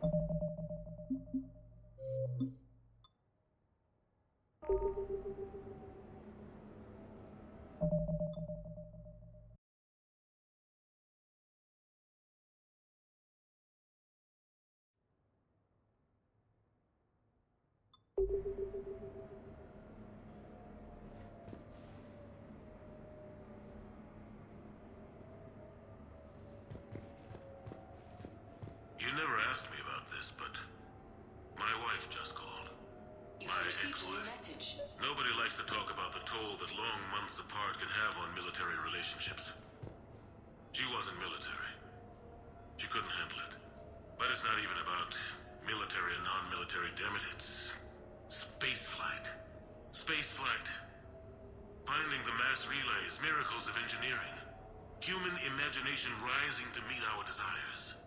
You never asked me about this, but my wife just called. My ex-wife. Message. Nobody likes to talk about the toll that long months apart can have on military relationships. She wasn't military. She couldn't handle it. But it's not even about military and non-military, damn it. It's spaceflight. Spaceflight. Finding the mass relays, miracles of engineering. Human imagination rising to meet our desires.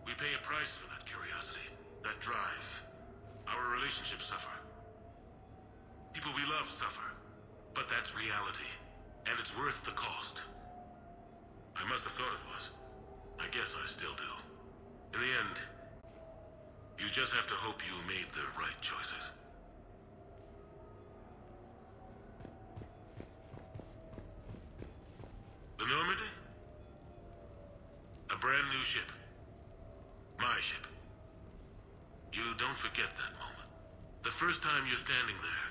We pay a price for that curiosity, that drive. Our relationships suffer. People we love suffer. But that's reality. And it's worth the cost. I must have thought it was. I guess I still do. In the end, you just have to hope you made the right choices. The Normandy? A brand new ship. My ship. You don't forget that moment. The first time you're standing there.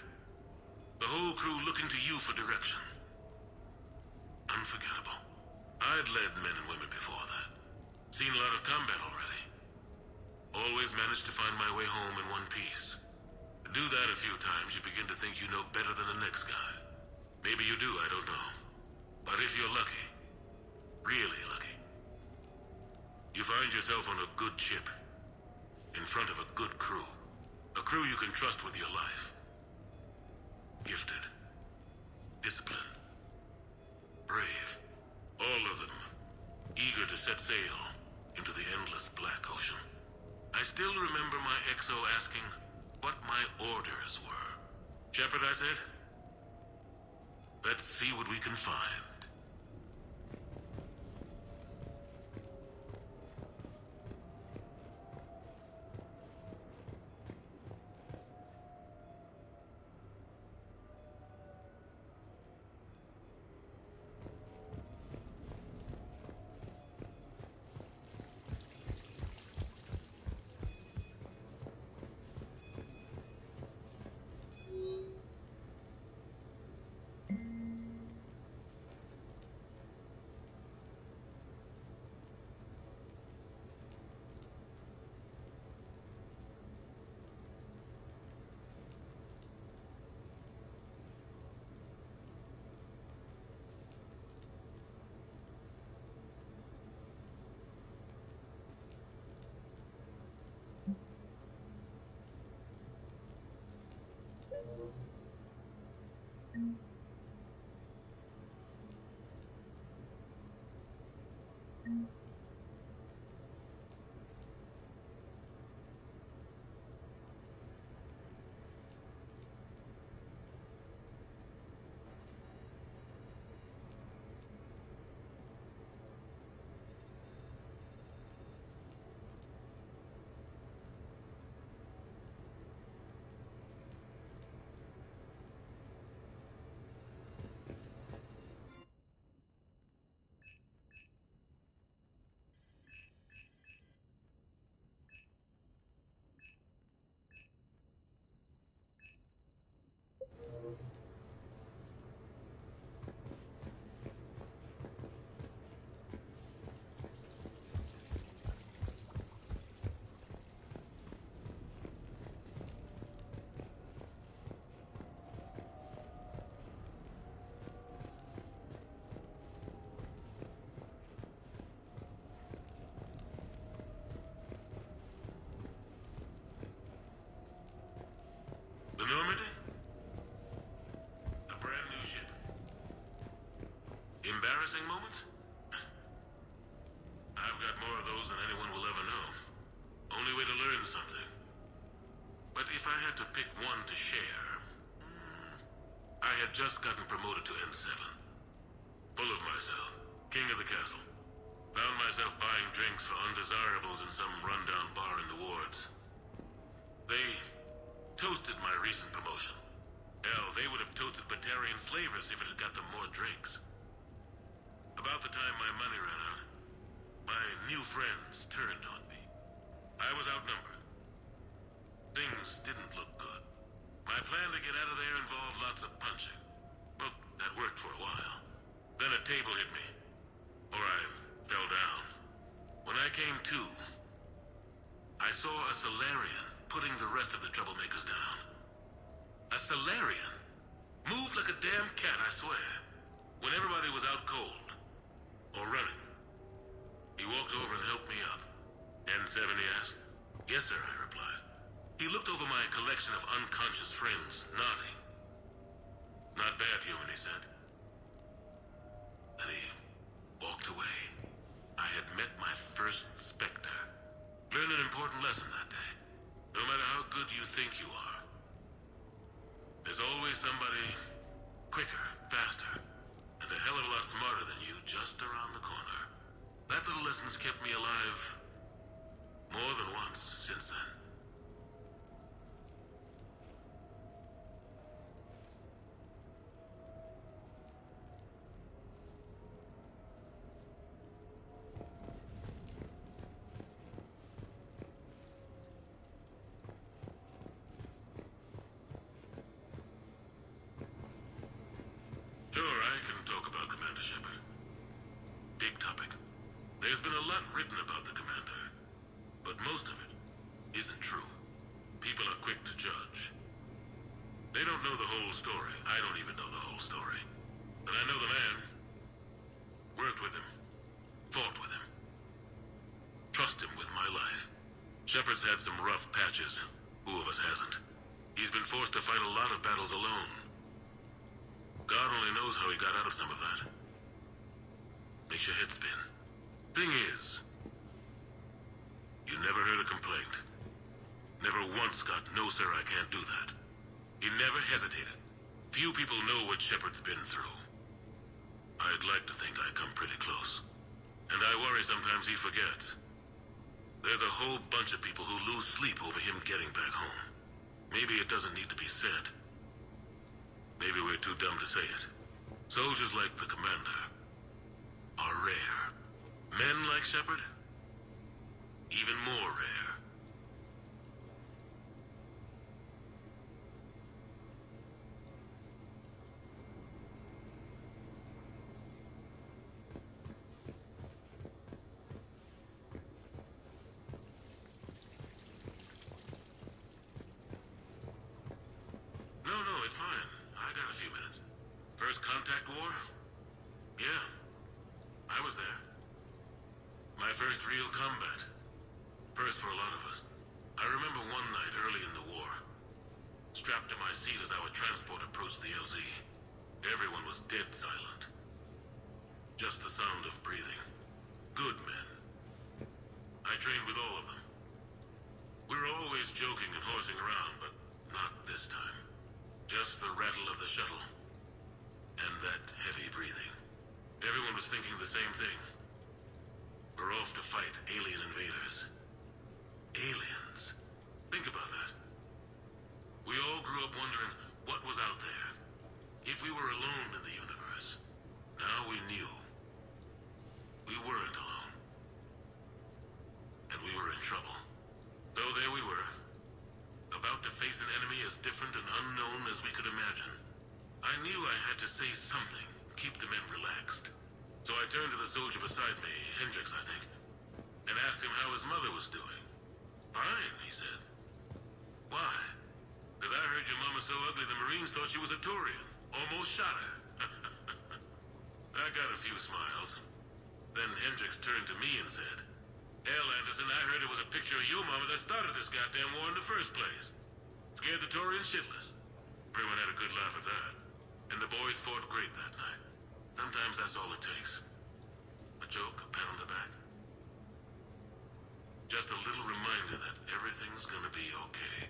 The whole crew looking to you for direction. Unforgettable. I'd led men and women before that. Seen a lot of combat already. Always managed to find my way home in one piece. Do that a few times, you begin to think you know better than the next guy. Maybe you do, I don't know. But if you're lucky, really lucky, you find yourself on a good ship, in front of a good crew. A crew you can trust with your life. Gifted. Disciplined. Brave. All of them. Eager to set sail into the endless black ocean. I still remember my XO asking what my orders were. Shepard, I said. Let's see what we can find. The Normandy? A brand new ship. Embarrassing moments? I've got more of those than anyone will ever know. Only way to learn something. But if I had to pick one to share... I had just gotten promoted to N7. Full of myself. King of the castle. Found myself buying drinks for undesirables in some rundown bar in the wards. military enslavers if it had got them more drinks. About the time my money ran out, my new friends turned on me. I was outnumbered. Things didn't look good. My plan to get out of there involved lots of punching. Well, that worked for a while. Then a table hit me. Or I fell down. When I came to, I saw a Solarian putting the rest of the troublemakers down. A Solarian? Moved like a damn cat, I swear. When everybody was out cold. Or running. He walked over and helped me up. N7, he asked. Yes, sir, I replied. He looked over my collection of unconscious friends, nodding. Not bad, human, he said. Then he walked away. I had met my first Spectre. Learned an important lesson that day. No matter how good you think you are, there's always somebody quicker, faster, and a hell of a lot smarter than you just around the corner. That little lesson's kept me alive more than once since then. Sure, I can talk about Commander Shepard. Big topic. There's been a lot written about the Commander, but most of it isn't true. People are quick to judge. They don't know the whole story. I don't even know the whole story. But I know the man. Worked with him. Fought with him. Trust him with my life. Shepard's had some rough patches. Who of us hasn't? He's been forced to fight a lot of battles alone. God only knows how he got out of some of that. Makes your head spin. Thing is, you never heard a complaint. Never once got, no sir, I can't do that. He never hesitated. Few people know what Shepard's been through. I'd like to think I come pretty close. And I worry sometimes he forgets. There's a whole bunch of people who lose sleep over him getting back home. Maybe it doesn't need to be said. Maybe we're too dumb to say it. Soldiers like the Commander are rare. Men like Shepard? Even more rare. No, it's fine. I got a few minutes. First contact war? Yeah. I was there. My first real combat. First for a lot of us. I remember one night early in the war. Strapped to my seat as our transport approached the LZ. Everyone was dead silent. Just the sound of breathing. Good men. I trained with all of them. We were always joking and horsing around, but not this time. Just the rattle of the shuttle. And that heavy breathing. Everyone was thinking the same thing. We're off to fight alien invaders. Aliens. Think about that. We all grew up wondering what was out there. If we were alone in the universe. Now we knew. We weren't alone. And we were in trouble. So there we were. About to face an enemy as different and unknown as we could imagine. I knew I had to say something, keep the men relaxed. So I turned to the soldier beside me, Hendricks, I think, and asked him how his mother was doing. Fine, he said. Why? Because I heard your mama's so ugly the Marines thought she was a Turian. Almost shot her. I got a few smiles. Then Hendricks turned to me and said, Hell, Anderson, I heard it was a picture of your mama that started this goddamn war in the first place. Scared the Turians shitless. Everyone had a good laugh at that. And the boys fought great that night. Sometimes that's all it takes. A joke, a pat on the back. Just a little reminder that everything's gonna be okay.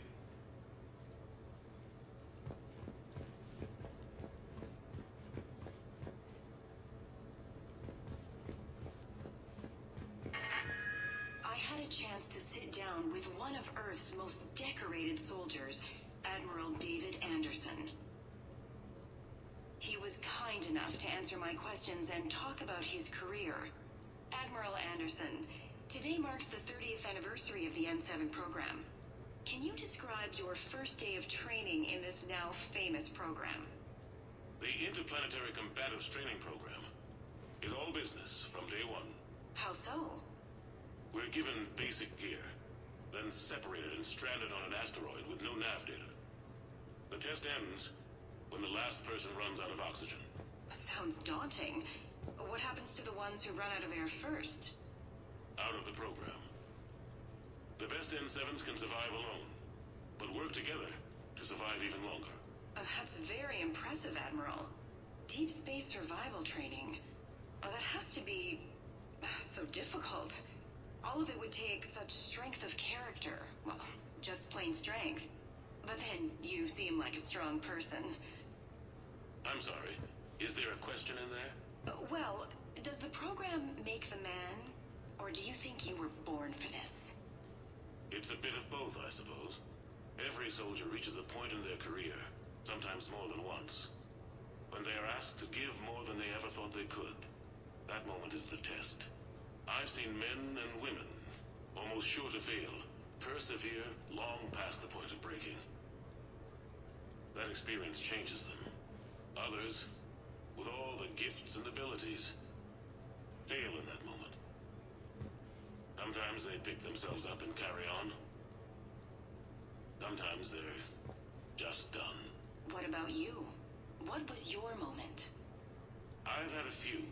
I had a chance to sit down with one of Earth's most decorated soldiers, Admiral David Anderson. He was kind enough to answer my questions and talk about his career. Admiral Anderson, today marks the 30th anniversary of the N7 program. Can you describe your first day of training in this now famous program? The Interplanetary Combatives Training Program is all business from day one. How so? We're given basic gear, then separated and stranded on an asteroid with no nav data. The test ends when the last person runs out of oxygen. Sounds daunting. What happens to the ones who run out of air first? Out of the program. The best N7s can survive alone, but work together to survive even longer. That's very impressive, Admiral. Deep space survival training. That has to be so difficult. All of it would take such strength of character. Well, just plain strength. But then you seem like a strong person. I'm sorry. Is there a question in there? Well, does the program make the man? Or do you think you were born for this? It's a bit of both, I suppose. Every soldier reaches a point in their career, sometimes more than once, when they are asked to give more than they ever thought they could. That moment is the test. I've seen men and women, almost sure to fail, persevere long past the point of breaking. That experience changes them. Others, with all the gifts and abilities, fail in that moment. Sometimes they pick themselves up and carry on. Sometimes they're just done. What about you? What was your moment? I've had a few,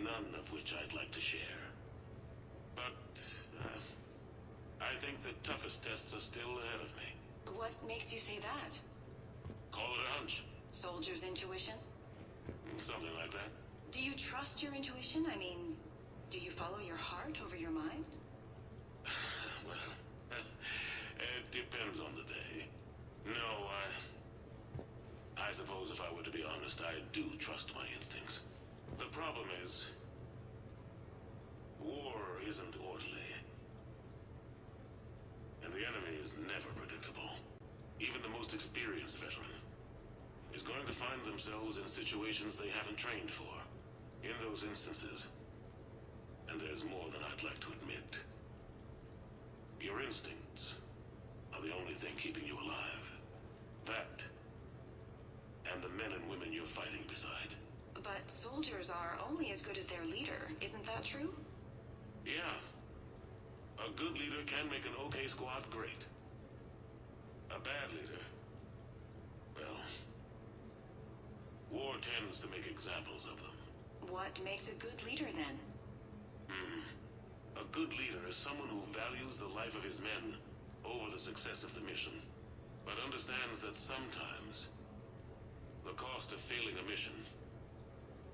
none of which I'd like to share. But, I think the toughest tests are still ahead of me. What makes you say that? Call it a hunch. Soldier's intuition? Something like that. Do you trust your intuition? I mean, do you follow your heart over your mind? Well, it depends on the day. No, I suppose if I were to be honest, I do trust my instincts. The problem is, war isn't orderly. And the enemy is never predictable. Even the most experienced veteran is going to find themselves in situations they haven't trained for. In those instances, and there's more than I'd like to admit, your instincts are the only thing keeping you alive. That, and the men and women you're fighting beside. But soldiers are only as good as their leader, isn't that true? Yeah. A good leader can make an okay squad great. A bad leader, well, war tends to make examples of them. What makes a good leader, then? A good leader is someone who values the life of his men over the success of the mission, but understands that sometimes the cost of failing a mission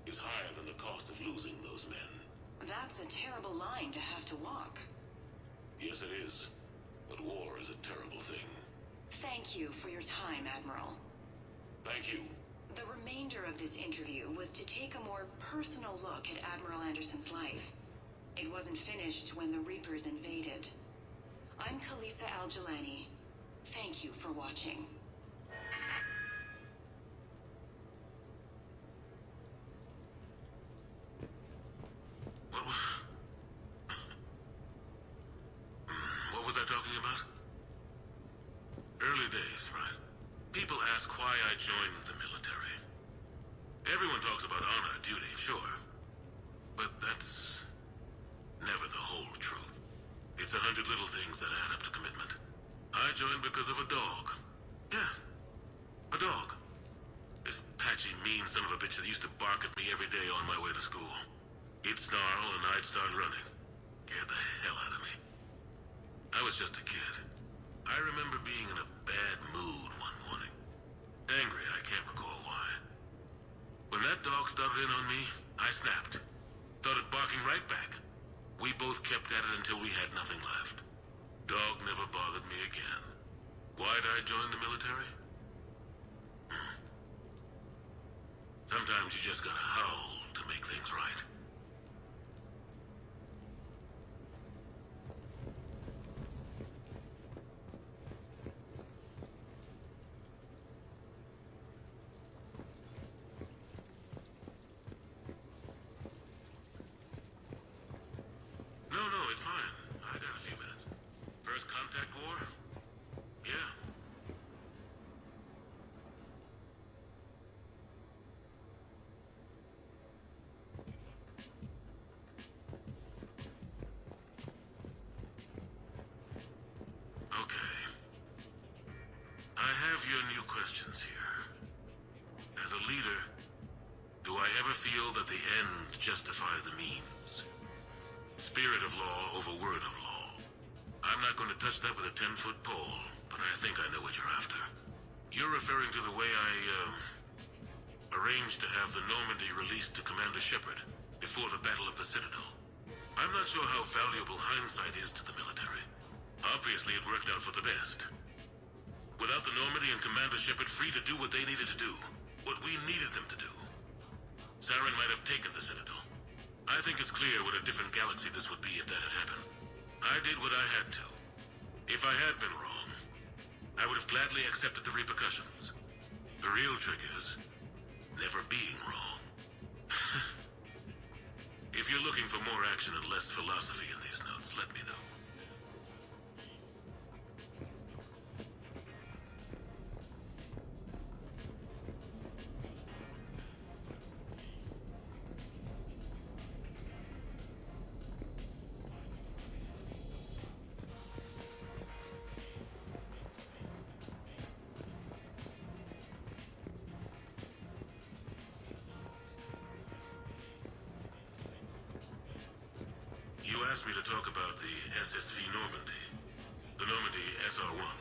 is higher than the cost of losing those men. That's a terrible line to have to walk. Yes, it is. But war is a terrible thing. Thank you for your time, Admiral. Thank you. The remainder of this interview was to take a more personal look at Admiral Anderson's life. It wasn't finished when the Reapers invaded. I'm Khaleesa Al-Jilani. Thank you for watching. What was I talking about? Early days, right? People ask why I joined the military. Everyone talks about honor, duty, sure. But that's never the whole truth. It's 100 little things that add up to commitment. I joined because of a dog. Yeah, a dog. This patchy, mean son of a bitch that used to bark at me every day on my way to school. He'd snarl and I'd start running. Scared the hell out of me. I was just a kid. I remember being in a bad mood one morning. Angry, I can't recall why. When that dog started in on me, I snapped. Started barking right back. We both kept at it until we had nothing left. Dog never bothered me again. Why'd I join the military? Sometimes you just gotta howl to make things right. questions here. As a leader, do I ever feel that the end justify the means? Spirit of law over word of law. I'm not going to touch that with a 10-foot pole, but I think I know what you're after. You're referring to the way I, arranged to have the Normandy released to Commander Shepard before the Battle of the Citadel. I'm not sure how valuable hindsight is to the military. Obviously, it worked out for the best. Without the Normandy and Commander Shepard free to do what they needed to do, what we needed them to do, Saren might have taken the Citadel. I think it's clear what a different galaxy this would be if that had happened. I did what I had to. If I had been wrong, I would have gladly accepted the repercussions. The real trick is never being wrong. If you're looking for more action and less philosophy in these notes, let me know. You asked me to talk about the SSV Normandy, the Normandy SR-1.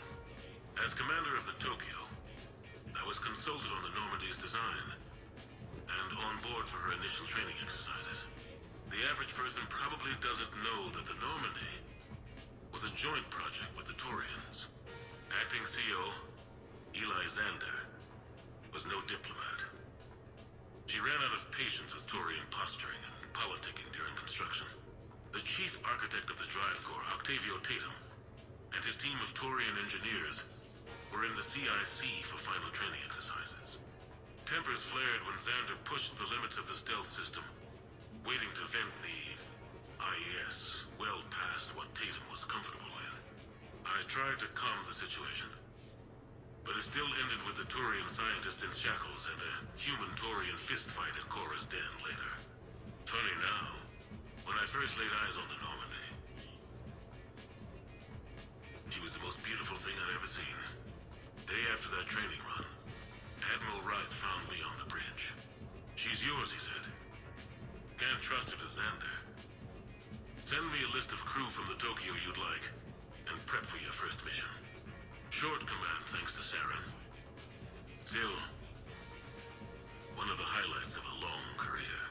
As commander of the Tokyo, I was consulted on the Normandy's design and on board for her initial training exercises. The average person probably doesn't know that the Normandy was a joint project with the Taurians. Acting CO, Eli Xander, was no diplomat. She ran out of patience with Taurian posturing and politicking during construction. The chief architect of the drive core, Octavio Tatum, and his team of Taurian engineers were in the CIC for final training exercises. Tempers flared when Xander pushed the limits of the stealth system, waiting to vent the IES well past what Tatum was comfortable with. I tried to calm the situation, but it still ended with the Taurian scientist in shackles and a human-Taurian fistfight at Cora's den later. Funny now, when I first laid eyes on the Normandy, she was the most beautiful thing I'd ever seen. Day after that training run, Admiral Wright found me on the bridge. She's yours, he said. Can't trust her to Xander. Send me a list of crew from the Tokyo you'd like, and prep for your first mission. Short command thanks to Saren. Still, one of the highlights of a long career.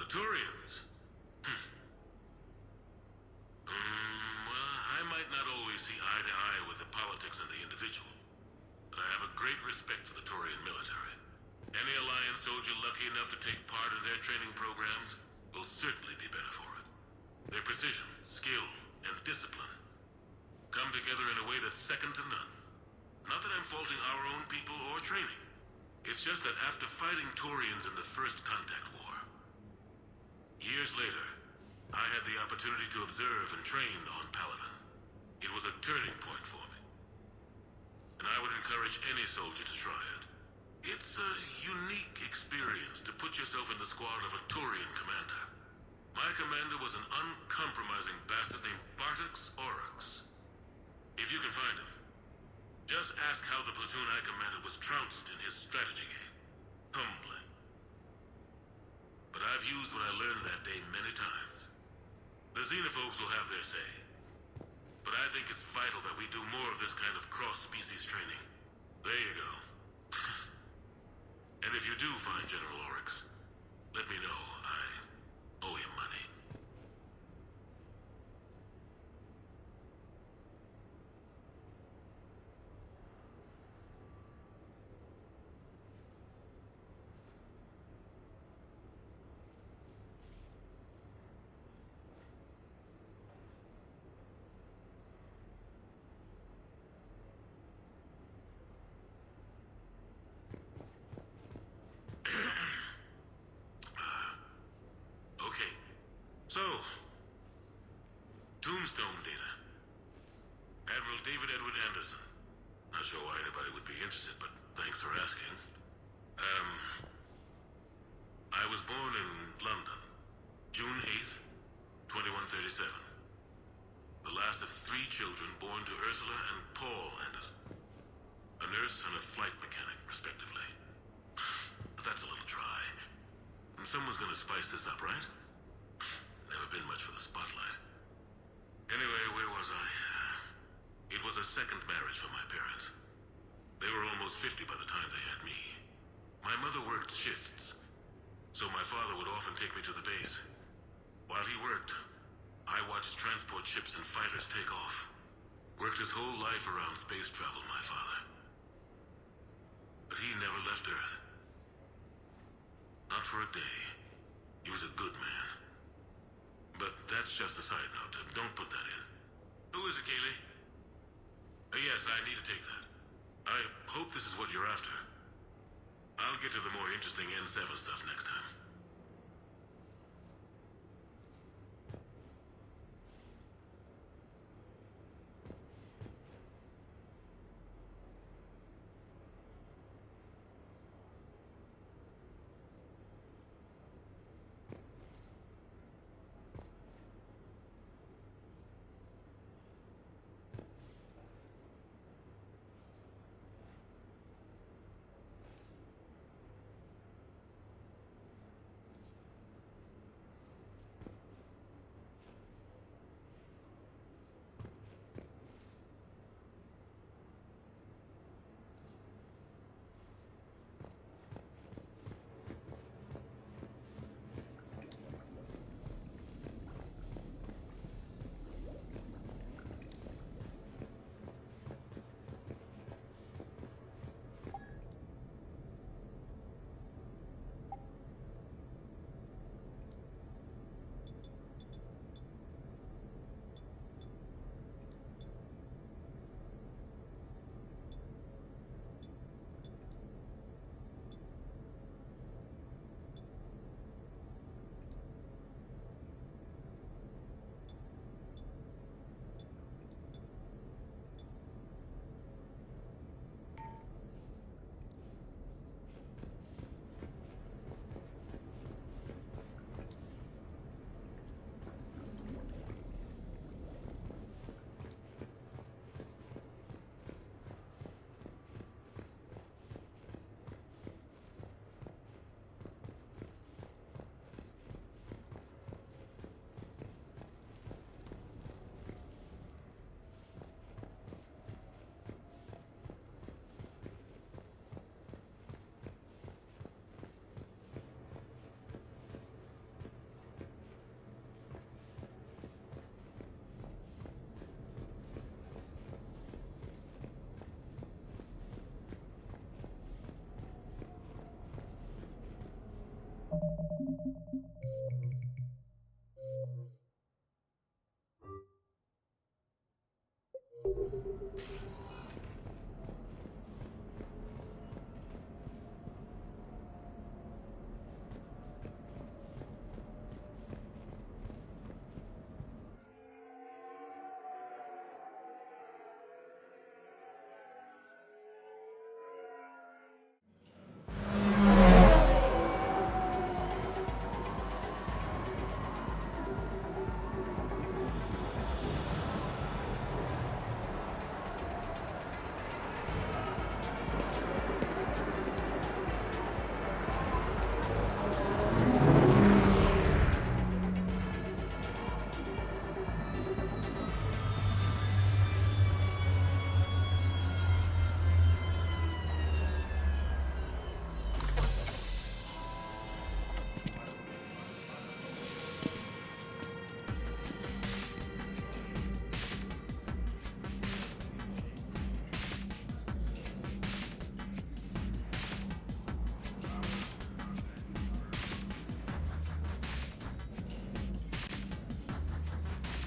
Turians? Well, I might not always see eye to eye with the politics and the individual, but I have a great respect for the Turian military. Any Alliance soldier lucky enough to take part in their training programs will certainly be better for it. Their precision, skill, and discipline come together in a way that's second to none. Not that I'm faulting our own people or training. It's just that after fighting Turians in the First Contact War, years later, I had the opportunity to observe and train on Paladin. It was a turning point for me. And I would encourage any soldier to try it. It's a unique experience to put yourself in the squad of a Turian commander. My commander was an uncompromising bastard named Bartux Oryx. If you can find him, just ask how the platoon I commanded was trounced in his strategy game. Humbling. But I've used what I learned that day many times. The xenophobes will have their say. But I think it's vital that we do more of this kind of cross-species training. There you go. And if you do find General Oryx, let me know. I owe him money. So, Tombstone data. Admiral David Edward Anderson. Not sure why anybody would be interested, but thanks for asking. I was born in London, June 8th, 2137. The last of 3 children born to Ursula and Paul Anderson. A nurse and a flight mechanic, respectively. But that's a little dry. And someone's gonna spice this up, right? Never been much for the spotlight. Anyway, where was I? It was a second marriage for my parents. They were almost 50 by the time they had me. My mother worked shifts, so my father would often take me to the base. While he worked, I watched transport ships and fighters take off. Worked his whole life around space travel, my father. But he never left Earth. Not for a day. He was a good man. But that's just a side note. Don't put that in. Who is it, Kaylee? Yes, I need to take that. I hope this is what you're after. I'll get to the more interesting N7 stuff next time.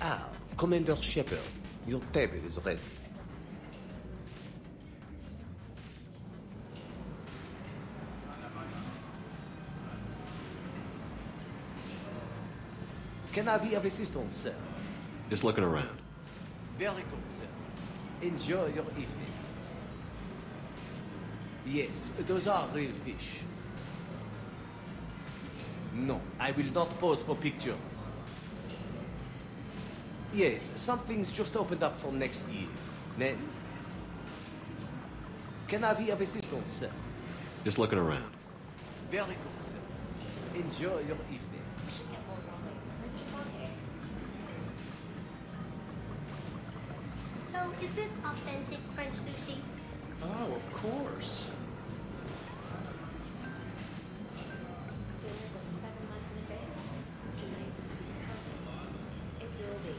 Ah, Commander Shepard, your table is ready. Can I be of assistance, sir? Just looking around. Very good, sir. Enjoy your evening. Yes, those are real fish. No, I will not pose for pictures. Yes, something's just opened up for next year. Then? Can I be of assistance, sir? Just looking around. Very good, sir. Enjoy your evening. So, is this authentic French sushi? Oh, of course. Dinner was 7 months in advance. Tonight is perfect. It will be.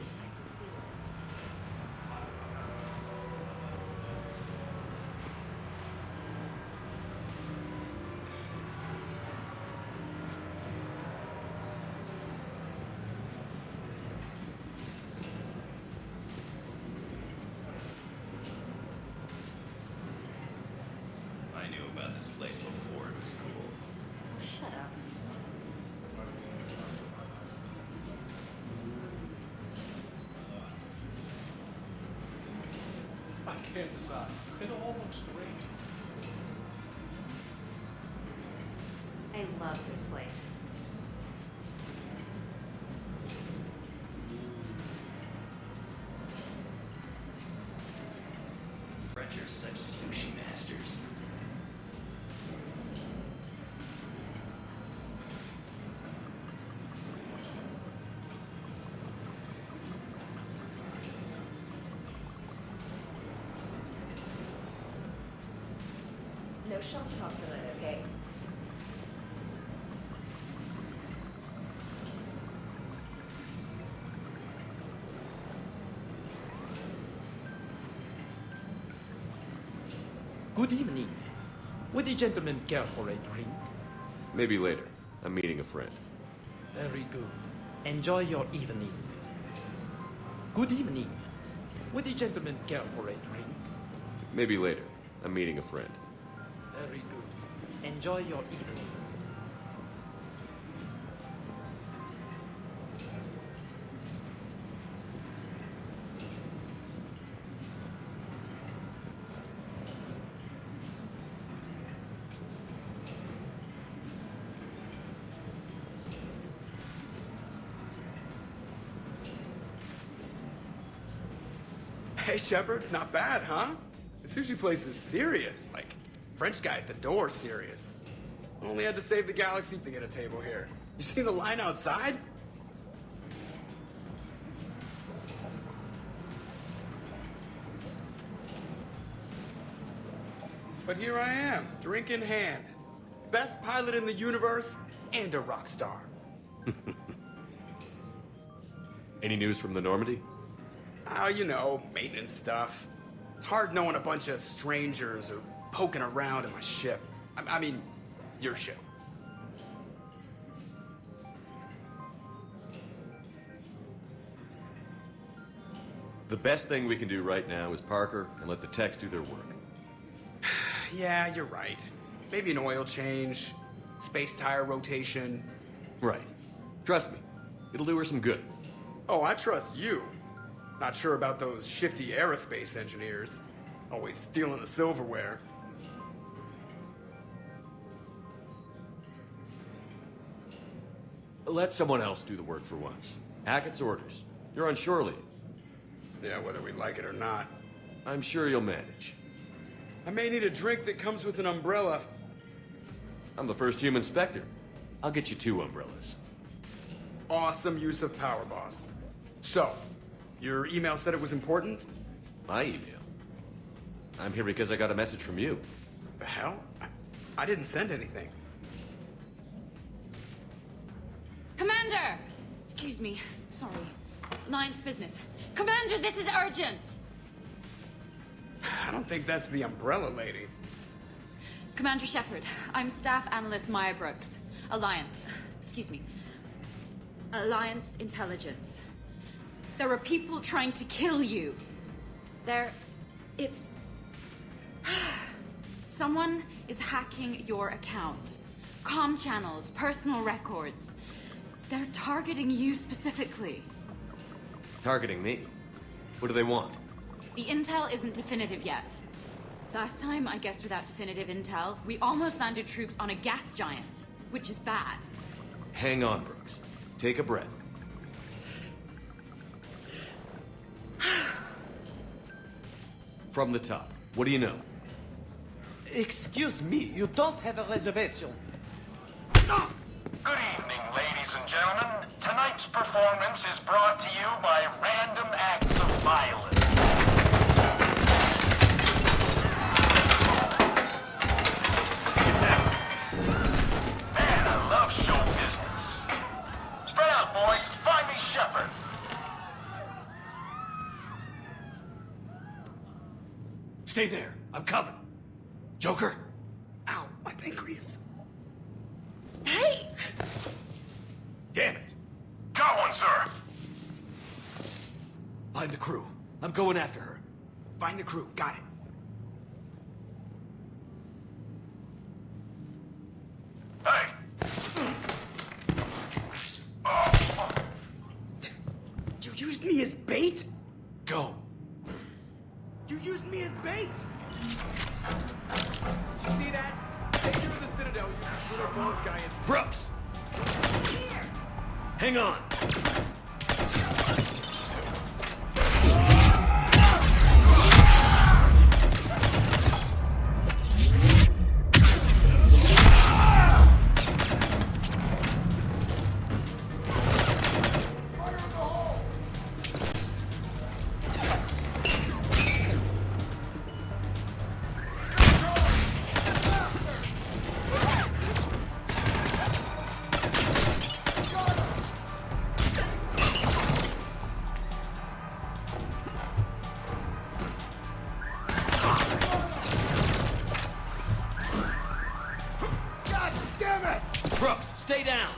I knew about this place before it was cool. Shut up. I can't decide. It all looks great. I love this place. French are such sushi masters. No shop talk tonight, okay? Good evening. Would the gentleman care for a drink? Maybe later. I'm meeting a friend. Very good. Enjoy your evening. Good evening. Would the gentleman care for a drink? Maybe later. I'm meeting a friend. Very good. Enjoy your evening. Hey, Shepard, not bad, huh? The sushi place is serious. Like, French guy at the door serious. Only had to save the galaxy to get a table here. You see the line outside? But here I am, drink in hand. Best pilot in the universe and a rock star. Any news from the Normandy? Oh, you know, maintenance stuff. It's hard knowing a bunch of strangers or poking around in my ship. I mean, your ship. The best thing we can do right now is park her and let the techs do their work. Yeah, you're right. Maybe an oil change, space tire rotation. Right. Trust me. It'll do her some good. Oh, I trust you. Not sure about those shifty aerospace engineers. Always stealing the silverware. Let someone else do the work for once. Hackett's orders. You're on shore leave. Yeah, whether we like it or not. I'm sure you'll manage. I may need a drink that comes with an umbrella. I'm the first human Spectre. I'll get you 2 umbrellas. Awesome use of power, boss. So, your email said it was important? My email? I'm here because I got a message from you. The hell? I didn't send anything. Commander! Excuse me. Sorry. Alliance business. Commander, this is urgent! I don't think that's the umbrella lady. Commander Shepard, I'm Staff Analyst Maya Brooks. Alliance. Excuse me. Alliance Intelligence. There are people trying to kill you. It's... Someone is hacking your account. Comm channels, personal records. They're targeting you specifically. Targeting me? What do they want? The intel isn't definitive yet. Last time, I guess without definitive intel, we almost landed troops on a gas giant, which is bad. Hang on, Brooks. Take a breath. From the top, what do you know? Excuse me, you don't have a reservation. Good evening, ladies and gentlemen. Tonight's performance is brought to you by random acts of violence. Man, I love show business. Spread out, boys. Find me Shepard. Stay there. I'm coming. Joker? Ow, my pancreas. Hey! Damn it. Got one, sir. Find the crew. I'm going after her. Find the crew. Got it. Hey. You used me as bait? Go. You used me as bait! You see that? Take her to the Citadel, you little bones guy is... Brooks! Hang on! Brooks, stay down!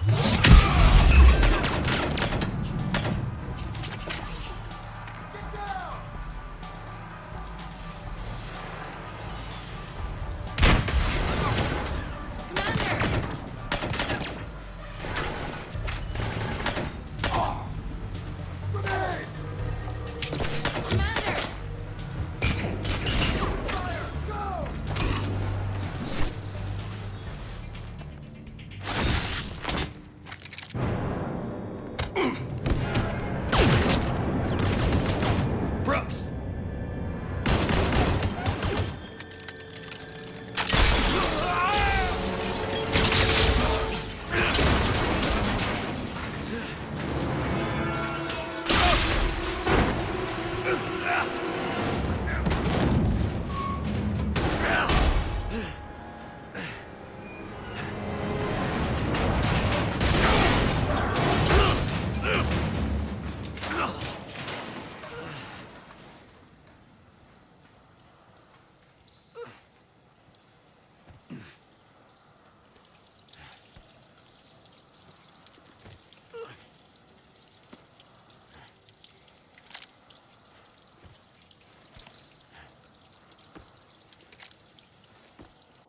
Brooks!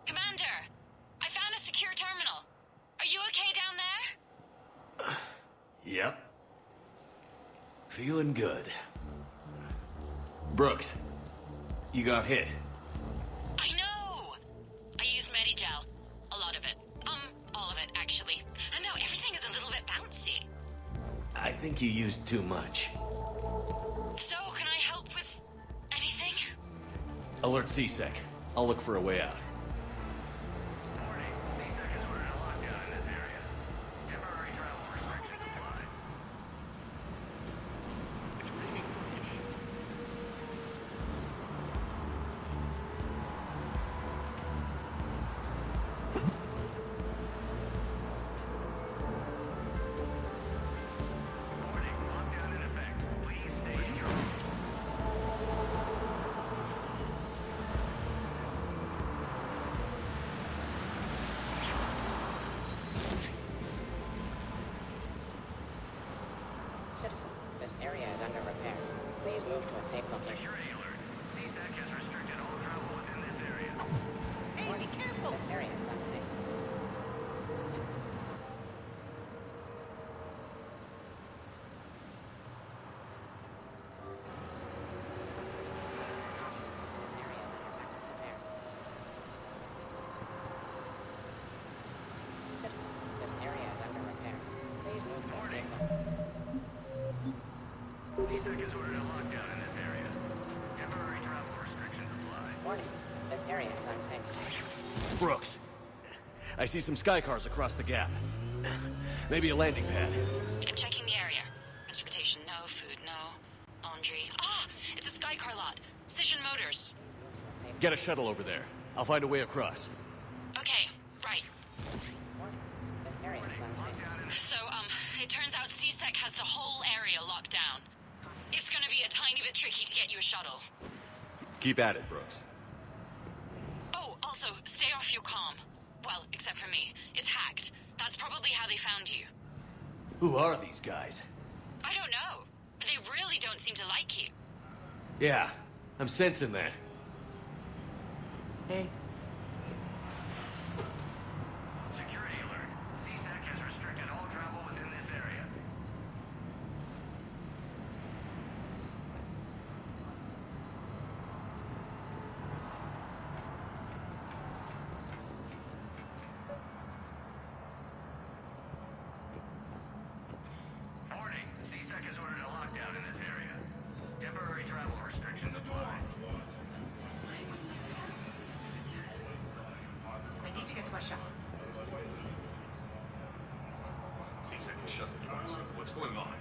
Commander, I found a secure terminal. Are you okay down there? Yep. Feeling good. Brooks, you got hit. I know! I used Medigel. A lot of it. All of it, actually. And now everything is a little bit bouncy. I think you used too much. So, can I help with anything? Alert C-Sec. I'll look for a way out. Citizen, this area is under repair. Please move to a safe location. Hey, be careful! This area is unsafe. CSEC has ordered a lockdown in this area. Temporary travel restrictions apply. Warning, this area is unsafe. Brooks. I see some sky cars across the gap. Maybe a landing pad. I'm checking the area. Transportation, no. Food, no. Laundry. Ah! It's a Skycar lot. Cision Motors. Get a shuttle over there. I'll find a way across. Okay, right. Warning, this area is unsafe. So, it turns out CSEC has the whole area locked down. It's gonna be a tiny bit tricky to get you a shuttle. Keep at it, Brooks. Oh, also, stay off your comm. Well, except for me. It's hacked. That's probably how they found you. Who are these guys? I don't know. They really don't seem to like you. Yeah, I'm sensing that. Hey. Security alert. CSEC has restricted all travel within this area. Warning, CSEC has ordered a lockdown in this area. Temporary travel restrictions apply. I need to get to my shop. CSEC can shut the doors. What's going on?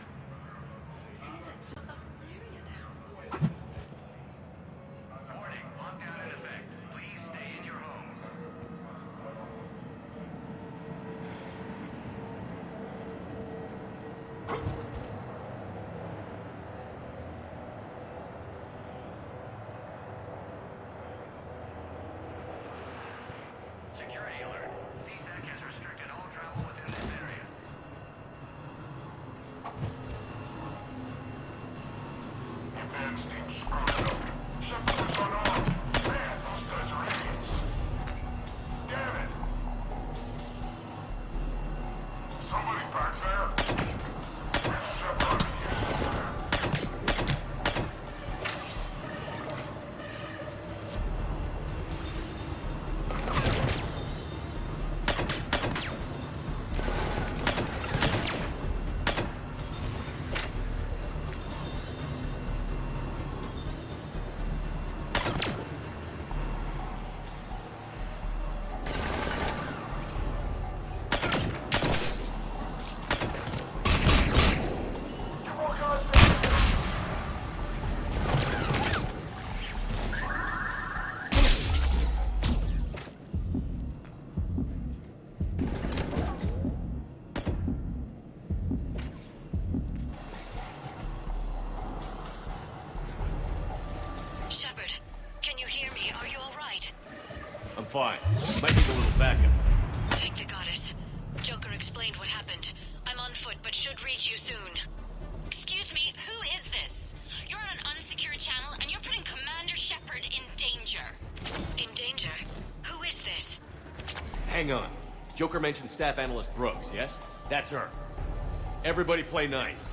Warning, lockdown in effect. Please stay in your homes. Security alert. CSEC has restricted all travel within this area. Advance team screwed up. Something was going on. Man, those guys are idiots. Damn it! Somebody back there? Where's Shepard? Get more guys down here! Shepard, can you hear me? Are you all right? I'm fine. Might need a little backup. Thank the goddess. Joker explained what happened. I'm on foot, but should reach you soon. Excuse me, who is this? You're on an unsecured channel and you're putting Commander Shepard in danger. In danger? Who is this? Hang on. Joker mentioned Staff Analyst Brooks, yes? That's her. Everybody play nice.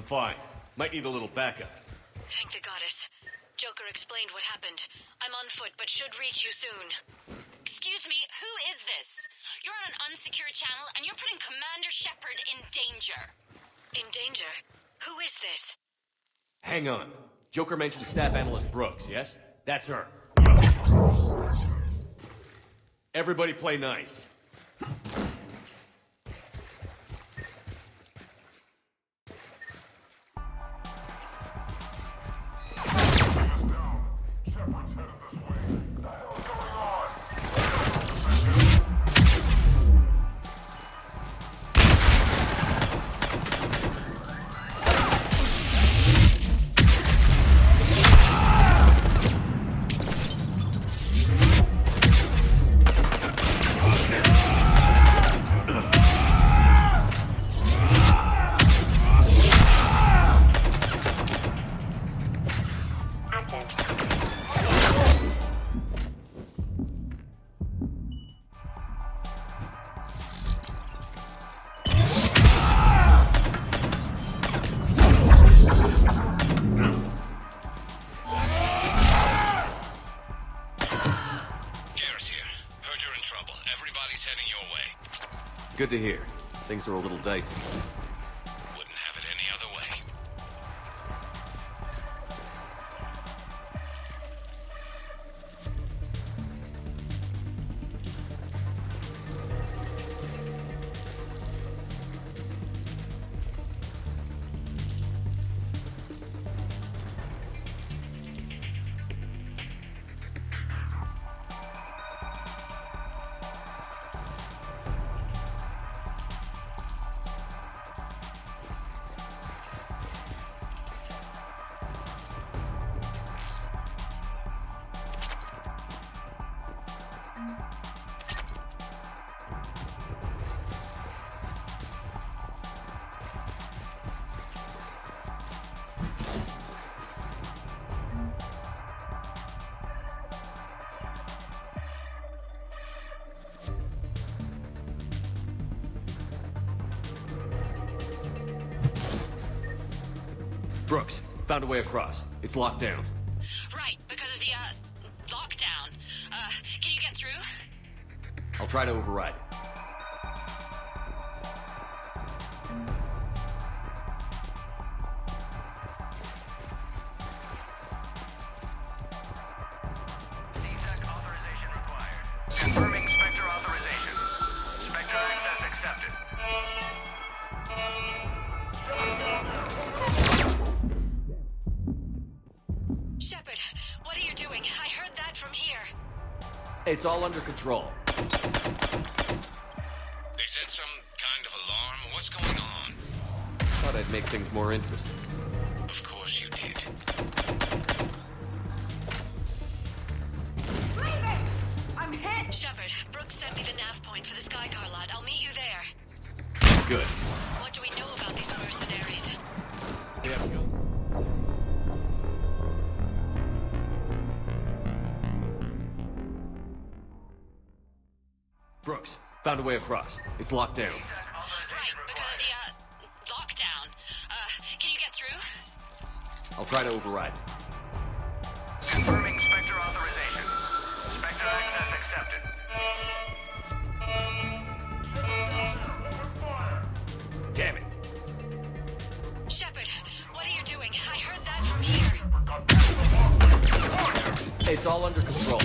fine. Might need a little backup. Thank the goddess. Joker explained what happened. I'm on foot, but should reach you soon. Excuse me, who is this? You're on an unsecured channel and you're putting Commander Shepard in danger. In danger? Who is this? Hang on. Joker mentioned Staff Analyst Brooks, yes? That's her. Everybody play nice. Good to hear. Things are a little dicey. Wouldn't have it any other way. Brooks, found a way across. It's locked down. Right, because of the, lockdown. Can you get through? I'll try to override it. Confirming Spectre authorization. Spectre access accepted. Shepard, what are you doing? I heard that from here. It's all under control. They set some kind of alarm. What's going on? Thought I'd make things more interesting. Of course you did. I'm hit! Shepard, Brooks sent me the nav point for the Skycar lot. I'll meet you there. Good. What do we know about these mercenaries? They have guns. Brooks, found a way across. It's locked down. Right, because of the, lockdown. Can you get through? I'll try to override it. Confirming Spectre authorization. Spectre access accepted. Damn it. Shepard, what are you doing? I heard that from here. It's all under control.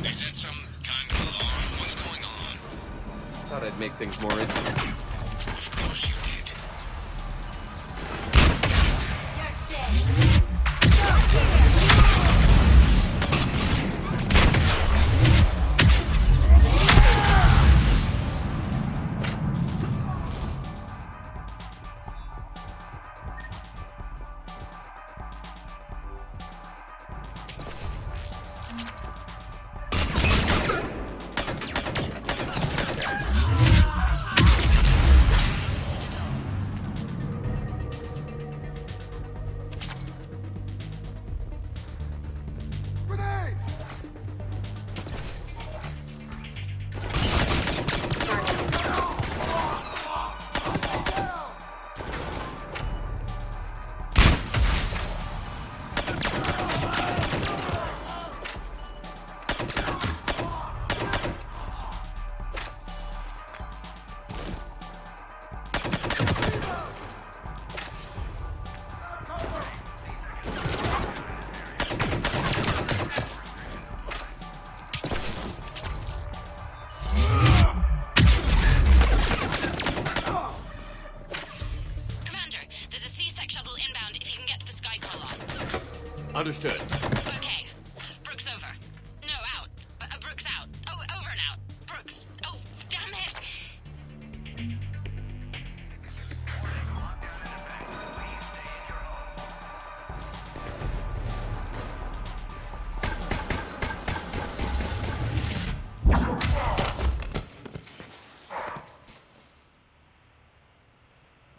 They set some kind of alarm. What's going on? Thought I'd make things more interesting. Of course you did. Understood. Okay. Brooks over. No, out. Brooks out. Oh, over and out. Brooks. Oh, damn it!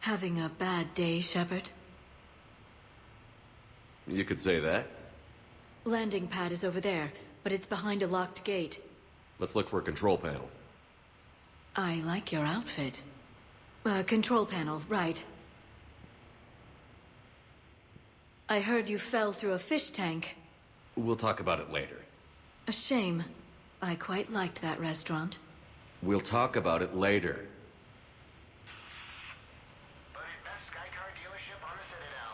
Having a bad day, Shepard? You could say that. Landing pad is over there, but it's behind a locked gate. Let's look for a control panel. I like your outfit. Control panel, right. I heard you fell through a fish tank. We'll talk about it later. A shame. I quite liked that restaurant. We'll talk about it later. Best Sky Car dealership on the Citadel.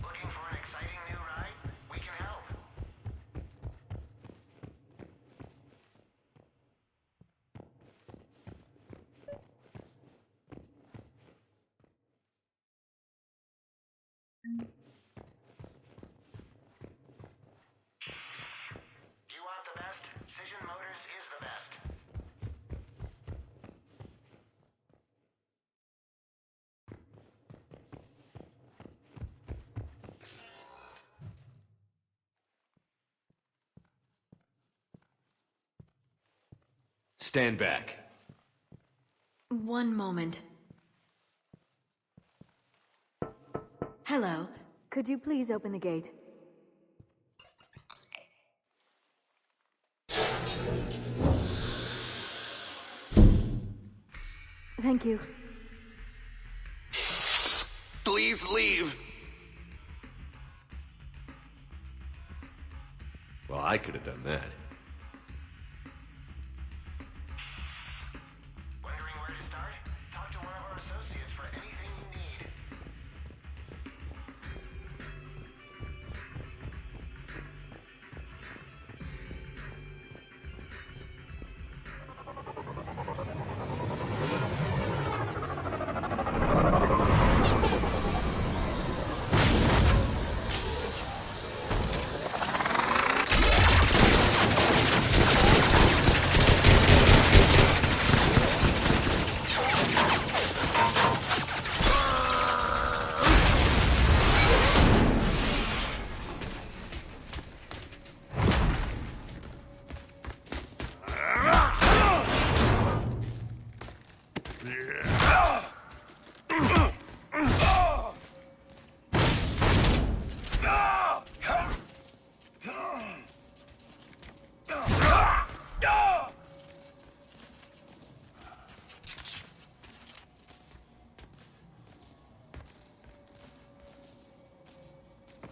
Looking for an exciting new ride? We can help. You want the best? Cision Motors is the best. Stand back. One moment. Hello. Could you please open the gate? Thank you. Please leave. Well, I could have done that. Wondering where to start? Talk to one of our associates for anything you need.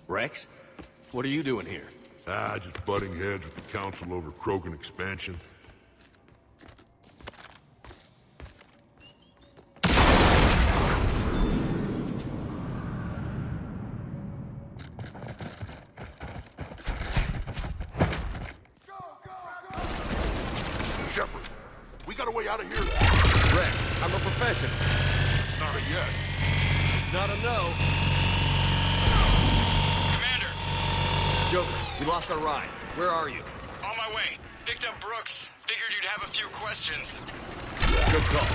Rex? What are you doing here? Just butting heads with the Council over Krogan expansion. Shepard, we got a way out of here. Rex, I'm a professional. Not a yes. Not a no. Commander! Joker, we lost our ride. Where are you? On my way. Picked up Brooks. Figured you'd have a few questions. Good call.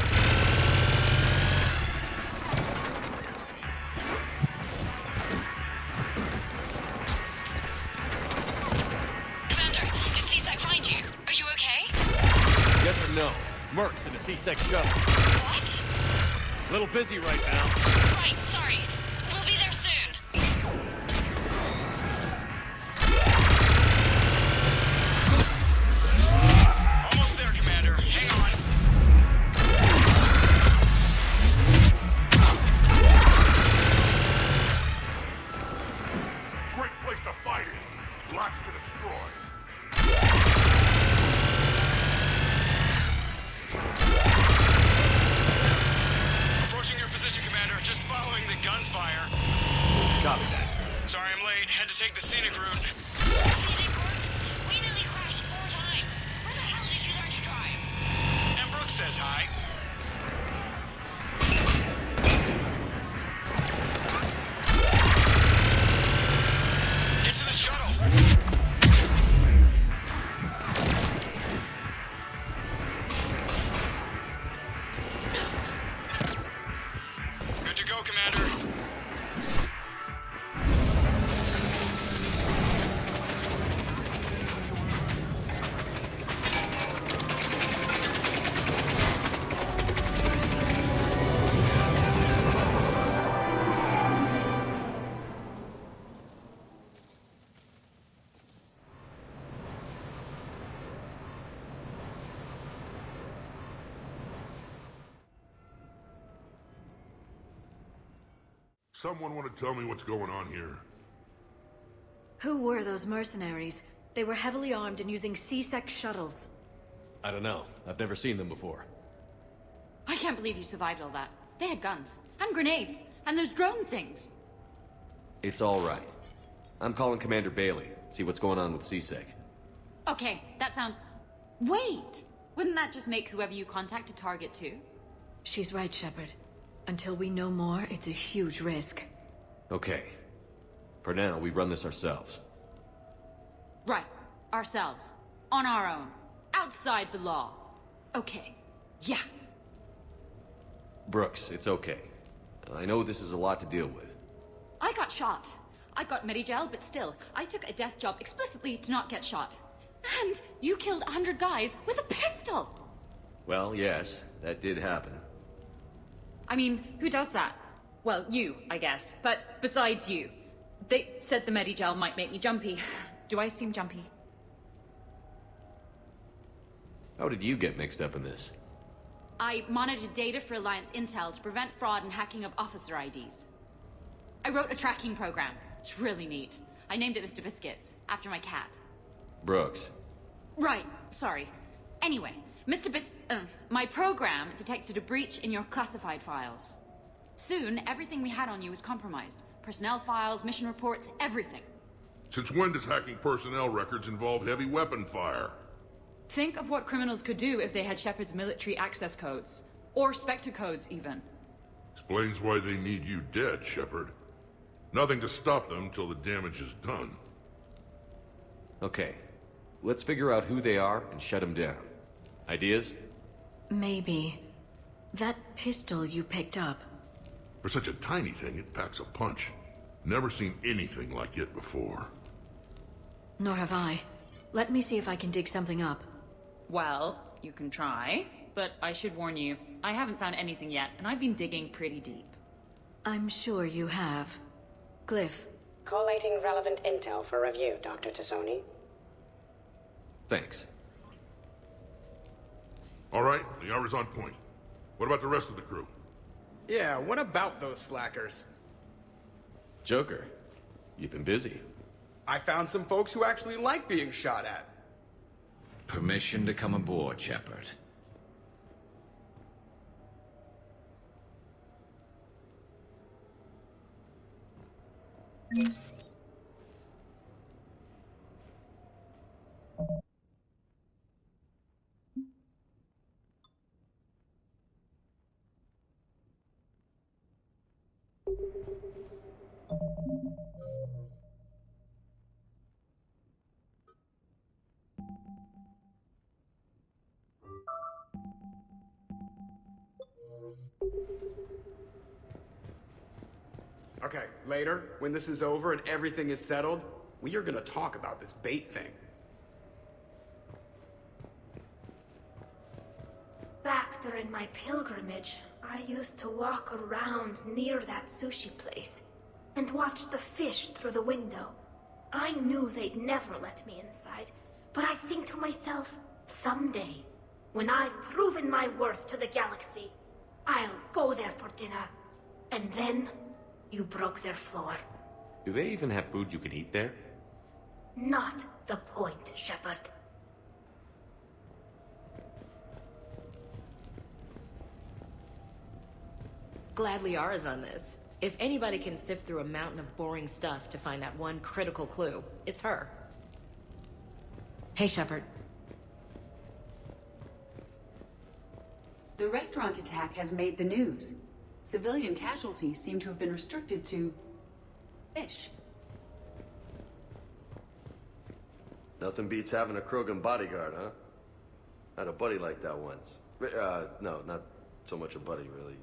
Commander, did CSEC find you? Are you okay? Yes or no? Merc's in the C-Sec shuttle. What? Little busy right now. Right, sorry. We'll be there soon. Copy that. Sorry I'm late. Had to take the scenic route. Scenic route? We nearly crashed 4 times. Where the hell did you learn to drive? And Brooks says hi. Get to the shuttle. Good to go, Commander. Someone want to tell me what's going on here? Who were those mercenaries? They were heavily armed and using C-Sec shuttles. I don't know. I've never seen them before. I can't believe you survived all that. They had guns, and grenades, and those drone things. It's all right. I'm calling Commander Bailey. See what's going on with CSEC. Okay, that sounds... Wait! Wouldn't that just make whoever you contact a target too? She's right, Shepard. Until we know more, it's a huge risk. Okay. For now, we run this ourselves. Right. Ourselves. On our own. Outside the law. Okay. Yeah. Brooks, it's okay. I know this is a lot to deal with. I got shot. I got Medigel, but still, I took a desk job explicitly to not get shot. And you killed 100 guys with a pistol! Well, yes, that did happen. I mean, who does that? Well, you, I guess. But besides you. They said the Medigel might make me jumpy. Do I seem jumpy? How did you get mixed up in this? I monitored data for Alliance intel to prevent fraud and hacking of officer IDs. I wrote a tracking program. It's really neat. I named it Mr. Biscuits, after my cat. Brooks. Right, sorry. Anyway, my program detected a breach in your classified files. Soon, everything we had on you was compromised. Personnel files, mission reports, everything. Since when does hacking personnel records involve heavy weapon fire? Think of what criminals could do if they had Shepard's military access codes. Or Spectre codes, even. Explains why they need you dead, Shepard. Nothing to stop them till the damage is done. Okay. Let's figure out who they are and shut them down. Ideas? Maybe. That pistol you picked up. For such a tiny thing, it packs a punch. Never seen anything like it before. Nor have I. Let me see if I can dig something up. Well, you can try, but I should warn you, I haven't found anything yet, and I've been digging pretty deep. I'm sure you have. Glyph. Collating relevant intel for review, Dr. Tassoni. Thanks. All right, the hour's on point. What about the rest of the crew? Yeah, what about those slackers? Joker, you've been busy. I found some folks who actually like being shot at. Permission to come aboard, Shepard. Okay, later, when this is over and everything is settled, we are gonna talk about this bait thing. Back during my pilgrimage, I used to walk around near that sushi place and watch the fish through the window. I knew they'd never let me inside, but I think to myself, someday, when I've proven my worth to the galaxy, I'll go there for dinner. And then, you broke their floor. Do they even have food you can eat there? Not the point, Shepard. Glad Liara's on this. If anybody can sift through a mountain of boring stuff to find that one critical clue, it's her. Hey, Shepard. The restaurant attack has made the news. Civilian casualties seem to have been restricted to fish. Nothing beats having a Krogan bodyguard, huh? I had a buddy like that once. No, not so much a buddy, really.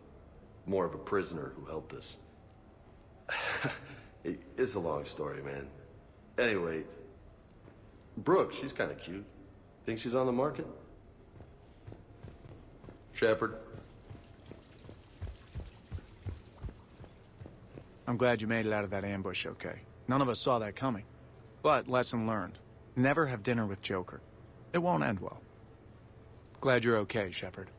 More of a prisoner who helped us. It's a long story, man. Anyway, Brooke, she's kind of cute. Think she's on the market? Shepard? I'm glad you made it out of that ambush okay. None of us saw that coming. But lesson learned. Never have dinner with Joker. It won't end well. Glad you're okay, Shepard.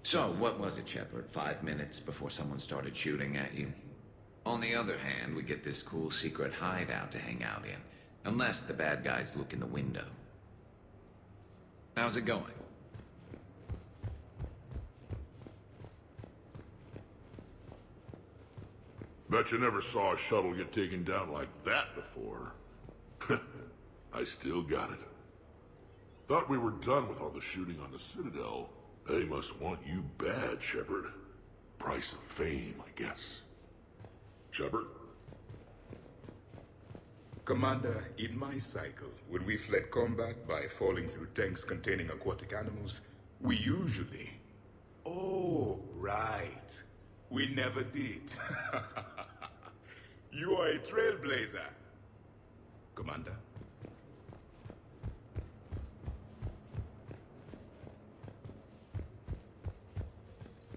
So, what was it, Shepard? 5 minutes before someone started shooting at you? On the other hand, we get this cool secret hideout to hang out in. Unless the bad guys look in the window. How's it going? Bet you never saw a shuttle get taken down like that before. I still got it. Thought we were done with all the shooting on the Citadel. They must want you bad, Shepard. Price of fame, I guess. Shepard? Commander, in my cycle, when we fled combat by falling through tanks containing aquatic animals, we usually... Oh, right. We never did. You are a trailblazer. Commander?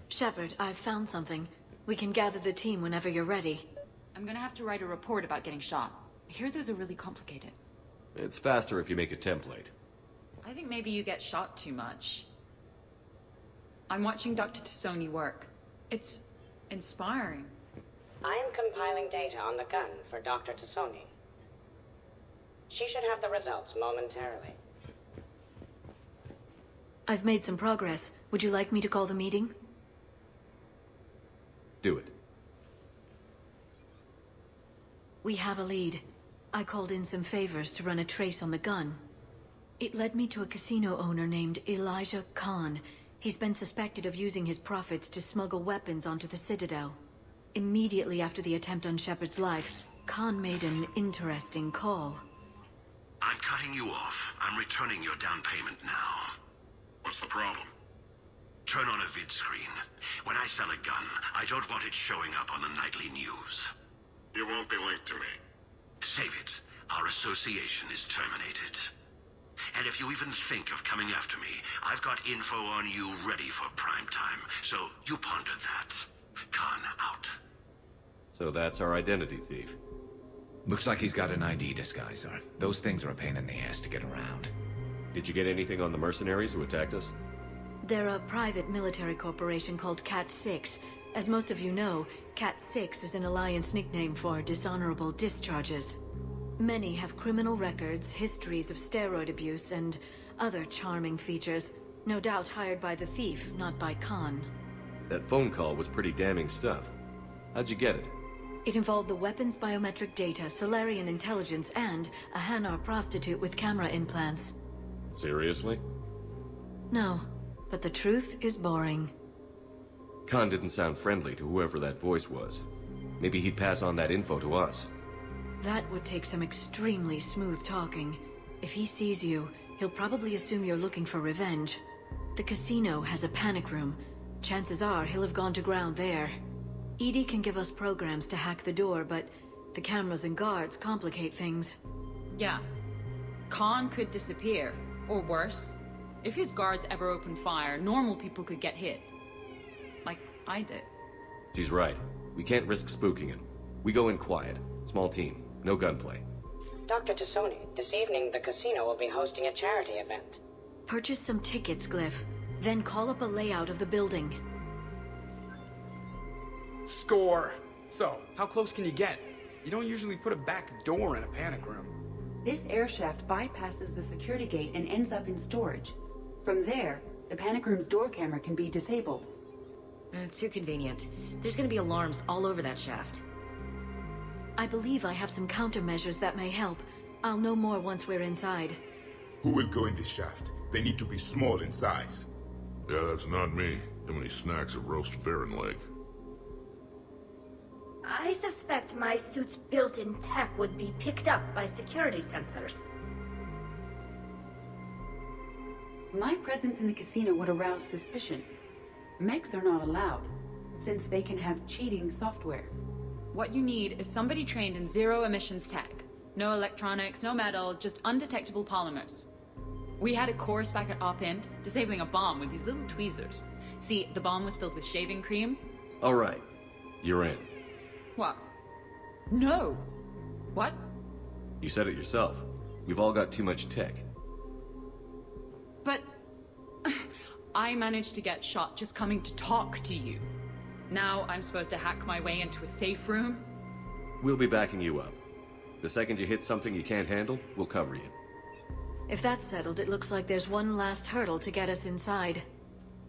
Shepard, I've found something. We can gather the team whenever you're ready. I'm gonna have to write a report about getting shot. I hear those are really complicated. It's faster if you make a template. I think maybe you get shot too much. I'm watching Dr. Tassoni work. It's inspiring. I am compiling data on the gun for Dr. Tassoni. She should have the results momentarily. I've made some progress. Would you like me to call the meeting? Do it. We have a lead. I called in some favors to run a trace on the gun. It led me to a casino owner named Elijah Khan. He's been suspected of using his profits to smuggle weapons onto the Citadel. Immediately after the attempt on Shepard's life, Khan made an interesting call. I'm cutting you off. I'm returning your down payment now. What's the problem? Turn on a vid screen. When I sell a gun, I don't want it showing up on the nightly news. You won't be linked to me. Save it. Our association is terminated. And if you even think of coming after me, I've got info on you ready for prime time. So you ponder that. Khan out. So that's our identity thief. Looks like he's got an ID disguiser. Those things are a pain in the ass to get around. Did you get anything on the mercenaries who attacked us? They're a private military corporation called Cat-6. As most of you know, Cat-6 is an Alliance nickname for dishonorable discharges. Many have criminal records, histories of steroid abuse, and other charming features. No doubt hired by the thief, not by Khan. That phone call was pretty damning stuff. How'd you get it? It involved the weapons biometric data, Solarian intelligence, and a Hanar prostitute with camera implants. Seriously? No, but the truth is boring. Khan didn't sound friendly to whoever that voice was. Maybe he'd pass on that info to us. That would take some extremely smooth talking. If he sees you, he'll probably assume you're looking for revenge. The casino has a panic room. Chances are he'll have gone to ground there. EDI can give us programs to hack the door, but the cameras and guards complicate things. Yeah. Khan could disappear. Or worse. If his guards ever opened fire, normal people could get hit. Like I did. She's right. We can't risk spooking him. We go in quiet. Small team. No gunplay. Dr. Tassoni, this evening the casino will be hosting a charity event. Purchase some tickets, Glyph. Then call up a layout of the building. Score! So, how close can you get? You don't usually put a back door in a panic room. This air shaft bypasses the security gate and ends up in storage. From there, the panic room's door camera can be disabled. Too convenient. There's gonna be alarms all over that shaft. I believe I have some countermeasures that may help. I'll know more once we're inside. Who will go in this shaft? They need to be small in size. Yeah, that's not me. How many snacks of roast Farron leg? I suspect my suit's built-in tech would be picked up by security sensors. My presence in the casino would arouse suspicion. Mechs are not allowed, since they can have cheating software. What you need is somebody trained in zero emissions tech. No electronics, no metal, just undetectable polymers. We had a course back at Op Int, disabling a bomb with these little tweezers. See, the bomb was filled with shaving cream. All right. You're in. What? No! What? You said it yourself. We've all got too much tech. But... I managed to get shot just coming to talk to you. Now I'm supposed to hack my way into a safe room? We'll be backing you up. The second you hit something you can't handle, we'll cover you. If that's settled, it looks like there's one last hurdle to get us inside.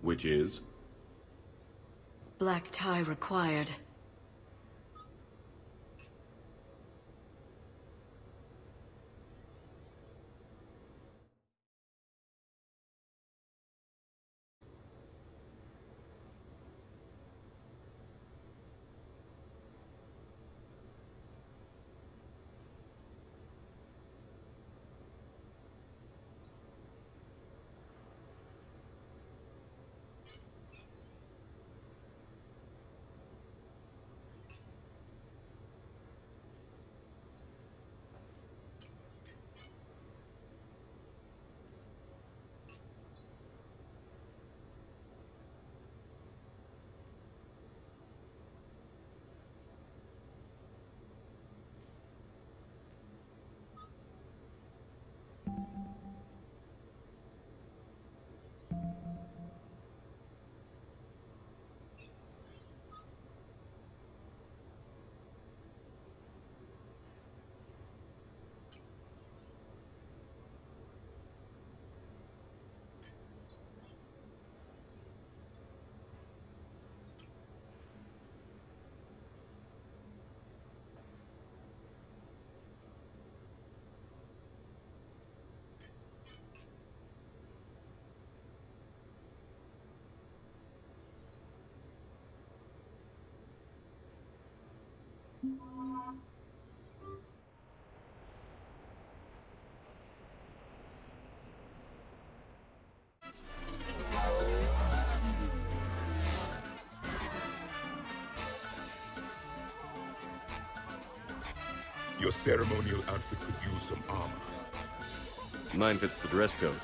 Which is? Black tie required. Your ceremonial outfit could use some armor. Mine fits the dress code.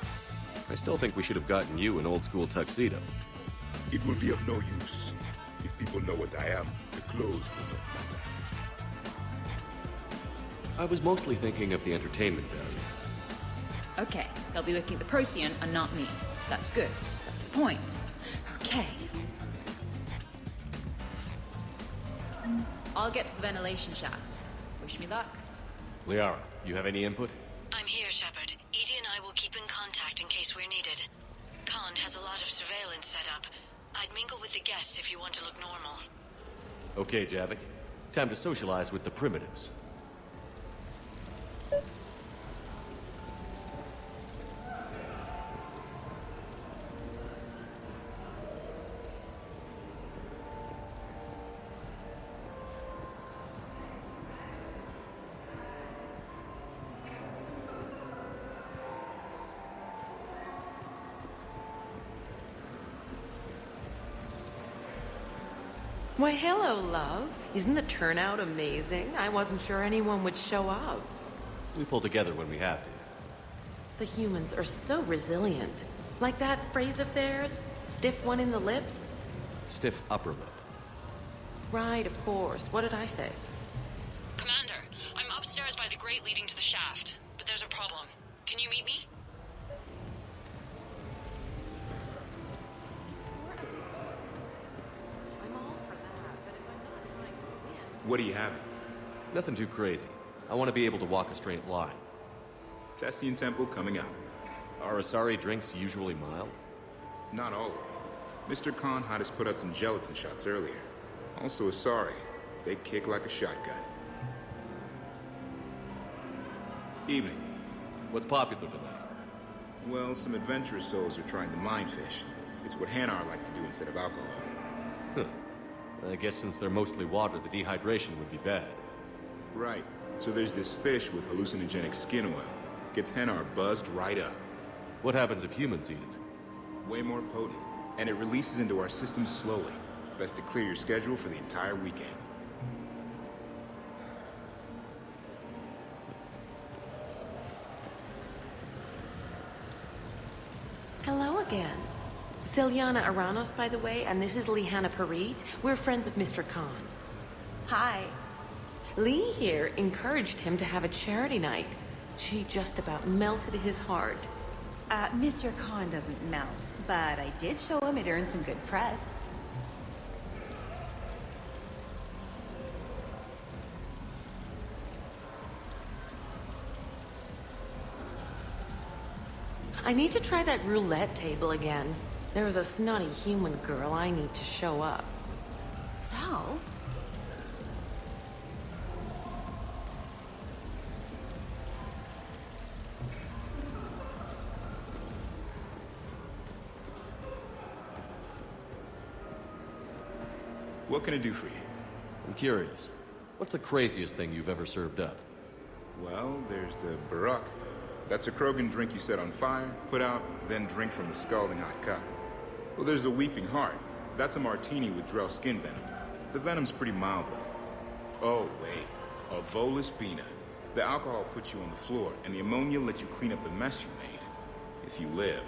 I still think we should have gotten you an old-school tuxedo. It will be of no use. If people know what I am, the clothes will not matter. I was mostly thinking of the entertainment value. Okay, they'll be looking at the Prothean and not me. That's good. That's the point. Okay. I'll get to the ventilation shaft. Wish me luck. Liara, you have any input? I'm here, Shepard. Edie and I will keep in contact in case we're needed. Khan has a lot of surveillance set up. I'd mingle with the guests if you want to look normal. Okay, Javik. Time to socialize with the primitives. Why, hello, love. Isn't the turnout amazing? I wasn't sure anyone would show up. We pull together when we have to. The humans are so resilient. Like that phrase of theirs, stiff one in the lips? Stiff upper lip. Right, of course. What did I say? Commander, I'm upstairs by the grate leading to the shaft, but there's a problem. Can you meet me? What do you have? Nothing too crazy. I want to be able to walk a straight line. Thespian Temple coming up. Are Asari drinks usually mild? Not all of them. Mr. Khan had us put out some gelatin shots earlier. Also Asari. They kick like a shotgun. Evening. What's popular tonight? Well, some adventurous souls are trying the mind fish. It's what Hanar like to do instead of alcohol. Huh. I guess since they're mostly water, the dehydration would be bad. Right. So there's this fish with hallucinogenic skin oil. Gets Hanar buzzed right up. What happens if humans eat it? Way more potent. And it releases into our system slowly. Best to clear your schedule for the entire weekend. Hello again. Ciliana Aranos, by the way, and this is Lihanna Parit. We're friends of Mr. Khan. Hi. Lee here encouraged him to have a charity night. She just about melted his heart. Mr. Khan doesn't melt, but I did show him it earned some good press. I need to try that roulette table again. There's a snotty human girl I need to show up. Sal? What can I do for you? I'm curious. What's the craziest thing you've ever served up? Well, there's the Barak. That's a Krogan drink you set on fire, put out, then drink from the scalding hot cup. Well, there's the Weeping Heart. That's a martini with Drell skin venom. The venom's pretty mild, though. Oh, wait. A Volus Bina. The alcohol puts you on the floor, and the ammonia lets you clean up the mess you made. If you live.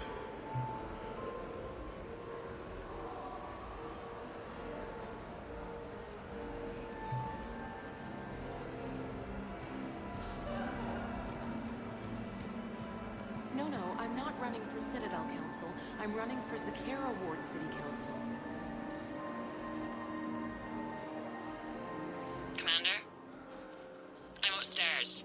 No, I'm not running for Citadel Council. I'm running for Zakera Ward City Council. Commander? I'm upstairs.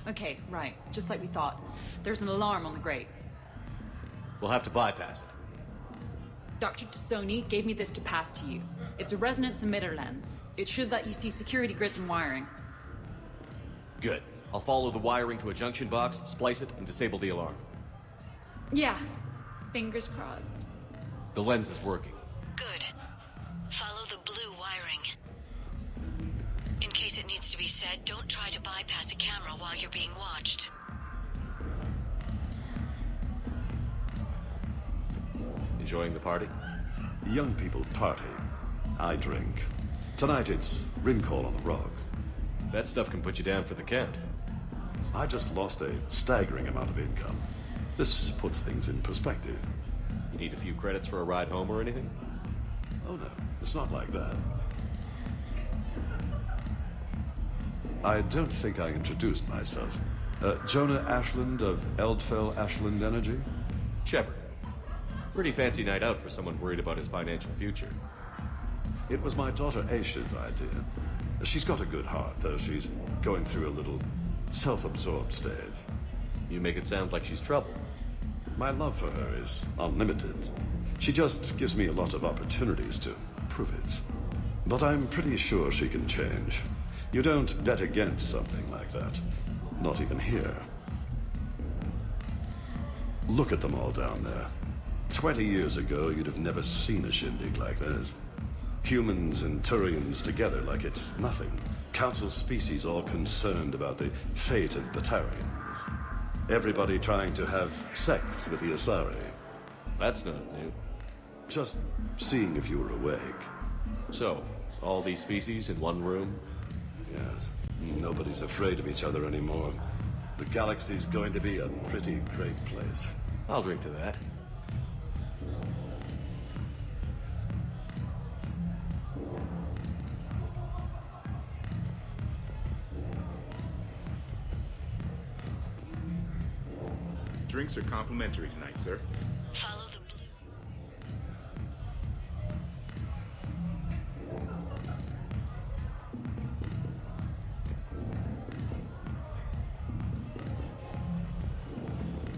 Okay, right. Just like we thought. There's an alarm on the grate. We'll have to bypass it. Dr. Tassoni gave me this to pass to you. It's a resonance emitter lens. It should let you see security grids and wiring. Good. I'll follow the wiring to a junction box, splice it, and disable the alarm. Yeah. Fingers crossed. The lens is working. Good. Follow the blue wiring. In case it needs to be said, don't try to bypass a camera while you're being watched. Enjoying the party? Young people party. I drink. Tonight it's Rincall on the rocks. That stuff can put you down for the count. I just lost a staggering amount of income. This puts things in perspective. You need a few credits for a ride home or anything? Oh no, it's not like that. I don't think I introduced myself. Jonah Ashland of Eldfell Ashland Energy? Shepard. Pretty fancy night out for someone worried about his financial future. It was my daughter Aisha's idea. She's got a good heart, though she's going through a little self-absorbed stage. You make it sound like she's trouble. My love for her is unlimited. She just gives me a lot of opportunities to prove it. But I'm pretty sure she can change. You don't bet against something like that. Not even here. Look at them all down there. 20 years ago, you'd have never seen a shindig like this. Humans and Turians together like it's nothing. Council species all concerned about the fate of Batarians. Everybody trying to have sex with the Asari. That's not new. Just seeing if you were awake. So, all these species in one room? Yes. Nobody's afraid of each other anymore. The galaxy's going to be a pretty great place. I'll drink to that. Drinks are complimentary tonight, sir. Follow the blue.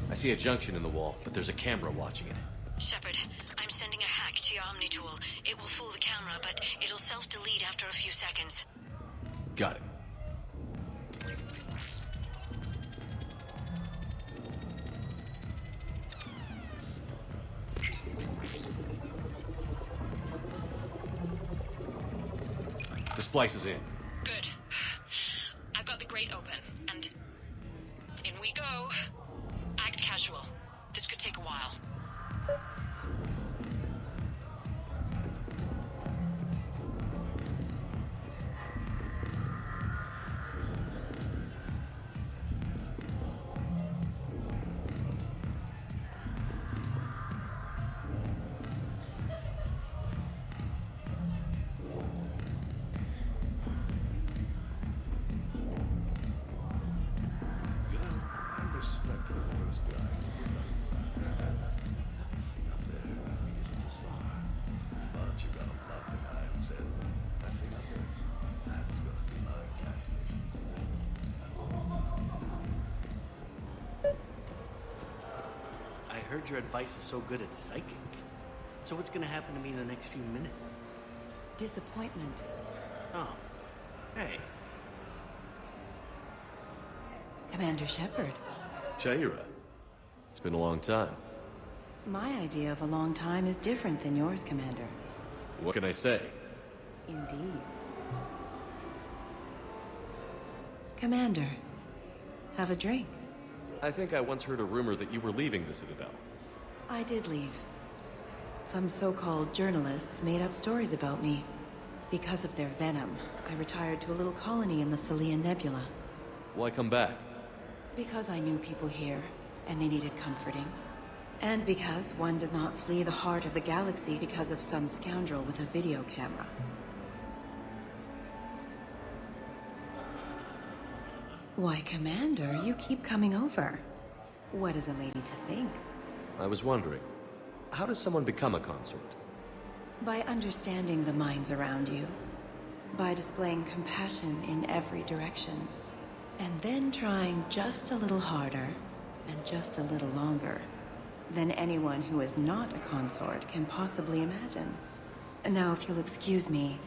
I see a junction in the wall, but there's a camera watching it. Shepard, I'm sending a hack to your Omni tool. It will fool the camera, but it'll self-delete after a few seconds. Got it. The splice is in. Good. I've got the grate open, and in we go. Act casual. This could take a while. I heard your advice is so good at psychic. So what's gonna happen to me in the next few minutes? Disappointment. Oh. Hey. Commander Shepard. Shaira. It's been a long time. My idea of a long time is different than yours, Commander. What can I say? Indeed. Commander, have a drink. I think I once heard a rumor that you were leaving the Citadel. I did leave. Some so-called journalists made up stories about me. Because of their venom, I retired to a little colony in the Salian Nebula. Why come back? Because I knew people here, and they needed comforting. And because one does not flee the heart of the galaxy because of some scoundrel with a video camera. Why, Commander, you keep coming over. What is a lady to think? I was wondering, how does someone become a consort? By understanding the minds around you. By displaying compassion in every direction. And then trying just a little harder, and just a little longer, than anyone who is not a consort can possibly imagine. Now, if you'll excuse me,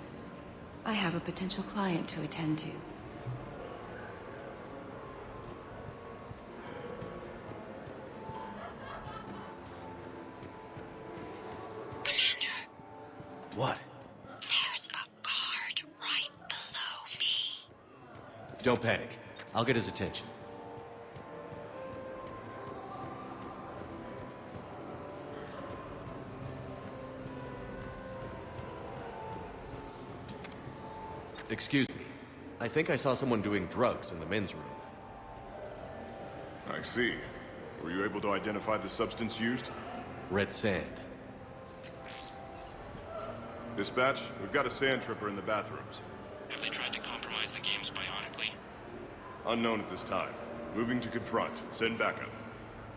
I have a potential client to attend to. What? There's a guard right below me. Don't panic. I'll get his attention. Excuse me. I think I saw someone doing drugs in the men's room. I see. Were you able to identify the substance used? Red sand. Dispatch, we've got a sand tripper in the bathrooms. Have they tried to compromise the games bionically? Unknown at this time. Moving to confront. Send backup.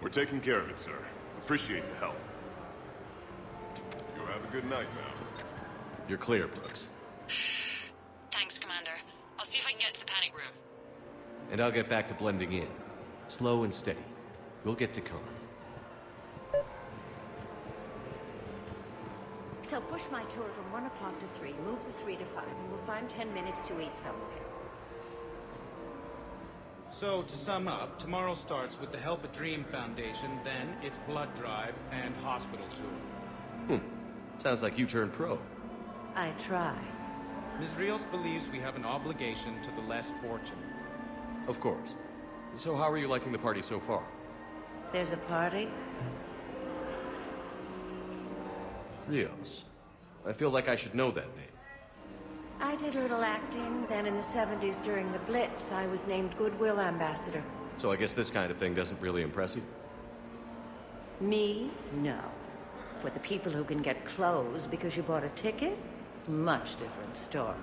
We're taking care of it, sir. Appreciate the help. You have a good night now. You're clear, Brooks. Thanks, Commander. I'll see if I can get to the panic room. And I'll get back to blending in. Slow and steady. We'll get to Khan. So push my tour from 1 o'clock to 3, move the 3 to 5, and we'll find 10 minutes to eat somewhere. So, to sum up, tomorrow starts with the Help a Dream Foundation, then it's blood drive and hospital tour. Sounds like you turned pro. I try. Ms. Rios believes we have an obligation to the less fortunate. Of course. So how are you liking the party so far? There's a party? Rios. I feel like I should know that name. I did a little acting, then in the 70s during the Blitz, I was named Goodwill Ambassador. So I guess this kind of thing doesn't really impress you? Me? No. For the people who can get clothes because you bought a ticket? Much different story.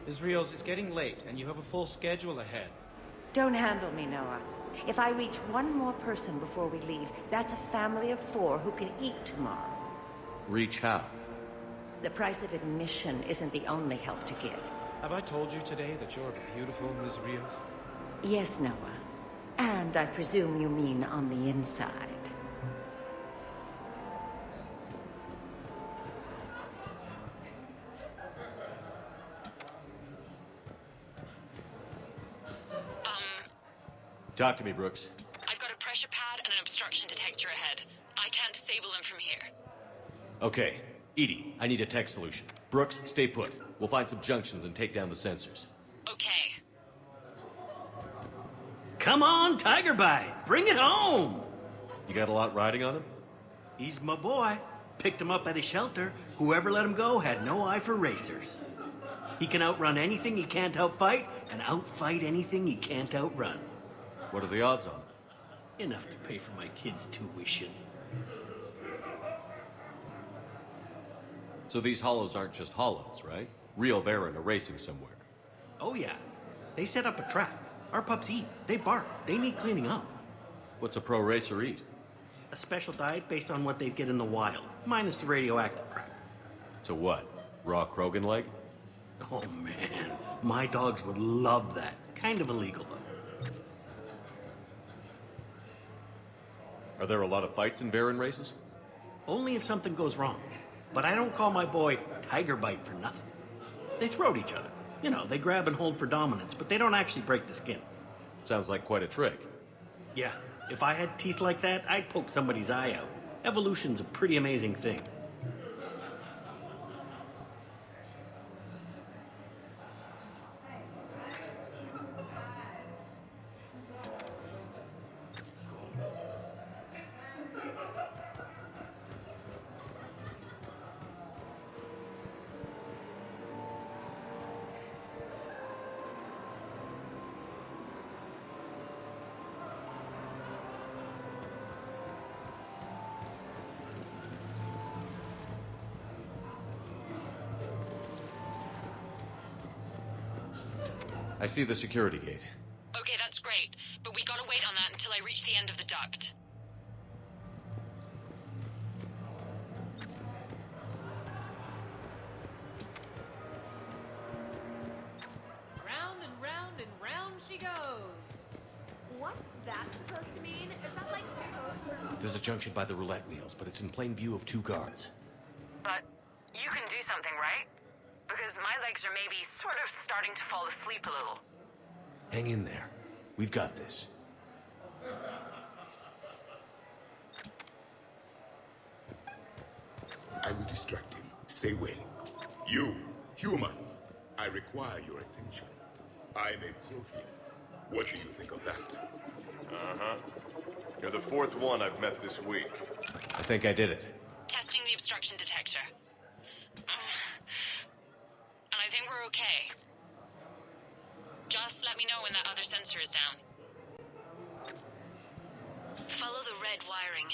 Ms. Rios, it's getting late, and you have a full schedule ahead. Don't handle me, Noah. If I reach one more person before we leave, that's a family of 4 who can eat tomorrow. Reach how? The price of admission isn't the only help to give. Have I told you today that you're beautiful, Ms. Rios? Yes, Noah. And I presume you mean on the inside. Talk to me, Brooks. I've got a pressure pad and an obstruction detector ahead. I can't disable them from here. Okay. Edie, I need a tech solution. Brooks, stay put. We'll find some junctions and take down the sensors. Okay. Come on, Tiger Bite! Bring it home! You got a lot riding on him? He's my boy. Picked him up at a shelter. Whoever let him go had no eye for racers. He can outrun anything he can't outfight, and outfight anything he can't outrun. What are the odds on it? Enough to pay for my kids' tuition. So these hollows aren't just hollows, right? Real Varen are racing somewhere. Oh yeah. They set up a trap. Our pups eat. They bark. They need cleaning up. What's a pro racer eat? A special diet based on what they'd get in the wild, minus the radioactive crap. So what? Raw Krogan leg? Oh man, my dogs would love that. Kind of illegal though. Are there a lot of fights in Varen races? Only if something goes wrong. But I don't call my boy Tiger Bite for nothing. They throat each other. You know, they grab and hold for dominance, but they don't actually break the skin. Sounds like quite a trick. Yeah, if I had teeth like that, I'd poke somebody's eye out. Evolution's a pretty amazing thing. I see the security gate. Okay, that's great, but we gotta wait on that until I reach the end of the duct. Round and round and round she goes. What's that supposed to mean? Is that like code for... There's a junction by the roulette wheels, but it's in plain view of 2 guards. But you can do something, right? Because my legs are maybe sort of starting to fall asleep a little. Hang in there. We've got this. I will distract him. Say when. You, human, I require your attention. I'm a Prothean. What do you think of that? Uh-huh. You're the 4th one I've met this week. I think I did it. Testing the obstruction detector. And I think we're okay. Just let me know when that other sensor is down. Follow the red wiring.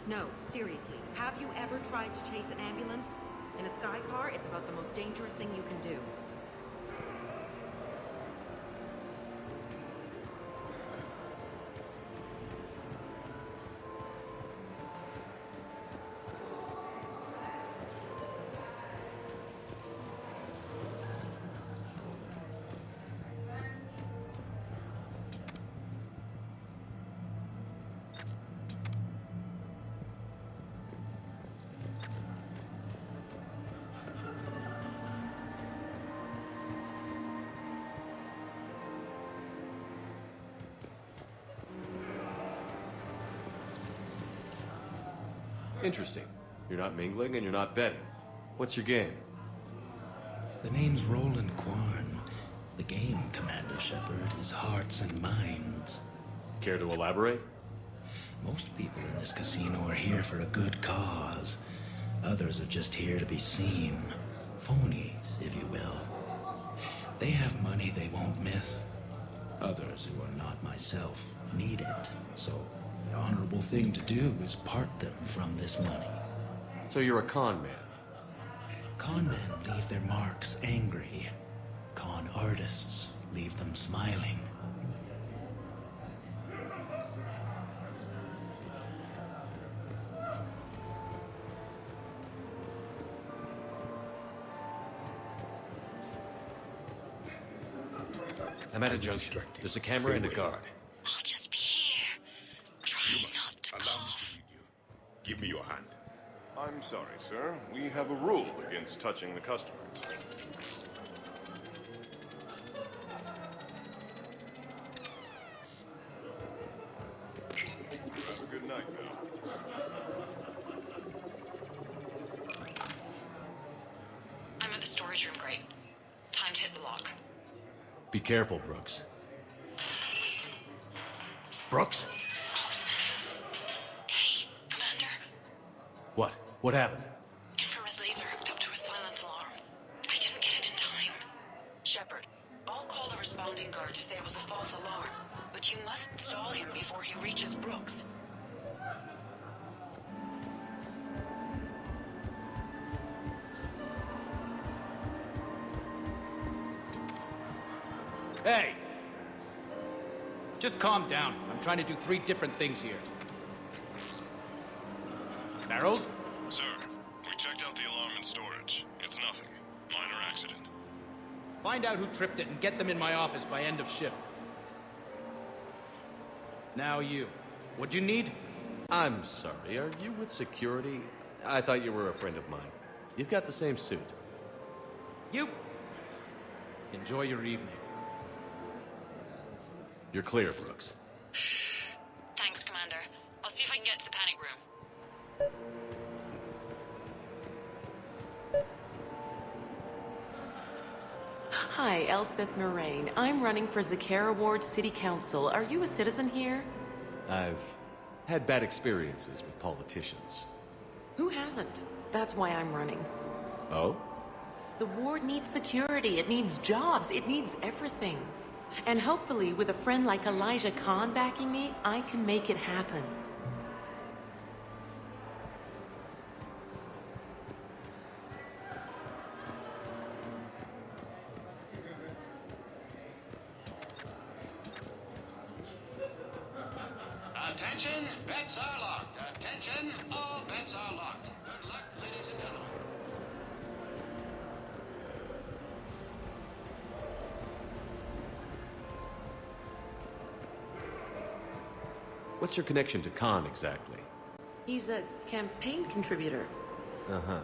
No, seriously. Have you ever tried to chase an ambulance? In a sky car, it's about the most dangerous thing you can do. Interesting. You're not mingling and you're not betting. What's your game? The name's Roland Quarn. The game, Commander Shepard, is hearts and minds. Care to elaborate? Most people in this casino are here for a good cause. Others are just here to be seen. Phonies, if you will. They have money they won't miss. Others, who are not myself, need it. So, the honorable thing to do is part them from this money. So you're a con man? Con men leave their marks angry. Con artists leave them smiling. I'm at a junction. There's a camera and a guard. I'll just be here. Try not to cough. Give me your hand. I'm sorry, sir. We have a rule against touching the customer. Have a good night now. I'm at the storage room, great. Time to hit the lock. Be careful, Brooks. Brooks? Hey, Commander. What? What happened? Infrared laser hooked up to a silent alarm. I didn't get it in time. Shepard, I'll call the responding guard to say it was a false alarm, but you must stall him before he reaches Brooks. Hey! Just calm down. I'm trying to do 3 different things here. Barrows? Sir, we checked out the alarm in storage. It's nothing. Minor accident. Find out who tripped it and get them in my office by end of shift. Now you. What do you need? I'm sorry, are you with security? I thought you were a friend of mine. You've got the same suit. You. Enjoy your evening. You're clear, Brooks. Thanks, Commander. I'll see if I can get to the panic room. Hi, Elspeth Moraine. I'm running for Zakara Ward City Council. Are you a citizen here? I've had bad experiences with politicians. Who hasn't? That's why I'm running. Oh? The ward needs security, it needs jobs, it needs everything. And hopefully, with a friend like Elijah Khan backing me, I can make it happen. Attention, bets are locked. Attention, all bets are locked. Good luck, ladies and gentlemen. What's your connection to Khan exactly? He's a campaign contributor. Uh-huh.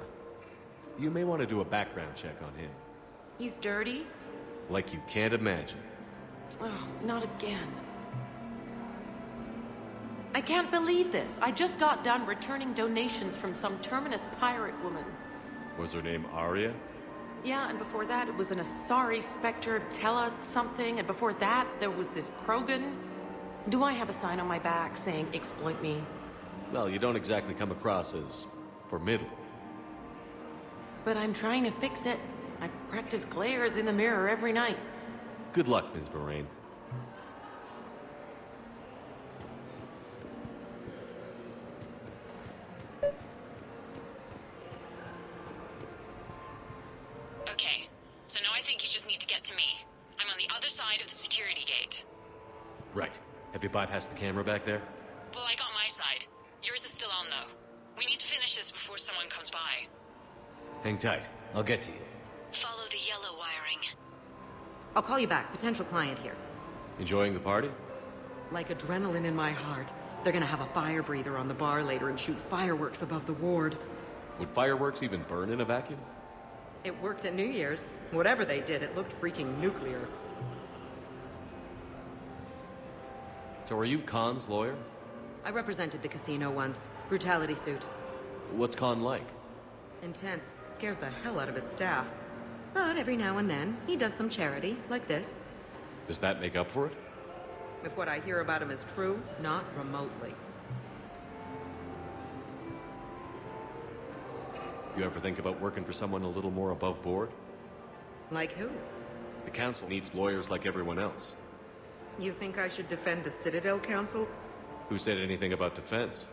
You may want to do a background check on him. He's dirty? Like you can't imagine. Oh, not again. I can't believe this. I just got done returning donations from some terminus pirate woman. Was her name Arya? Yeah, and before that it was an Asari Spectre, Tella something, and before that there was this Krogan. Do I have a sign on my back saying exploit me? Well, you don't exactly come across as formidable. But I'm trying to fix it. I practice glares in the mirror every night. Good luck, Ms. Moraine. Okay, so now I think you just need to get to me. I'm on the other side of the security gate. Right. Have you bypassed the camera back there? Well, I got my side. Yours is still on, though. We need to finish this before someone comes by. Hang tight. I'll get to you. Follow the yellow wiring. I'll call you back. Potential client here. Enjoying the party? Like adrenaline in my heart. They're gonna have a fire breather on the bar later and shoot fireworks above the ward. Would fireworks even burn in a vacuum? It worked at New Year's. Whatever they did, it looked freaking nuclear. So are you Khan's lawyer? I represented the casino once. Brutality suit. What's Khan like? Intense. Scares the hell out of his staff. But every now and then, he does some charity, like this. Does that make up for it? If what I hear about him is true, not remotely. You ever think about working for someone a little more above board? Like who? The council needs lawyers like everyone else. You think I should defend the Citadel Council? Who said anything about defense?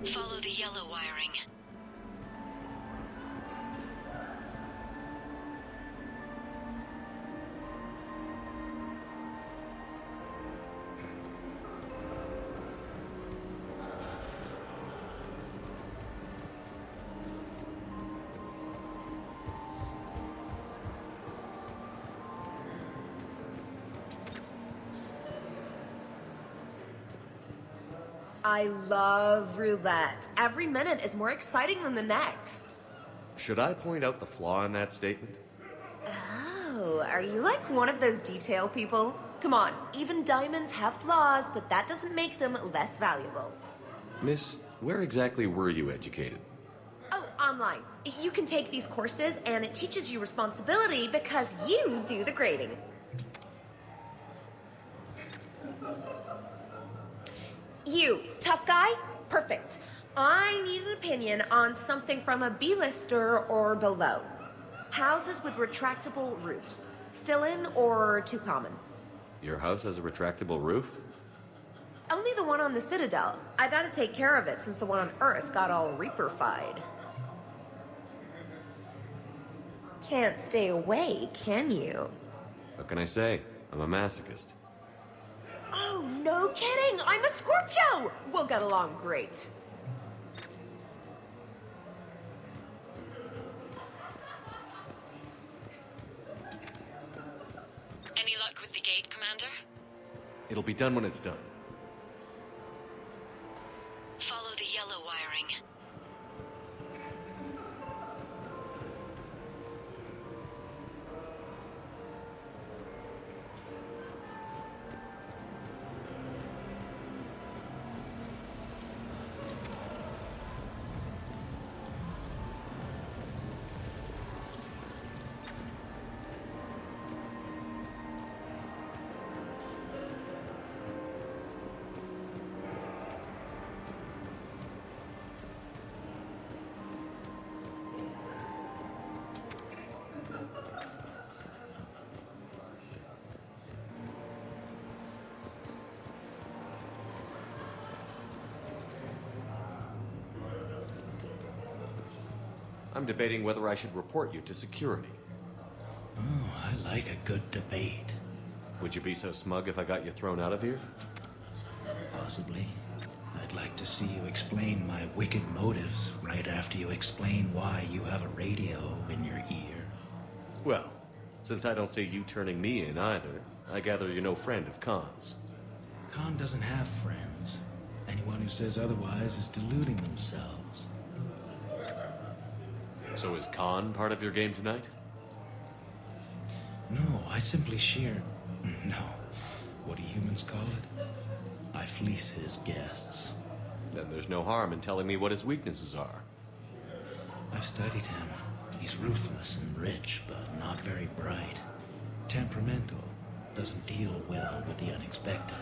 Follow the yellow wiring. I love roulette. Every minute is more exciting than the next. Should I point out the flaw in that statement? Oh, are you like one of those detail people? Come on, even diamonds have flaws, but that doesn't make them less valuable. Miss, where exactly were you educated? Oh, online. You can take these courses and it teaches you responsibility because you do the grading. You, tough guy? Perfect. I need an opinion on something from a B-lister or below. Houses with retractable roofs. Still in or too common? Your house has a retractable roof? Only the one on the Citadel. I gotta take care of it since the one on Earth got all Reaper-fied. Can't stay away, can you? What can I say? I'm a masochist. Oh, no kidding! I'm a Scorpio! We'll get along great. Any luck with the gate, Commander? It'll be done when it's done. Follow the yellow wiring. I'm debating whether I should report you to security. Oh, I like a good debate. Would you be so smug if I got you thrown out of here? Possibly. I'd like to see you explain my wicked motives right after you explain why you have a radio in your ear. Well, since I don't see you turning me in either, I gather you're no friend of Khan's. Khan doesn't have friends. Anyone who says otherwise is deluding themselves. So is Khan part of your game tonight? No, I simply shear... No. What do humans call it? I fleece his guests. Then there's no harm in telling me what his weaknesses are. I've studied him. He's ruthless and rich, but not very bright. Temperamental. Doesn't deal well with the unexpected.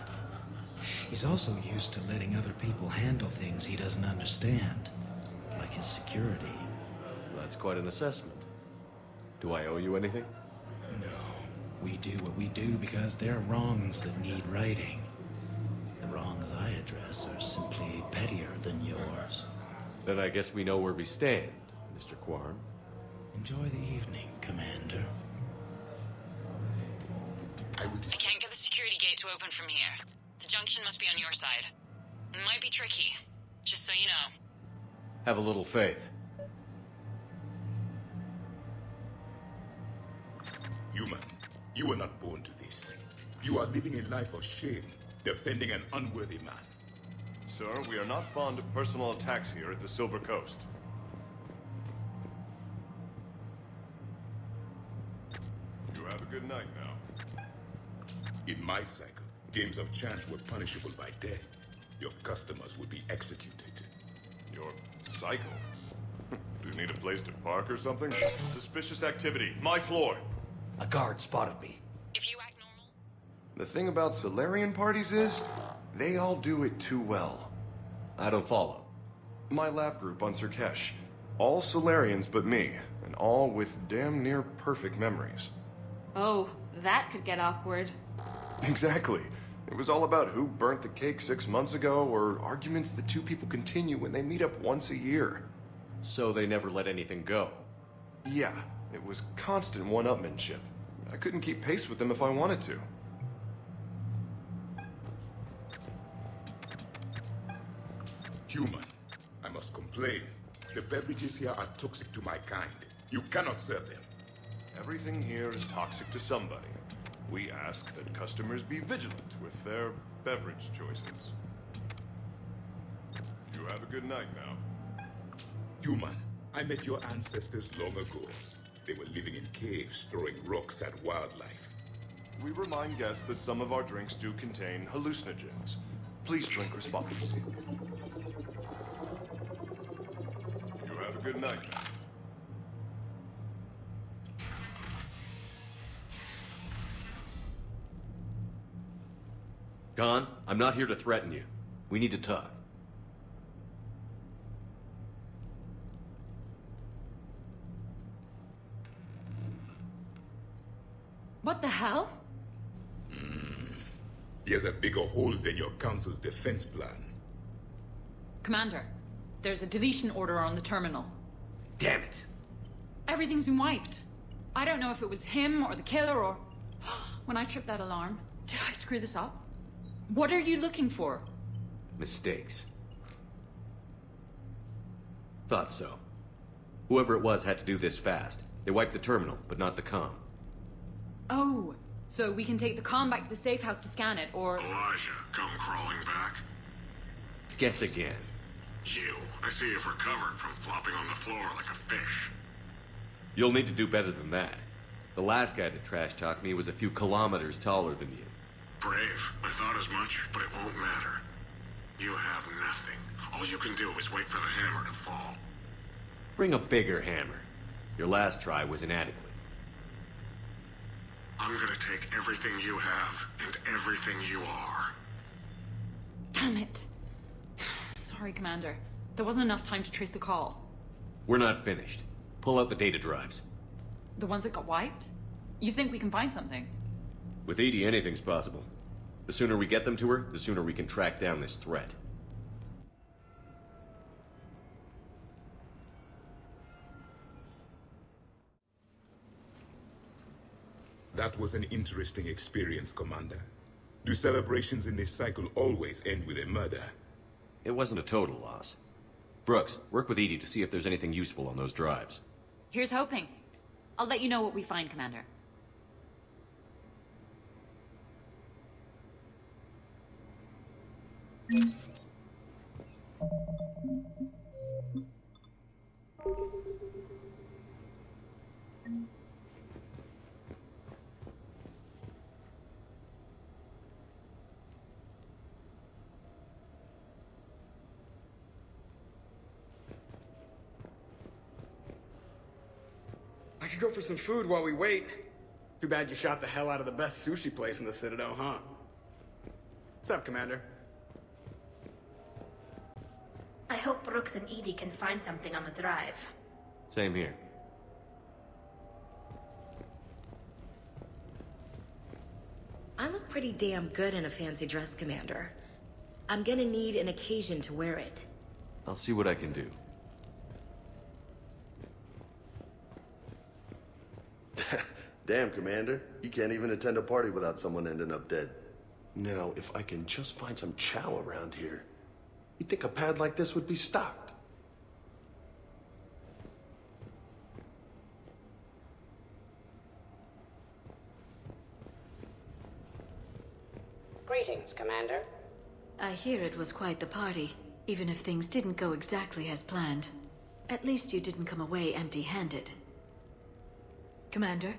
He's also used to letting other people handle things he doesn't understand, like his security. That's quite an assessment. Do I owe you anything? No. We do what we do because they're wrongs that need righting. The wrongs I address are simply pettier than yours. Then I guess we know where we stand, Mr. Quarren. Enjoy the evening, Commander. I can't get the security gate to open from here. The junction must be on your side. It might be tricky, just so you know. Have a little faith. Human, you were not born to this. You are living a life of shame, defending an unworthy man. Sir, we are not fond of personal attacks here at the Silver Coast. You have a good night now. In my cycle, games of chance were punishable by death. Your customers would be executed. Your cycle? Do you need a place to park or something? Suspicious activity. My floor. A guard spotted me. If you act normal... The thing about Solarian parties is, they all do it too well. I don't follow. My lab group on Sirkesh. All Solarians but me, and all with damn near perfect memories. Oh, that could get awkward. Exactly. It was all about who burnt the cake 6 months ago, or arguments the two people continue when they meet up once a year. So they never let anything go? Yeah, it was constant one-upmanship. I couldn't keep pace with them if I wanted to. Human, I must complain. The beverages here are toxic to my kind. You cannot serve them. Everything here is toxic to somebody. We ask that customers be vigilant with their beverage choices. You have a good night now. Human, I met your ancestors long ago. They were living in caves, throwing rocks at wildlife. We remind guests that some of our drinks do contain hallucinogens. Please drink responsibly. You have a good night now. Khan, I'm not here to threaten you. We need to talk. What the hell? He has a bigger hole than your council's defense plan. Commander, there's a deletion order on the terminal. Damn it. Everything's been wiped. I don't know if it was him or the killer or... When I tripped that alarm, did I screw this up? What are you looking for? Mistakes. Thought so. Whoever it was had to do this fast. They wiped the terminal, but not the comm. Oh, so we can take the comm back to the safe house to scan it, or... Elijah, come crawling back. Guess again. You. I see you've recovered from flopping on the floor like a fish. You'll need to do better than that. The last guy to trash talk me was a few kilometers taller than you. Brave. I thought as much, but it won't matter. You have nothing. All you can do is wait for the hammer to fall. Bring a bigger hammer. Your last try was inadequate. I'm gonna take everything you have and everything you are. Damn it. Sorry, Commander. There wasn't enough time to trace the call. We're not finished. Pull out the data drives. The ones that got wiped? You think we can find something? With EDI, anything's possible. The sooner we get them to her, the sooner we can track down this threat. That was an interesting experience, Commander. Do celebrations in this cycle always end with a murder? It wasn't a total loss. Brooks, work with EDI to see if there's anything useful on those drives. Here's hoping. I'll let you know what we find, Commander. I could go for some food while we wait. Too bad you shot the hell out of the best sushi place in the Citadel, huh? What's up, Commander? I hope Brooks and Edie can find something on the drive. Same here. I look pretty damn good in a fancy dress, Commander. I'm gonna need an occasion to wear it. I'll see what I can do. Damn, Commander. You can't even attend a party without someone ending up dead. Now, if I can just find some chow around here, you'd think a pad like this would be stocked. Greetings, Commander. I hear it was quite the party, even if things didn't go exactly as planned. At least you didn't come away empty-handed. Commander?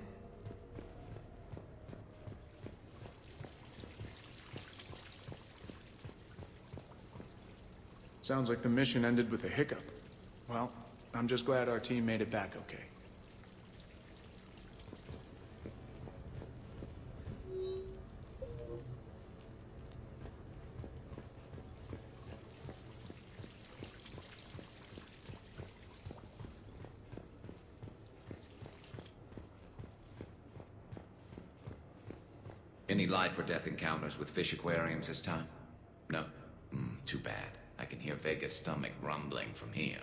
Sounds like the mission ended with a hiccup. Well, I'm just glad our team made it back okay. Any life or death encounters with fish aquariums this time? No? Too bad. I can hear Vega's stomach rumbling from here.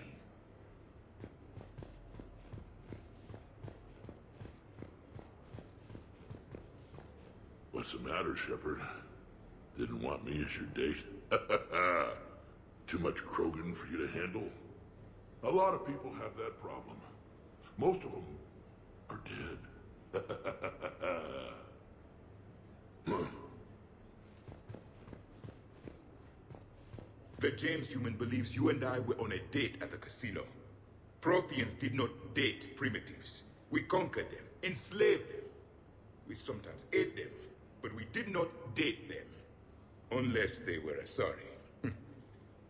What's the matter, Shepard? Didn't want me as your date? Too much Krogan for you to handle? A lot of people have that problem. Most of them are dead. The James human believes you and I were on a date at the casino. Protheans did not date primitives. We conquered them, enslaved them. We sometimes ate them, but we did not date them. Unless they were sorry.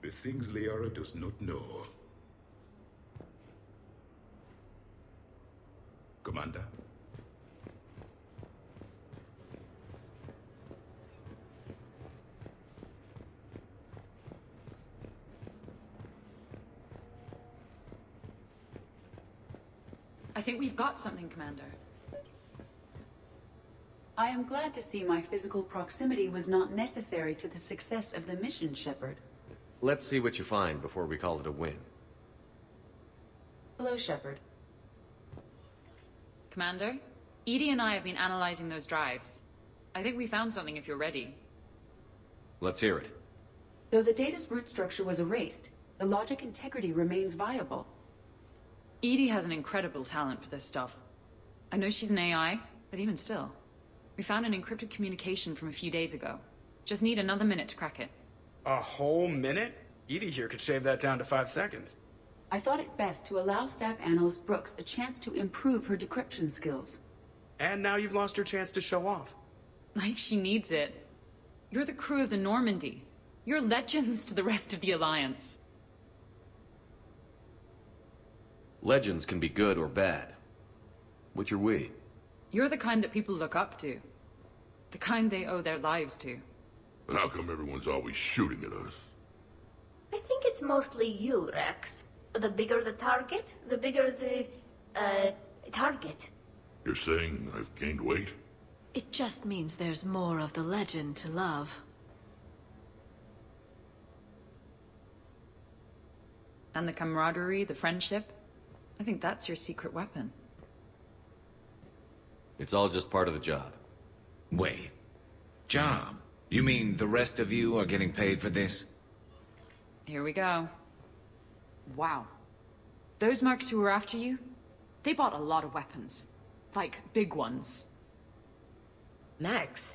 The things Liara does not know. Commander? I think we've got something, Commander. I am glad to see my physical proximity was not necessary to the success of the mission, Shepard. Let's see what you find before we call it a win. Hello, Shepard. Commander, Edie and I have been analyzing those drives. I think we found something if you're ready. Let's hear it. Though the data's root structure was erased, the logic integrity remains viable. Edie has an incredible talent for this stuff. I know she's an AI, but even still. We found an encrypted communication from a few days ago. Just need another minute to crack it. A whole minute? Edie here could shave that down to 5 seconds. I thought it best to allow Staff Analyst Brooks a chance to improve her decryption skills. And now you've lost her chance to show off. Like she needs it. You're the crew of the Normandy. You're legends to the rest of the Alliance. Legends can be good or bad. Which are we? You're the kind that people look up to. The kind they owe their lives to. How come everyone's always shooting at us? I think it's mostly you, Rex. The bigger the target, the bigger the, target. You're saying I've gained weight? It just means there's more of the legend to love. And the camaraderie, the friendship. I think that's your secret weapon. It's all just part of the job. Wait. Job? You mean the rest of you are getting paid for this? Here we go. Wow. Those mercs who were after you, they bought a lot of weapons. Like, big ones. Max?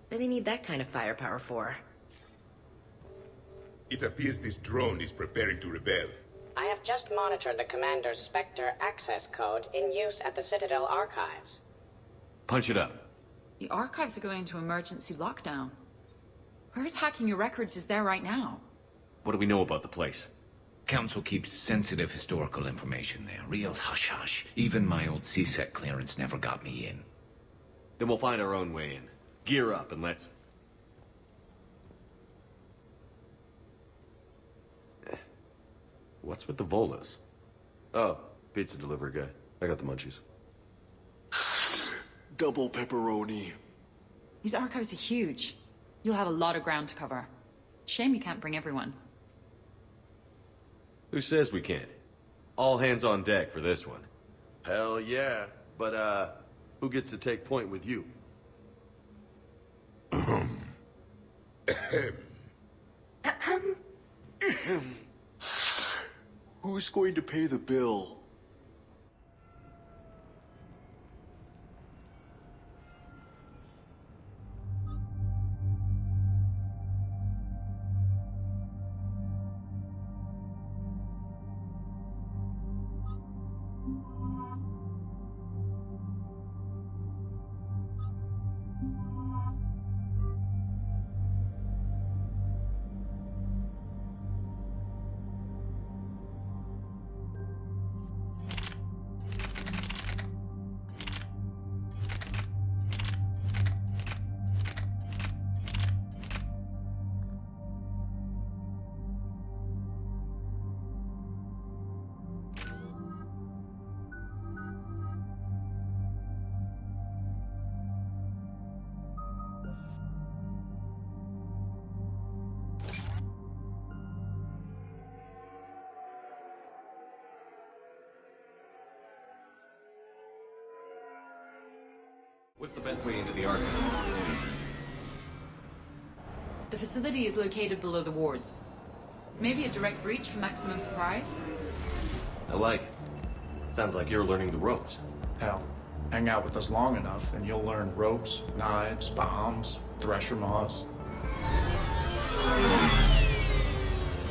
What do they need that kind of firepower for? It appears this drone is preparing to rebel. I have just monitored the Commander's Spectre access code in use at the Citadel archives. Punch it up. The archives are going into emergency lockdown. Whoever's hacking your records is there right now. What do we know about the place? Council keeps sensitive historical information there. Real hush-hush. Even my old CSEC clearance never got me in. Then we'll find our own way in. Gear up and let's... What's with the Volas? Oh, pizza delivery guy. I got the munchies. Double pepperoni. These archives are huge. You'll have a lot of ground to cover. Shame you can't bring everyone. Who says we can't? All hands on deck for this one. Hell yeah. But, who gets to take point with you? Who's going to pay the bill? What's the best way into the archive? The facility is located below the wards. Maybe a direct breach for maximum surprise? I like it. Sounds like you're learning the ropes. Hell, hang out with us long enough and you'll learn ropes, knives, bombs, thresher maws.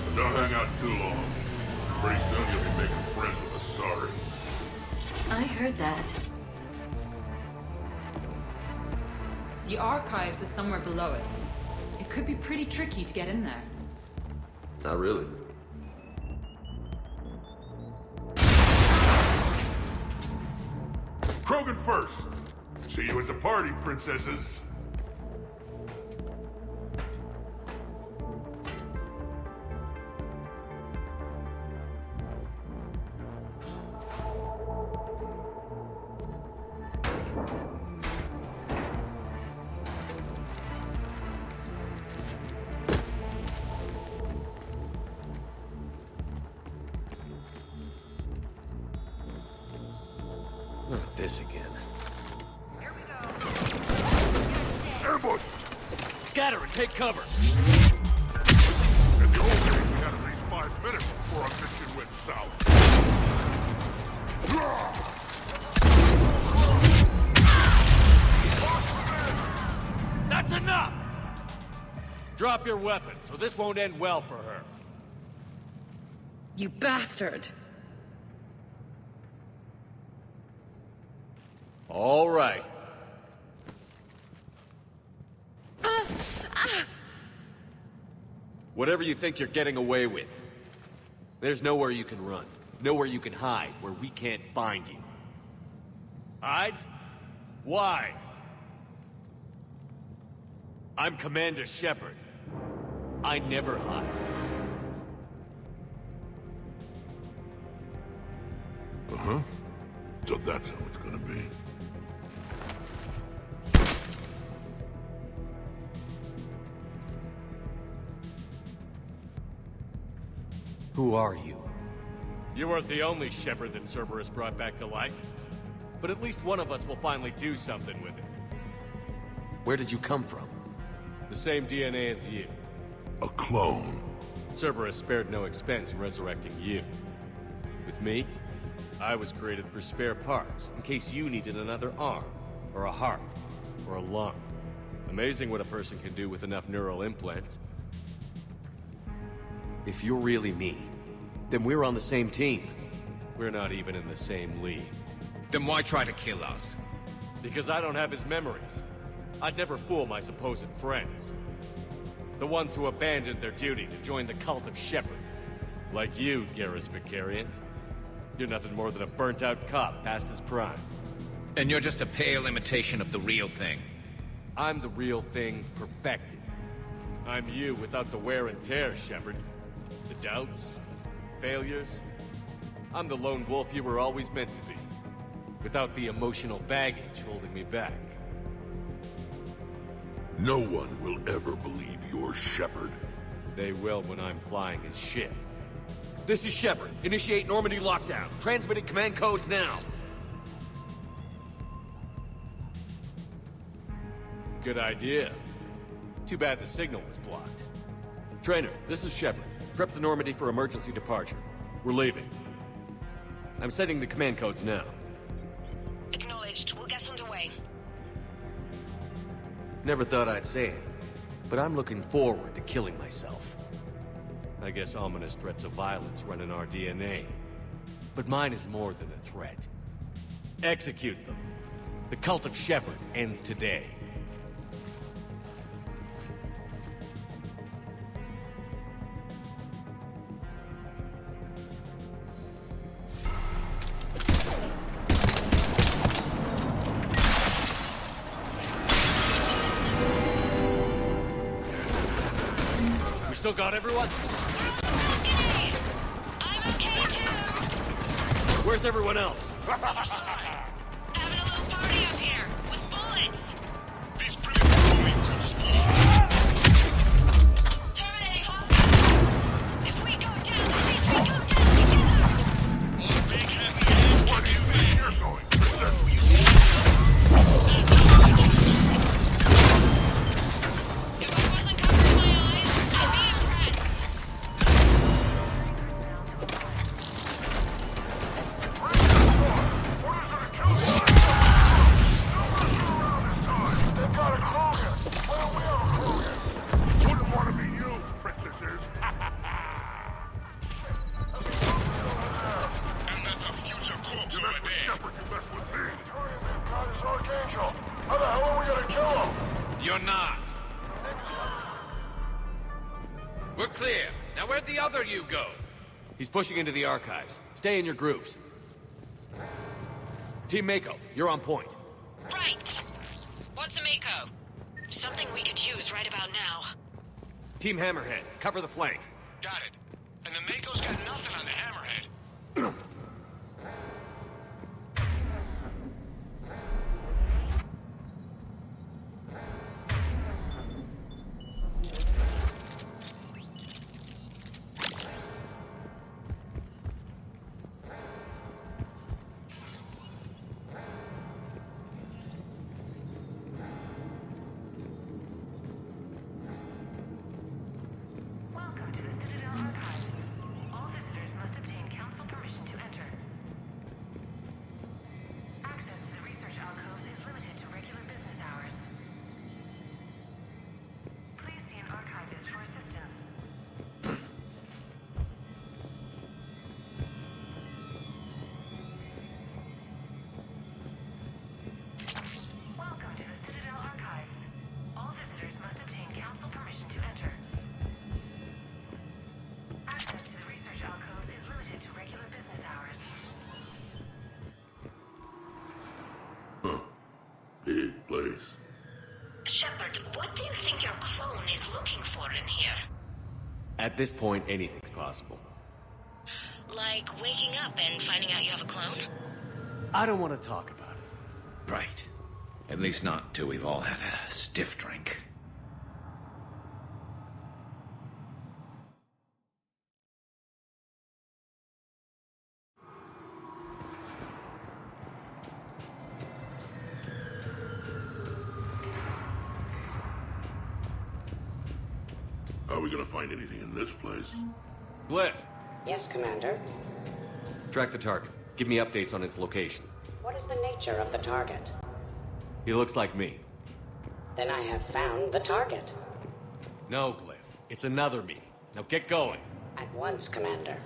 But don't hang out too long. Pretty soon you'll be making friends with us, sorry. I heard that. The archives are somewhere below us. It could be pretty tricky to get in there. Not really. Krogan first. See you at the party, princesses. Not this again. Ambush! Scatter and take cover! In the old days, we had at least 5 minutes before our mission went south. That's enough! Drop your weapons, or this won't end well for her. You bastard! All right. Whatever you think you're getting away with, there's nowhere you can run. Nowhere you can hide where we can't find you. Hide? Why? I'm Commander Shepard. I never hide. Uh-huh. So that's how it's gonna be. Who are you? You weren't the only Shepard that Cerberus brought back to life. But at least one of us will finally do something with it. Where did you come from? The same DNA as you. A clone. Cerberus spared no expense in resurrecting you. With me, I was created for spare parts, in case you needed another arm, or a heart, or a lung. Amazing what a person can do with enough neural implants. If you're really me, then we're on the same team. We're not even in the same league. Then why try to kill us? Because I don't have his memories. I'd never fool my supposed friends. The ones who abandoned their duty to join the cult of Shepard. Like you, Garrus Vicarian. You're nothing more than a burnt-out cop past his prime. And you're just a pale imitation of the real thing. I'm the real thing perfected. I'm you without the wear and tear, Shepard. The doubts, failures. I'm the lone wolf you were always meant to be, without the emotional baggage holding me back. No one will ever believe you're Shepard. They will when I'm flying his ship. This is Shepard. Initiate Normandy lockdown. Transmitting command codes now. Good idea. Too bad the signal was blocked. Trainer, this is Shepard. Prep the Normandy for emergency departure. We're leaving. I'm setting the command codes now. Acknowledged. We'll get underway. Never thought I'd say it, but I'm looking forward to killing myself. I guess ominous threats of violence run in our DNA. But mine is more than a threat. Execute them. The cult of Shepard ends today. Still got everyone? I'm okay too. Where's everyone else? Having a little party up here with bullets. These primitive Terminating hostile. If we go down, at least we go down together. All big heavy hands. What do you think you're going? If I wasn't covering my eyes, I'd be impressed. Wouldn't want to be you, princesses. And that's a future corpse over there. Shepard, you mess with me. God is Archangel. How the hell are we gonna kill him? You're not. We're clear. Now where'd the other you go? He's pushing into the archives. Stay in your groups. Team Mako, you're on point. Right. What's a Mako? Something we could use right about now. Team Hammerhead, cover the flank. Got it. And the Mako's got nothing on the Hammerhead. Welcome to the Citadel Archives. All visitors must obtain council permission to enter. Access to the research alcoves is limited to regular business hours. Please see an archivist for assistance. Welcome to the Citadel Archives. All visitors must obtain council permission to enter. Access to the research alcoves is limited to regular business hours. Big place. Shepard, what do you think your clone is looking for in here? At this point, anything's possible. Like waking up and finding out you have a clone? I don't want to talk about it. Right. At least not till we've all had a stiff drink. Are we gonna find anything in this place? Glyph, Yes, Commander. track the target. Give me updates on its location. What is the nature of the target? He looks like me. Then I have found the target. No, Glyph. It's another me. Now get going. At once, Commander.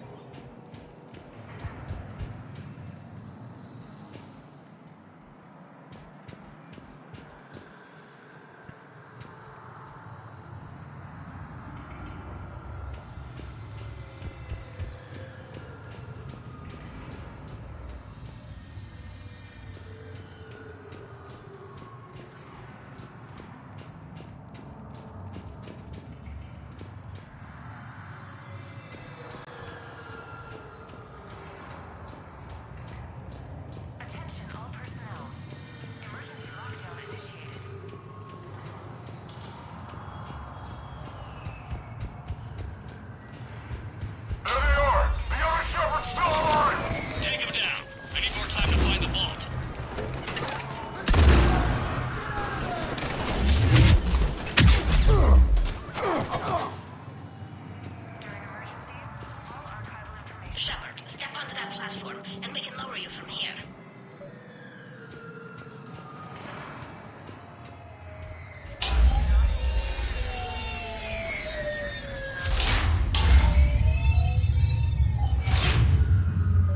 Shepard, step onto that platform, and we can lower you from here.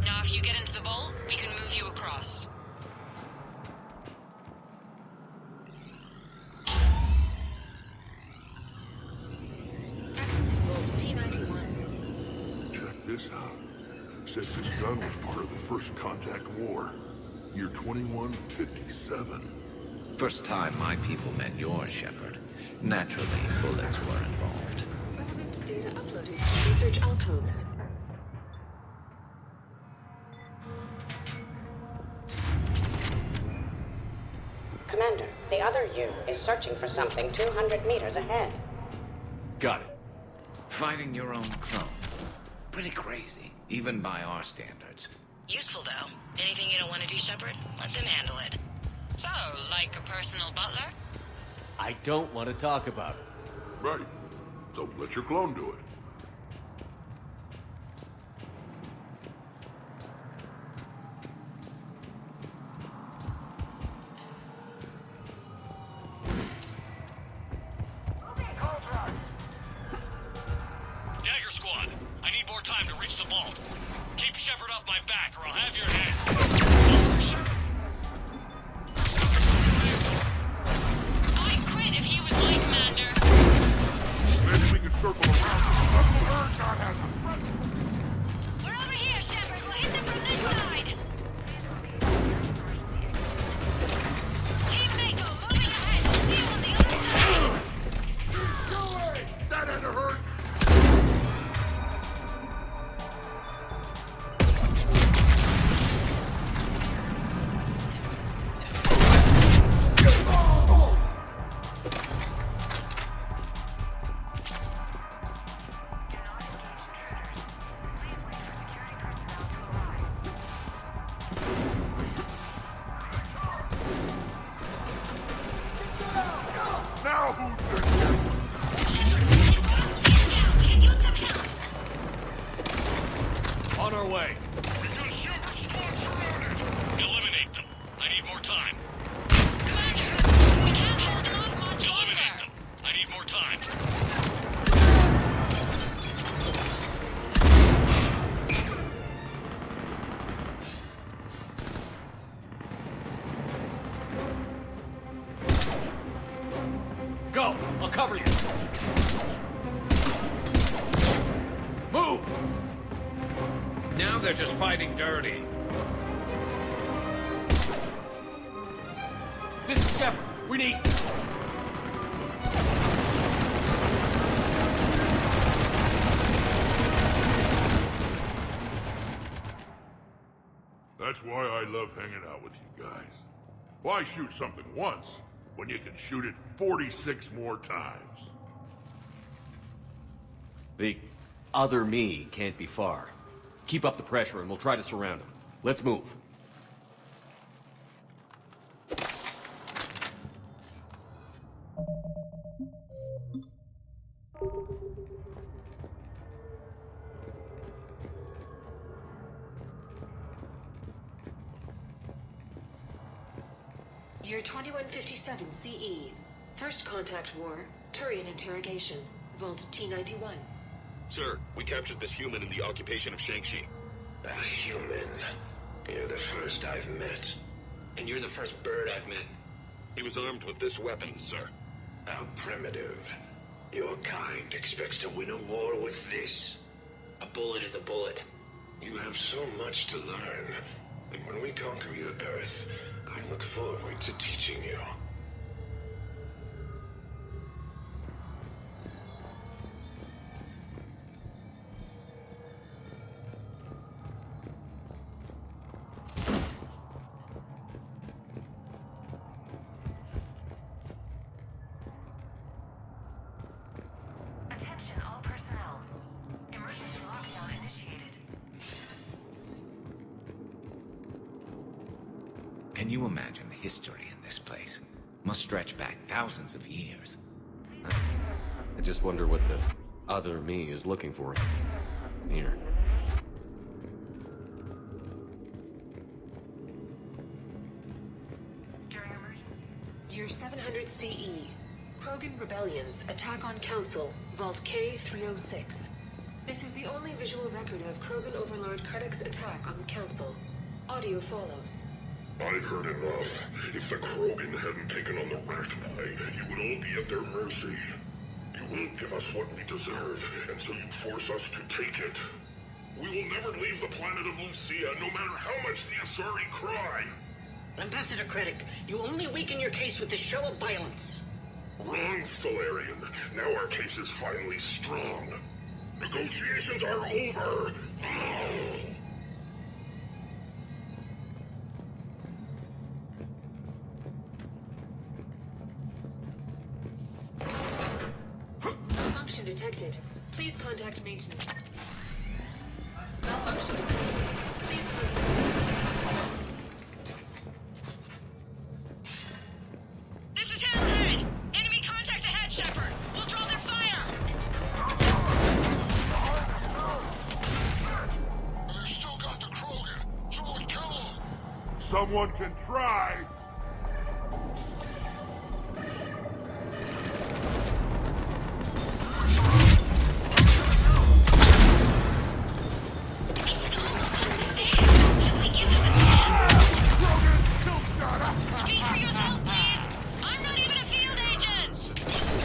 Now, if you get into the bowl, we can move you across. Accessing vault T91. Check this out. Says this gun was part of the first contact war. Year 2157. First time my people met yours, Shepard. Naturally, bullets were involved. Relevant data uploaded to research alcoves. Commander, the other you is searching for something 200 meters ahead. Got it. Fighting your own clone. Pretty crazy, even by our standards. Useful, though. Anything you don't want to do, Shepard? Let them handle it. So, like a personal butler? I don't want to talk about it. Right. So let your clone do it. Dagger Squad, I need more time to reach the vault. Keep Shepard off my back, or I'll have your head. I'd quit if he was my commander. Maybe we can circle around. Uncle Urgon has a threat. We're over here, Shepard. We'll hit them from this side. Team Mako, moving ahead. We'll see you on the other side. Go away! That had to hurt. Now who's On our way. We've got Shepard squad surrounded. Eliminate them. I need more time. We can't hold them off much longer. Eliminate them. I need more time. Go! I'll cover you! Move! Now they're just fighting dirty. This is Shepard. We need... That's why I love hanging out with you guys. Why shoot something once when you can shoot it 46 more times? The other me can't be far. Keep up the pressure and we'll try to surround him. Let's move. Year 2157 CE. First contact war. Turian interrogation. Vault T91. Sir, we captured this human in the occupation of Shang-Chi. A human? You're the first I've met. And you're the first bird I've met. He was armed with this weapon, sir. How primitive. Your kind expects to win a war with this. A bullet is a bullet. You have so much to learn. And when we conquer your Earth, I look forward to teaching you. Attention all personnel. Emergency lockdown initiated. Can you imagine the history in this place? Must stretch back thousands of years. I just wonder what the other me is looking for here. Year 700 CE. Krogan Rebellions attack on Council, Vault K-306. This is the only visual record of Krogan Overlord Krennic's attack on the Council. Audio follows. I've heard enough. If the Krogan hadn't taken on the Rachni, you would all be at their mercy. You won't give us what we deserve, and so you force us to take it. We will never leave the planet of Lucia, no matter how much the Asari cry. Ambassador Krennic, you only weaken your case with the show of violence. Wrong, Solarian. Now our case is finally strong. Negotiations are over. Malfunction detected. Please contact maintenance. Malfunction. Please contact. This is Hammerhead! Enemy contact ahead, Shepard! We'll draw their fire! They still got the Krogan. Someone kill him. Someone can try. Speak for yourself, please! I'm not even a field agent!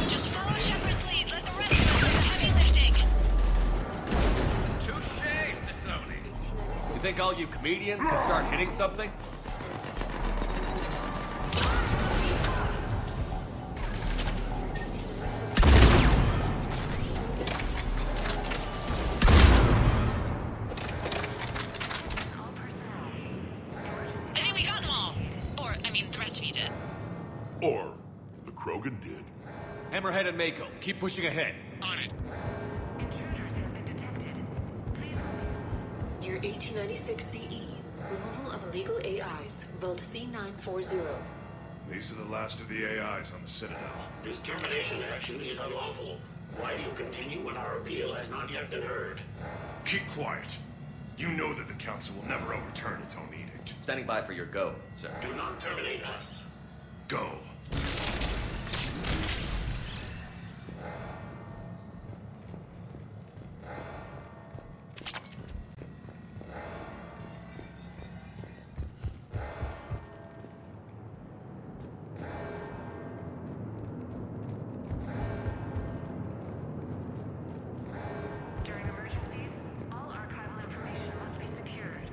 Just follow Shepard's lead. Let the rest of us do the heavy lifting. Touché, Missoni. You think all you comedians can start hitting something? I think we got them all. Or, I mean, the rest of you did. Or the Krogan did. Hammerhead and Mako, keep pushing ahead. On it. Year 1896 CE. Removal of illegal AIs. Vault C940. These are the last of the AIs on the Citadel. This termination action is unlawful. Why do you continue when our appeal has not yet been heard? Keep quiet. You know that the Council will never overturn its own edict. Standing by for your go, sir. Do not terminate us. Go. During emergencies, all archival information must be secured.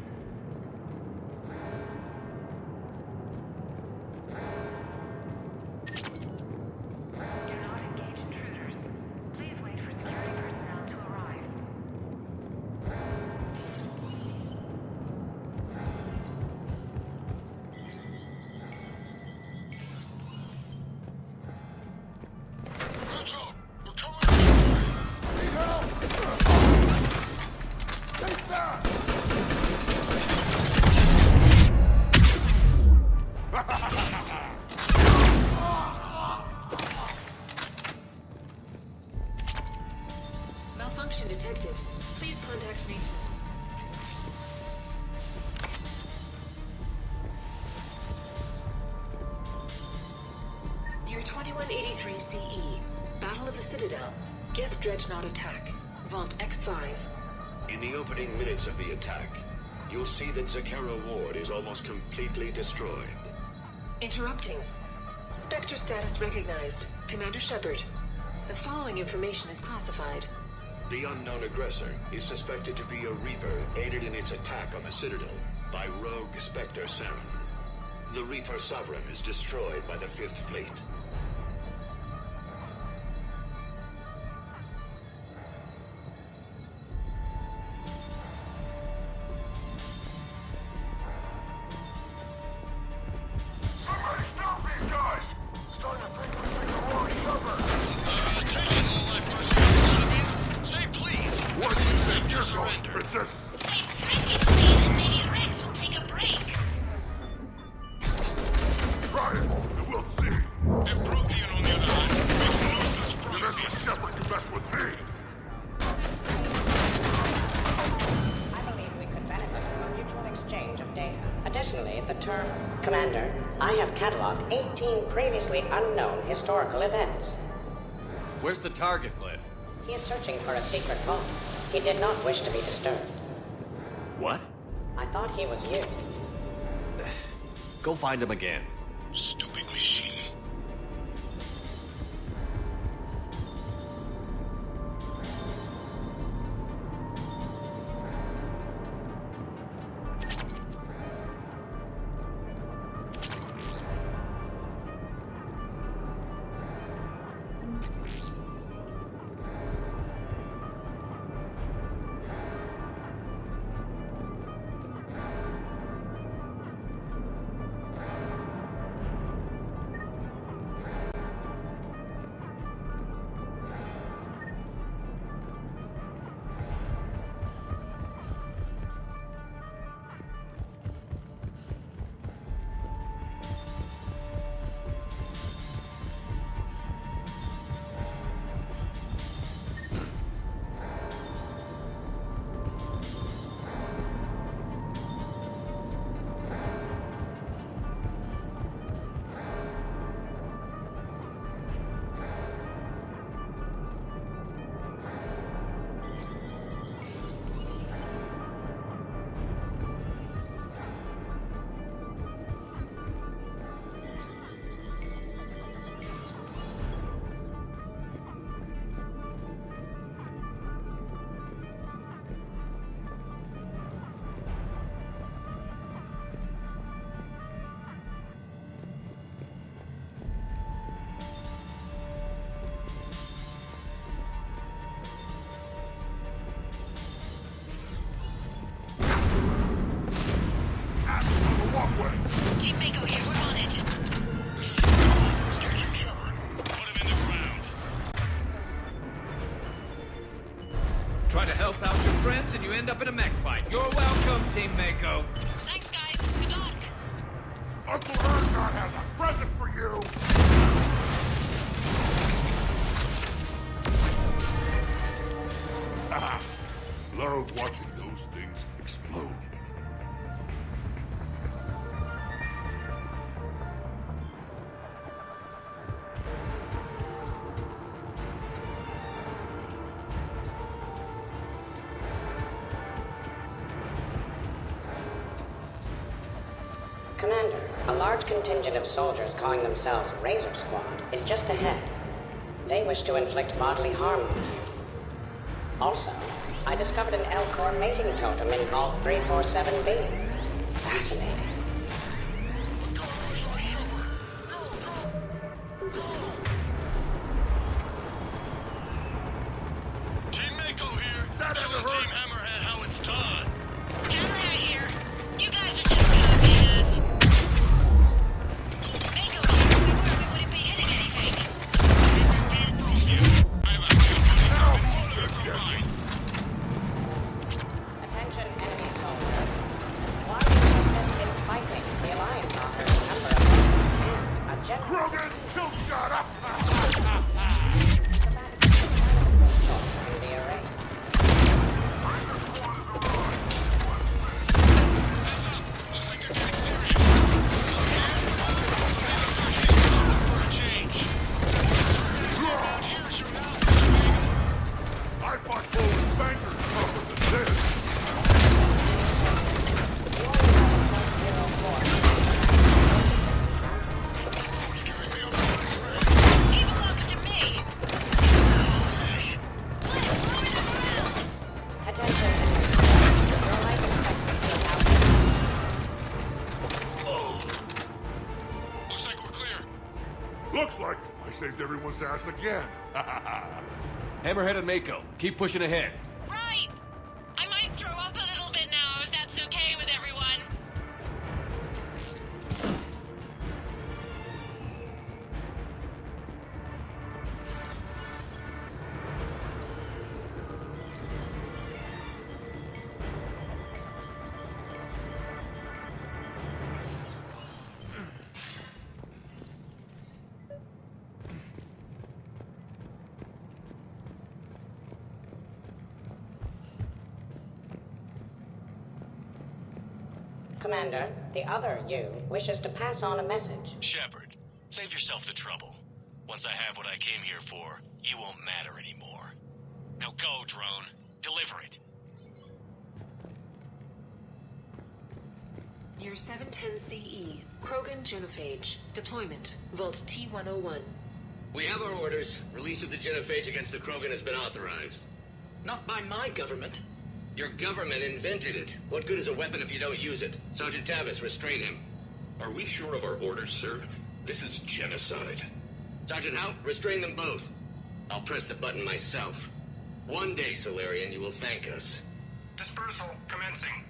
Do not engage intruders. Please wait for security personnel to arrive. Heads up! They're coming! Need help! Take that! Malfunction detected. Please contact maintenance. Year 2183 CE. Battle of the Citadel. Geth Dreadnought attack. Vault X5. In the opening minutes of the attack, you'll see that Zakara Ward is almost completely destroyed. Interrupting. Spectre status recognized. Commander Shepard. The following information is classified. The unknown aggressor is suspected to be a Reaper aided in its attack on the Citadel by rogue Spectre Saren. The Reaper Sovereign is destroyed by the Fifth Fleet. Somebody stop these guys! Starting to think we're taking a war cover. Attention, all life mercenary enemies. Say please. What do you think you're surrender? Princess? Say previously, and maybe Rex will take a break. Try it, and we'll see. And Prothean, on the other hand, makes no such You let the promises. Shepherd to mess with me. I believe we could benefit from a mutual exchange of data. Additionally, the term Commander, I have cataloged 18 previously unknown historical events. Where's the target, Cliff? He is searching for a secret vault. He did not wish to be disturbed. What? I thought he was you. Go find him again. Stupid machine. Team Mako here, we're on it. Engaging Shepard. Put him in the ground. Try to help out your friends and you end up in a mech fight. You're welcome, Team Mako. Thanks, guys. Good luck. Uncle Erngard has a present for you! Love watching those things explode. Commander, a large contingent of soldiers calling themselves Razor Squad is just ahead. They wish to inflict bodily harm on you. Also, I discovered an Elcor mating totem in Vault 347B. Fascinating. Team Mako here. Show Team Hammerhead how it's done. Hammerhead here. You guys are just copying us. Mako here. If we were, we wouldn't be hitting anything. This is Team Bruce. I have a right. Attention, enemy soldier. While you have been fighting, the Alliance offers a number of a general... Krogan, kill shot up! in the array. I fought Poland's bankers tougher than this. He belongs to me. Attention, enemy. Your life expectancy is now... Looks like we're clear. Looks like I saved everyone's ass again. Hammerhead and Mako, keep pushing ahead. Right. I might throw up a little bit now, if that's okay with everyone. Commander, the other you wishes to pass on a message. Shepard, save yourself the trouble. Once I have what I came here for, you won't matter anymore. Now go, drone. Deliver it. Year 710 CE, Krogan Genophage. Deployment, Vault T-101. We have our orders. Release of the genophage against the Krogan has been authorized. Not by my government. Your government invented it. What good is a weapon if you don't use it? Sergeant Tavis, restrain him. Are we sure of our orders, sir? This is genocide. Sergeant Howe, restrain them both. I'll press the button myself. One day, Solarian, you will thank us. Dispersal commencing.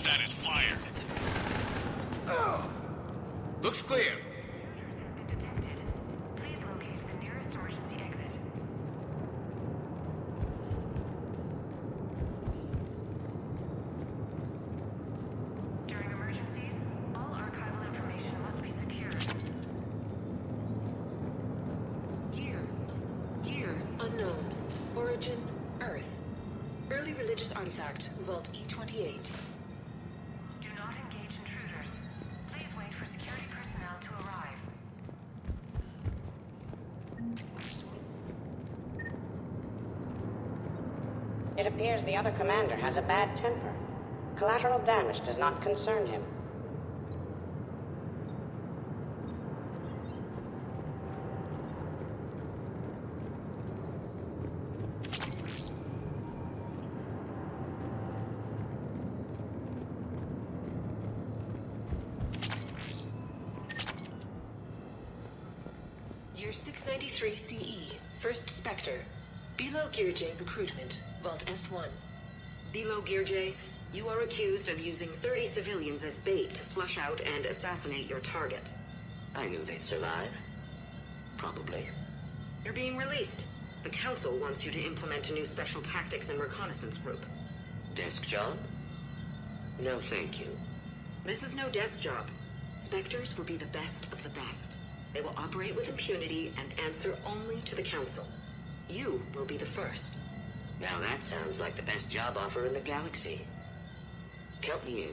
That is fired. Looks clear. Please locate the nearest emergency exit. During emergencies, all archival information must be secured. Year unknown. Origin Earth. Early religious artifact, Vault E28. It appears the other commander has a bad temper. Collateral damage does not concern him. Year 693 CE, First Spectre. Below Gearjay recruitment, Vault S1. Below Gearjay, you are accused of using 30 civilians as bait to flush out and assassinate your target. I knew they'd survive. Probably. You're being released. The Council wants you to implement a new special tactics and reconnaissance group. Desk job? No, thank you. This is no desk job. Spectres will be the best of the best. They will operate with impunity and answer only to the Council. You will be the first. Now that sounds like the best job offer in the galaxy. Count me in.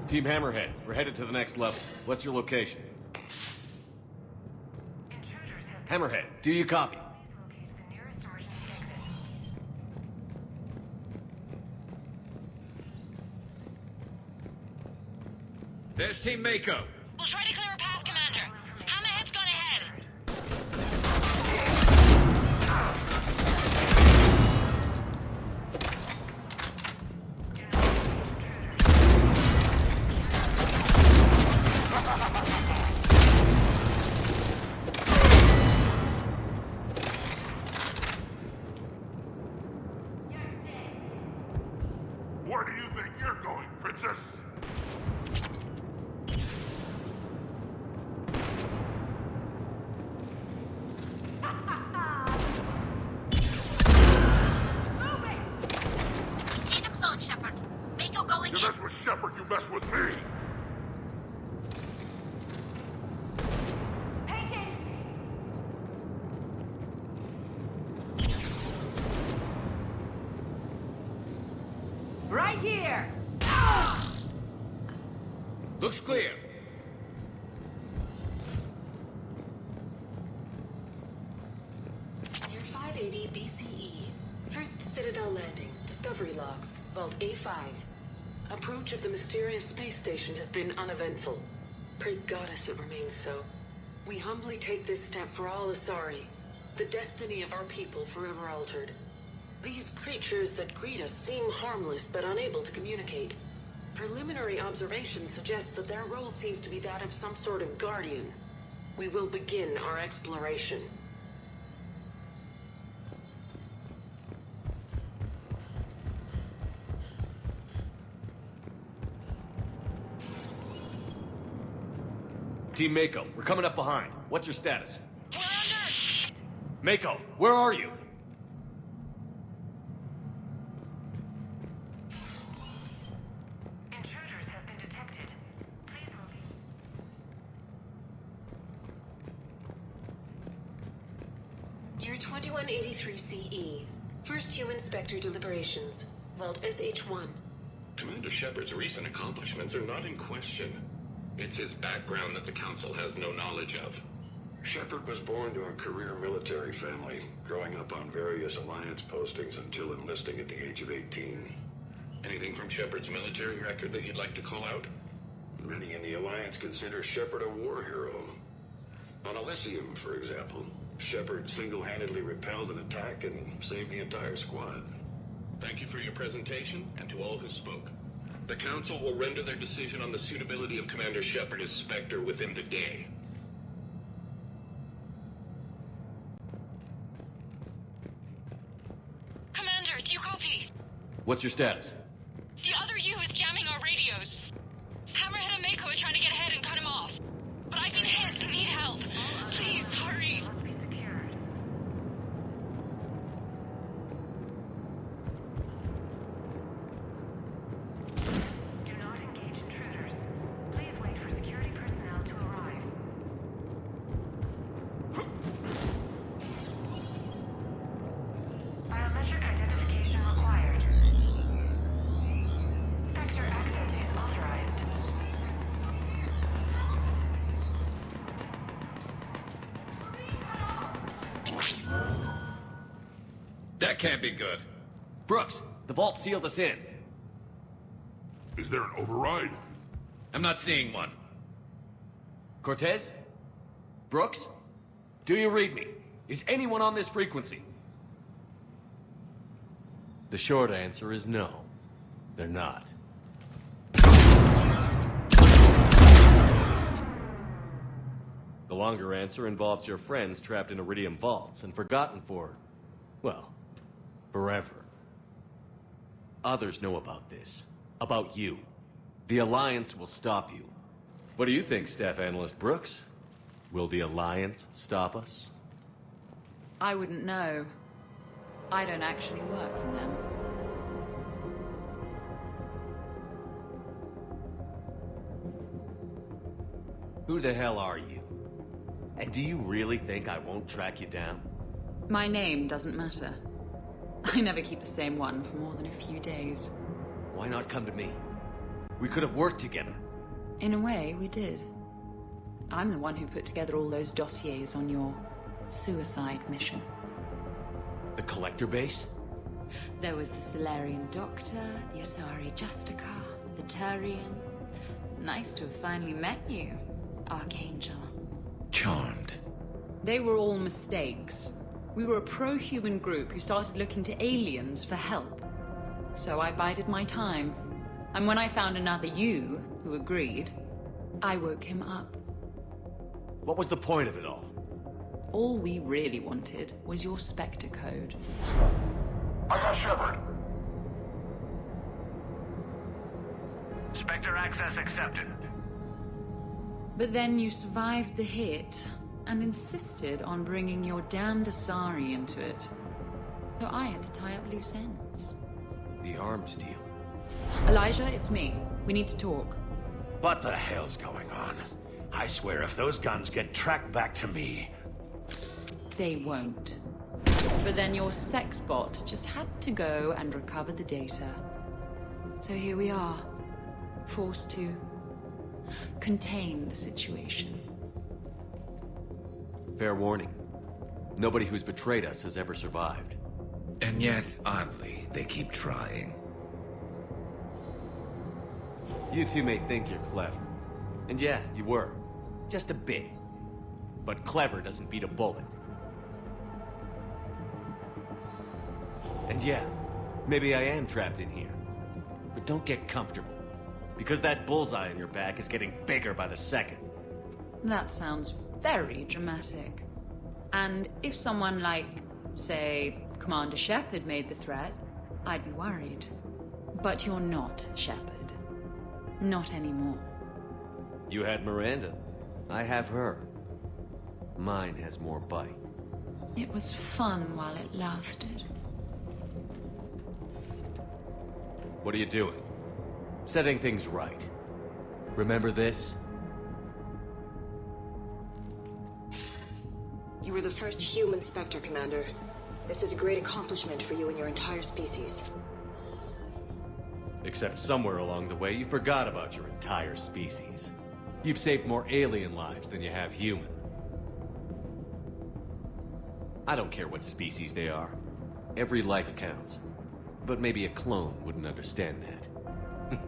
Team Hammerhead, we're headed to the next level. What's your location? Hammerhead, do you copy? There's Team Mako. We'll try to clear a path, Commander. Hammerhead's gone ahead. Where do you think you're going, Princess? Leave them alone, Shepard. Mako going in. You mess with Shepard, you mess with me! Right here! Looks clear. Year 580 BCE. First Citadel landing. Discovery logs. Vault A5. Approach of the mysterious space station has been uneventful. Pray Goddess it remains so. We humbly take this step for all Asari, the destiny of our people forever altered. These creatures that greet us seem harmless but unable to communicate. Preliminary observations suggest that their role seems to be that of some sort of guardian. We will begin our exploration. Team Mako, we're coming up behind. What's your status? We're under! Mako, where are you? Intruders have been detected. Please move. Year 2183 CE. First human Spectre deliberations. Vault SH-1. Commander Shepard's recent accomplishments are not in question. It's his background that the Council has no knowledge of. Shepard was born to a career military family, growing up on various Alliance postings until enlisting at the age of 18. Anything from Shepard's military record that you'd like to call out? Many in the Alliance consider Shepard a war hero. On Elysium, for example, Shepard single-handedly repelled an attack and saved the entire squad. Thank you for your presentation, and to all who spoke. The Council will render their decision on the suitability of Commander Shepard as Spectre within the day. Commander, do you copy? What's your status? The other U is jamming our radios. Hammerhead and Mako are trying to get ahead and cut him off. But I've been hit and need help. Please, hurry. That can't be good. Brooks, the vault sealed us in. Is there an override? I'm not seeing one. Cortez? Brooks? Do you read me? Is anyone on this frequency? The short answer is no. They're not. The longer answer involves your friends trapped in Iridium vaults and forgotten for, well, forever. Others know about this. About you. The Alliance will stop you. What do you think, Staff Analyst Brooks? Will the Alliance stop us? I wouldn't know. I don't actually work for them. Who the hell are you? And do you really think I won't track you down? My name doesn't matter. I never keep the same one for more than a few days. Why not come to me? We could have worked together. In a way, we did. I'm the one who put together all those dossiers on your suicide mission. The Collector base? There was the Solarian Doctor, the Asari Justicar, the Turian. Nice to have finally met you, Archangel. Charmed. They were all mistakes. We were a pro-human group who started looking to aliens for help. So I bided my time. And when I found another you who agreed, I woke him up. What was the point of it all? All we really wanted was your Spectre code. I got Shepard. Spectre access accepted. But then you survived the hit and insisted on bringing your damned Asari into it. So I had to tie up loose ends. The arms dealer. Elijah, it's me. We need to talk. What the hell's going on? I swear if those guns get tracked back to me... They won't. But then your sex bot just had to go and recover the data. So here we are, forced to contain the situation. Fair warning. Nobody who's betrayed us has ever survived. And yet, oddly, they keep trying. You two may think you're clever. And yeah, you were. Just a bit. But clever doesn't beat a bullet. And yeah, maybe I am trapped in here. But don't get comfortable. Because that bullseye on your back is getting bigger by the second. That sounds very dramatic. And if someone like, say, Commander Shepard made the threat, I'd be worried. But you're not Shepard. Not anymore. You had Miranda. I have her. Mine has more bite. It was fun while it lasted. What are you doing? Setting things right. Remember this? You were the first human Spectre, Commander. This is a great accomplishment for you and your entire species. Except somewhere along the way, you forgot about your entire species. You've saved more alien lives than you have human. I don't care what species they are. Every life counts. But maybe a clone wouldn't understand that.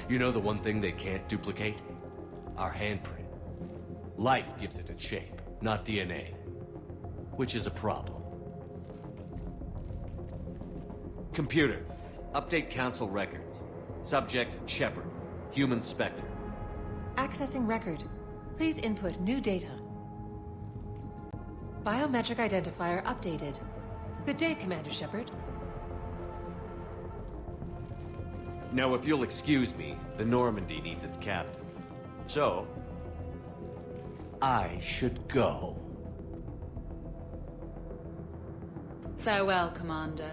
You know the one thing they can't duplicate? Our handprint. Life gives it its shape, not DNA. Which is a problem. Computer, update Council records. Subject, Shepard. Human Spectre. Accessing record. Please input new data. Biometric identifier updated. Good day, Commander Shepard. Now, if you'll excuse me, the Normandy needs its captain. So, I should go. Farewell, Commander.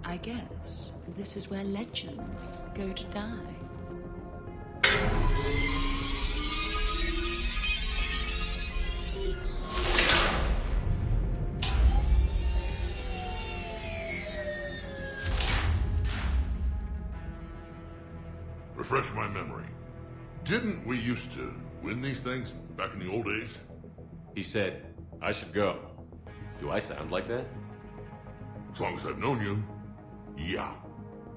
I guess this is where legends go to die. Refresh my memory. Didn't we used to win these things back in the old days? He said, I should go. Do I sound like that? As long as I've known you, yeah.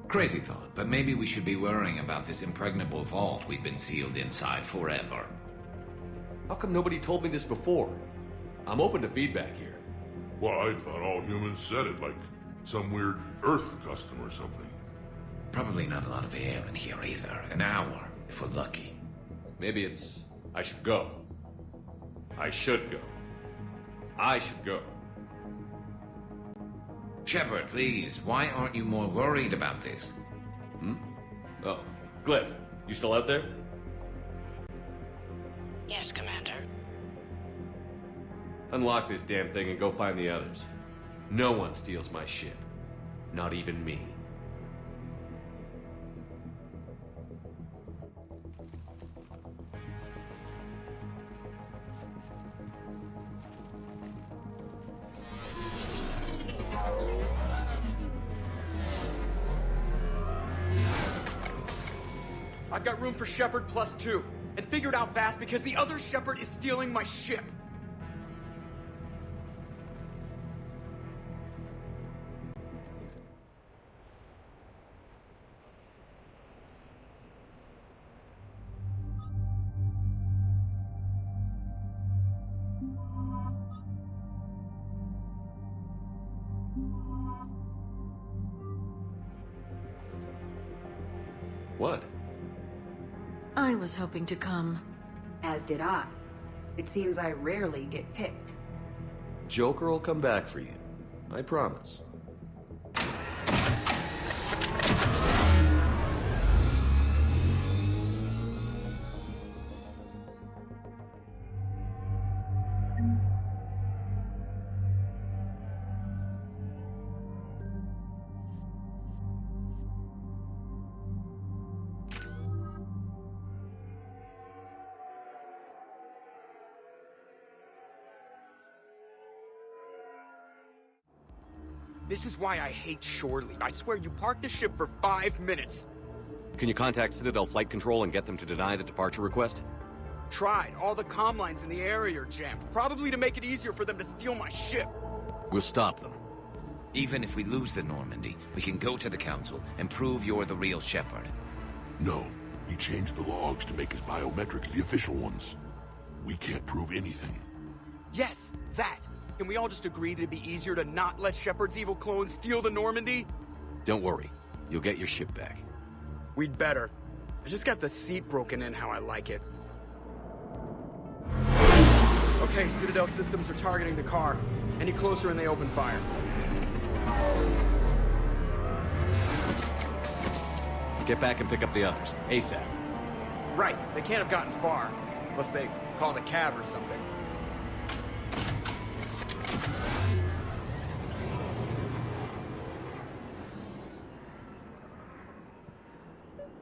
Crazy thought, but maybe we should be worrying about this impregnable vault we've been sealed inside forever. How come nobody told me this before? I'm open to feedback here. Well, I thought all humans said it like some weird Earth custom or something. Probably not a lot of air in here either. An hour, if we're lucky. Maybe it's, I should go. I should go. I should go. Shepard, please, why aren't you more worried about this? Oh, Glyph, you still out there? Yes, Commander. Unlock this damn thing and go find the others. No one steals my ship. Not even me. I've got room for Shepard +2, and figured out fast because the other Shepard is stealing my ship. What? I was hoping to come. As did I. It seems I rarely get picked. Joker will come back for you. I promise. This is why I hate shore leave. I swear you parked the ship for 5 minutes. Can you contact Citadel Flight Control and get them to deny the departure request? Tried. All the comm lines in the area are jammed. Probably to make it easier for them to steal my ship. We'll stop them. Even if we lose the Normandy, we can go to the Council and prove you're the real Shepard. No. He changed the logs to make his biometrics the official ones. We can't prove anything. Yes, that! Can we all just agree that it'd be easier to not let Shepard's evil clone steal the Normandy? Don't worry. You'll get your ship back. We'd better. I just got the seat broken in how I like it. Okay, Citadel systems are targeting the car. Any closer and they open fire. Get back and pick up the others, ASAP. Right, they can't have gotten far. Unless they called a cab or something.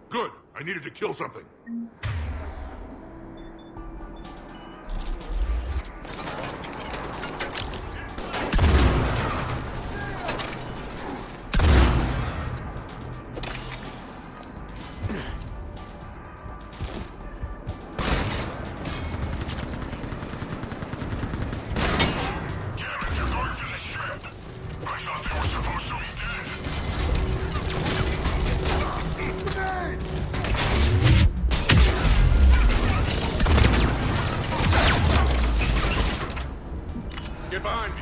Good. I needed to kill something. Get behind me.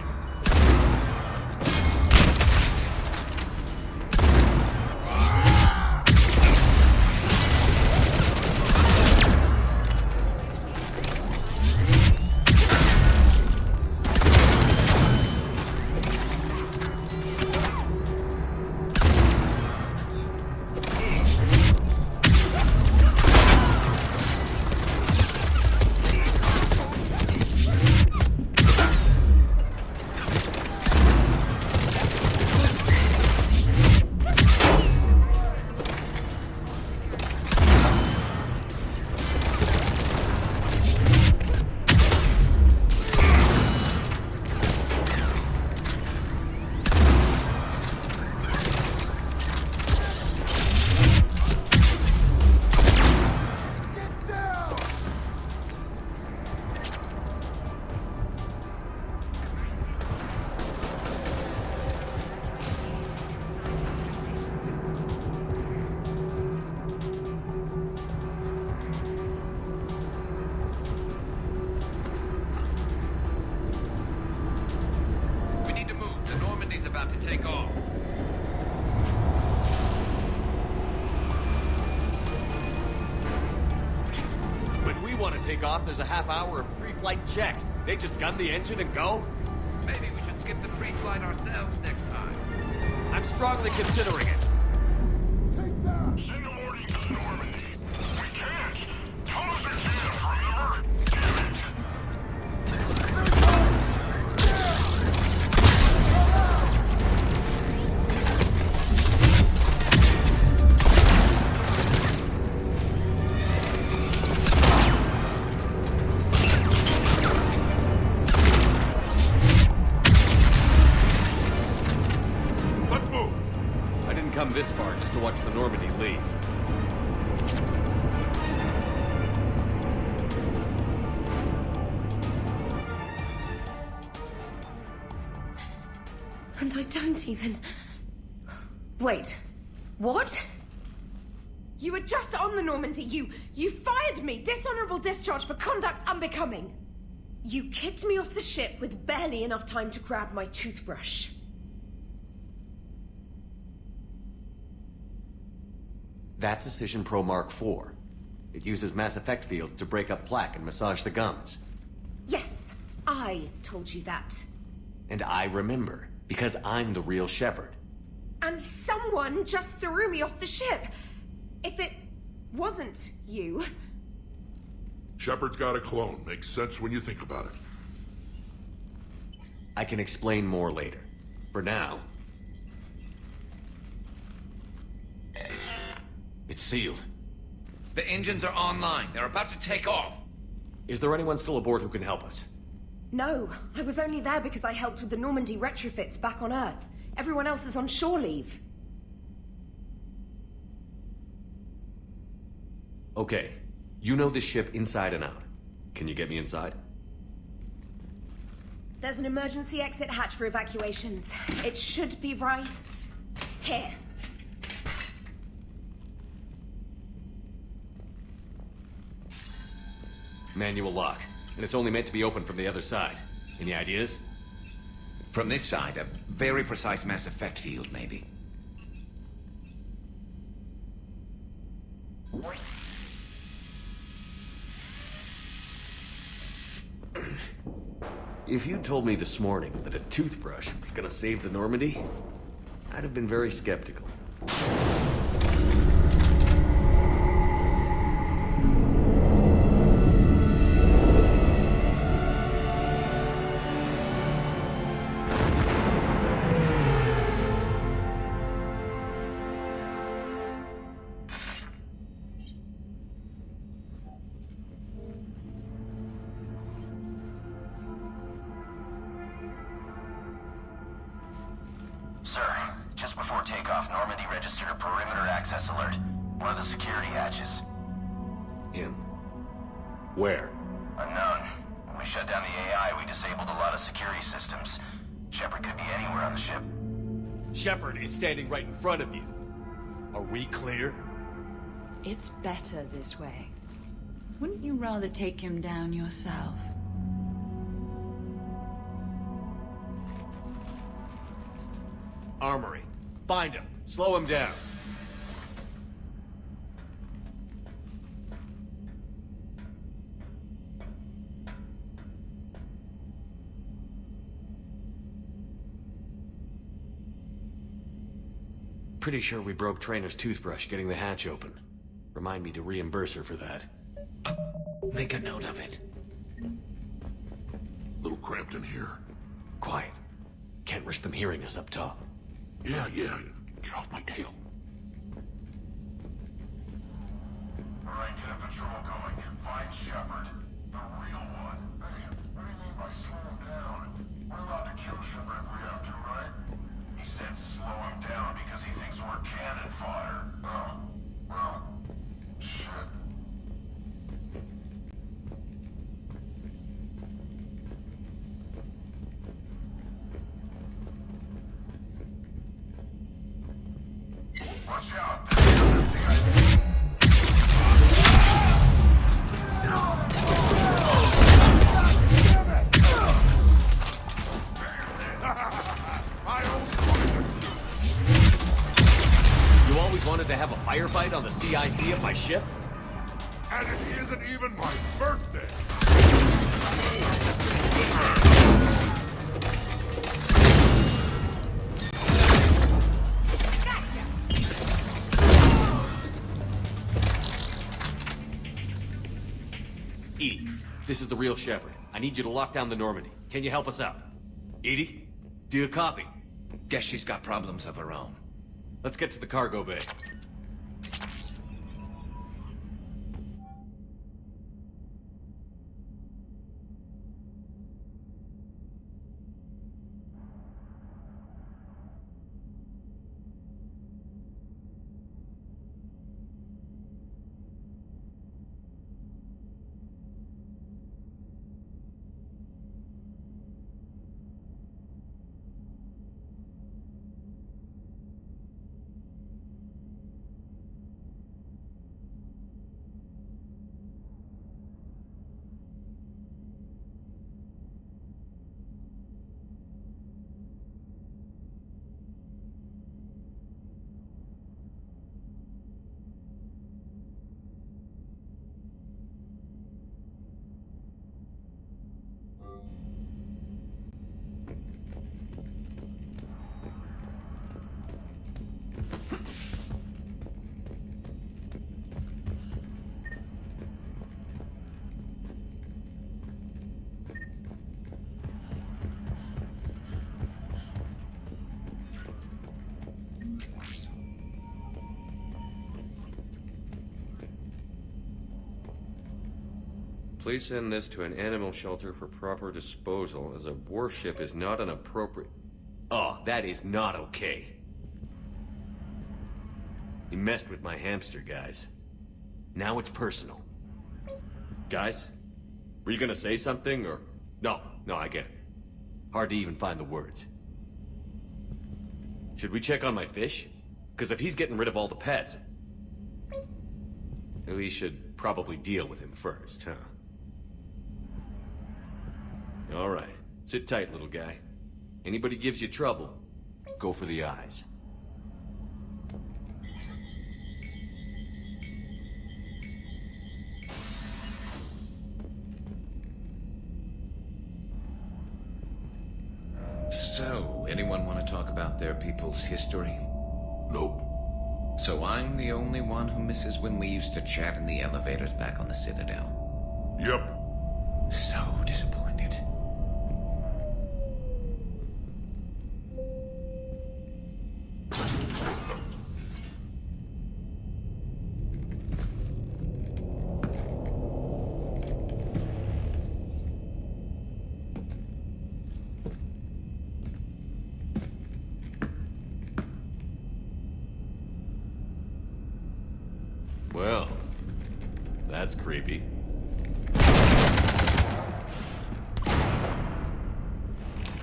Off, there's a half hour of pre-flight checks. They just gun the engine and go? Maybe we should skip the pre-flight ourselves next time. I'm strongly considering it. Send a warning to the Normandy. We can't. Tunnels are jammed, remember? Damn it. This far just to watch the Normandy leave. And I don't even... Wait. What? You were just on the Normandy. You fired me. Dishonorable discharge for conduct unbecoming. You kicked me off the ship with barely enough time to grab my toothbrush. That's Precision Pro Mark IV. It uses mass effect fields to break up plaque and massage the gums. Yes, I told you that. And I remember, because I'm the real Shepard. And someone just threw me off the ship. If it wasn't you... Shepard's got a clone. Makes sense when you think about it. I can explain more later. For now... It's sealed. The engines are online. They're about to take off. Is there anyone still aboard who can help us? No, I was only there because I helped with the Normandy retrofits back on Earth. Everyone else is on shore leave. Okay. You know this ship inside and out. Can you get me inside? There's an emergency exit hatch for evacuations. It should be right here. Manual lock. And it's only meant to be opened from the other side. Any ideas? From this side, a very precise mass effect field, maybe. If you told me this morning that a toothbrush was gonna save the Normandy, I'd have been very skeptical. Sir, just before takeoff, Normandy registered a perimeter access alert. One of the security hatches. Him? Where? Unknown. When we shut down the AI, we disabled a lot of security systems. Shepard could be anywhere on the ship. Shepard is standing right in front of you. Are we clear? It's better this way. Wouldn't you rather take him down yourself? Armory. Find him. Slow him down. Pretty sure we broke Trainer's toothbrush getting the hatch open. Remind me to reimburse her for that. Make a note of it. Little cramped in here. Quiet. Can't risk them hearing us up top. Yeah. Get off my tail. Alright, get a patrol going. Find Shepard. The real one. Hey, what do you mean by slow him down? We're allowed to kill Shepard if we have to, right? He said slow him down because he thinks we're cannon fodder. Oh. Well, shit. Watch out. You always wanted to have a firefight on the CIC of my ship? And it isn't even my birthday. EDI, this is the real Shepard. I need you to lock down the Normandy. Can you help us out? EDI, do you copy? Guess she's got problems of her own. Let's get to the cargo bay. Please send this to an animal shelter for proper disposal, as a warship is not an appropriate... Oh, that is not okay. You messed with my hamster, guys. Now it's personal. Guys? Were you gonna say something, or... No, I get it. Hard to even find the words. Should we check on my fish? Because if he's getting rid of all the pets... We should probably deal with him first, huh? All right. Sit tight, little guy. Anybody gives you trouble, go for the eyes. So, anyone want to talk about their people's history? Nope. So I'm the only one who misses when we used to chat in the elevators back on the Citadel. Yep. So disappointed. Well, that's creepy.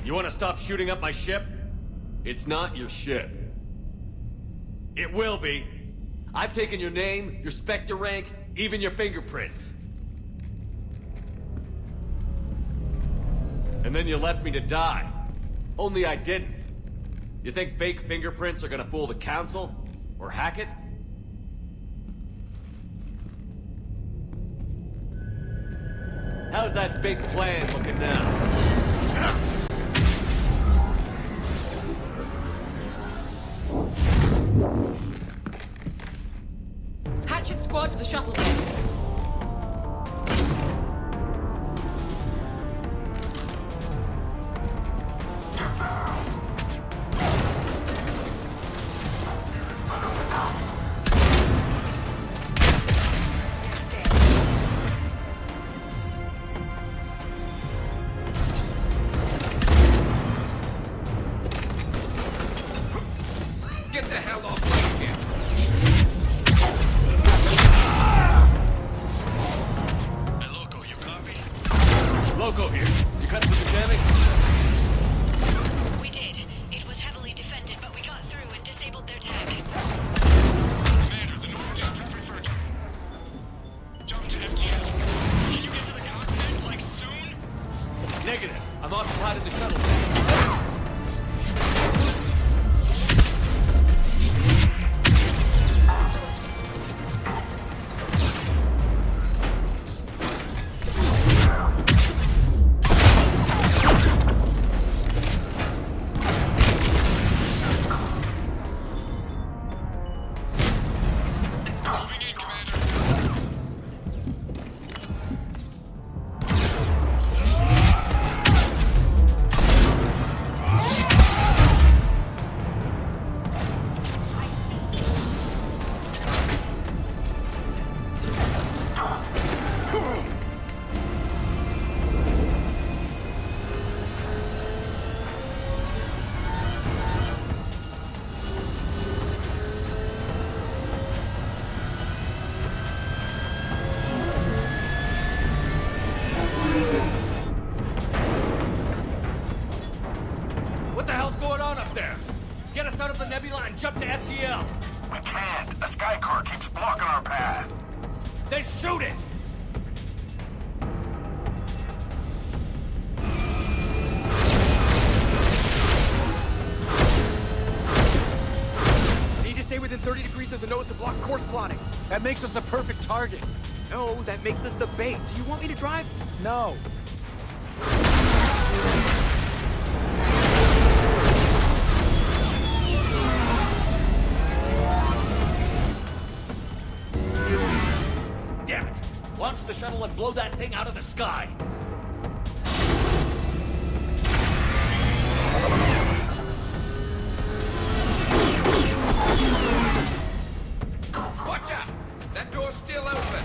You want to stop shooting up my ship? It's not your ship. It will be. I've taken your name, your Spectre rank, even your fingerprints. And then you left me to die. Only I didn't. You think fake fingerprints are gonna fool the Council? Or hack it? How's that big plan looking now? Hatchet squad to the shuttle. Get the hell off my ship! Hey, Loco, you copy? Loco here. You cut through the jamming? We did. It was heavily defended, but we got through and disabled their tech. Commander, the Normandy's prepping for a jump to FTL. Can you get to the cockpit, like, soon? Negative. I'm occupied in the shuttle. What the hell's going on up there? Get us out of the nebula and jump to FTL. We can't. A sky car keeps blocking our path. Then shoot it! Need to stay within 30 degrees of the nose to block course plotting. That makes us a perfect target. No, that makes us the bait. Do you want me to drive? No. Damn it! Launch the shuttle and blow that thing out of the sky! Watch out! That door's still open!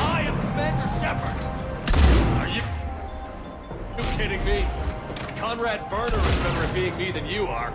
I am Commander Shepard! Are you kidding me? Conrad Werner is better at being me than you are.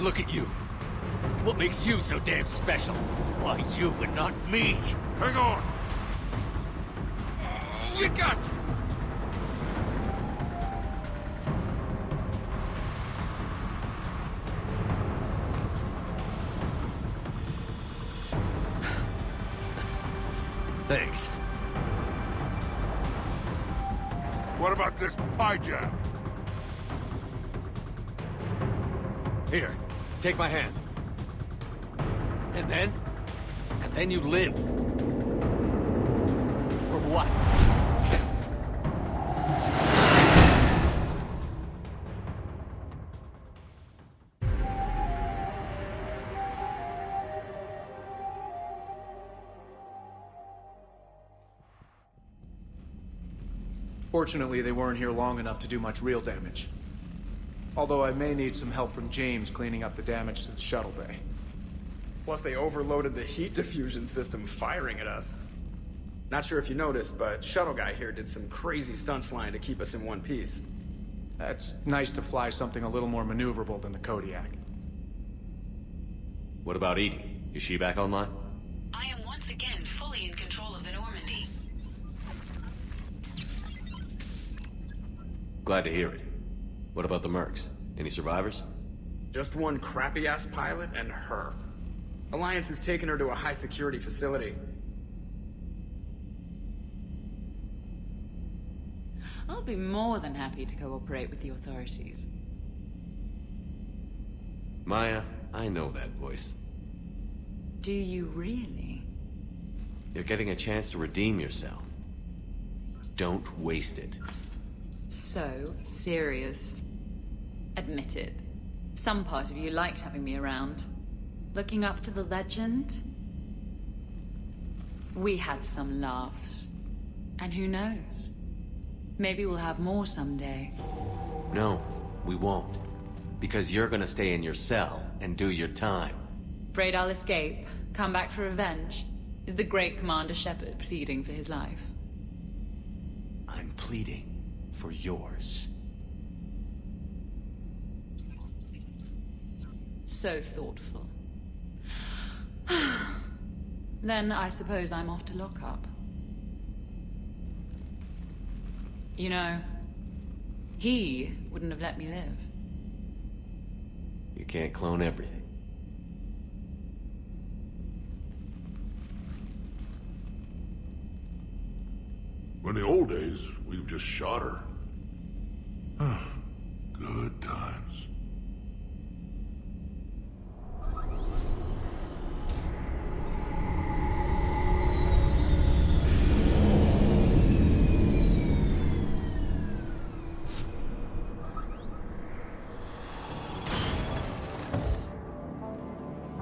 look at you. What makes you so damn special? Why you and not me? Hang on! You got you! Thanks. What about this pie jam? Here, take my hand. And then you live. For what? Fortunately, they weren't here long enough to do much real damage. Although I may need some help from James cleaning up the damage to the shuttle bay. Plus they overloaded the heat diffusion system firing at us. Not sure if you noticed, but Shuttle Guy here did some crazy stunt flying to keep us in one piece. That's nice to fly something a little more maneuverable than the Kodiak. What about Edie? Is she back online? I am once again fully in control of the Normandy. Glad to hear it. What about the Mercs? Any survivors? Just one crappy-ass pilot and her. Alliance has taken her to a high-security facility. I'll be more than happy to cooperate with the authorities. Maya, I know that voice. Do you really? You're getting a chance to redeem yourself. Don't waste it. So serious. Admit it. Some part of you liked having me around. Looking up to the legend? We had some laughs. And who knows? Maybe we'll have more someday. No, we won't. Because you're gonna stay in your cell and do your time. Afraid I'll escape, come back for revenge? Is the great Commander Shepard pleading for his life? I'm pleading for yours. So thoughtful. Then I suppose I'm off to lock up. You know, he wouldn't have let me live. You can't clone everything. In the old days, we've just shot her. Good times.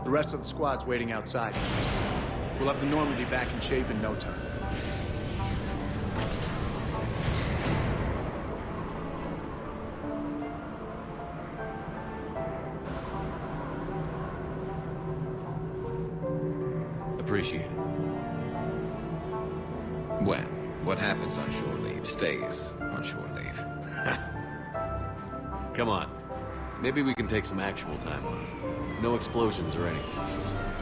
The rest of the squad's waiting outside. We'll have the Normandy back in shape in no time. Appreciate it. Well, what happens on shore leave stays on shore leave. Come on. Maybe we can take some actual time off. No explosions or anything.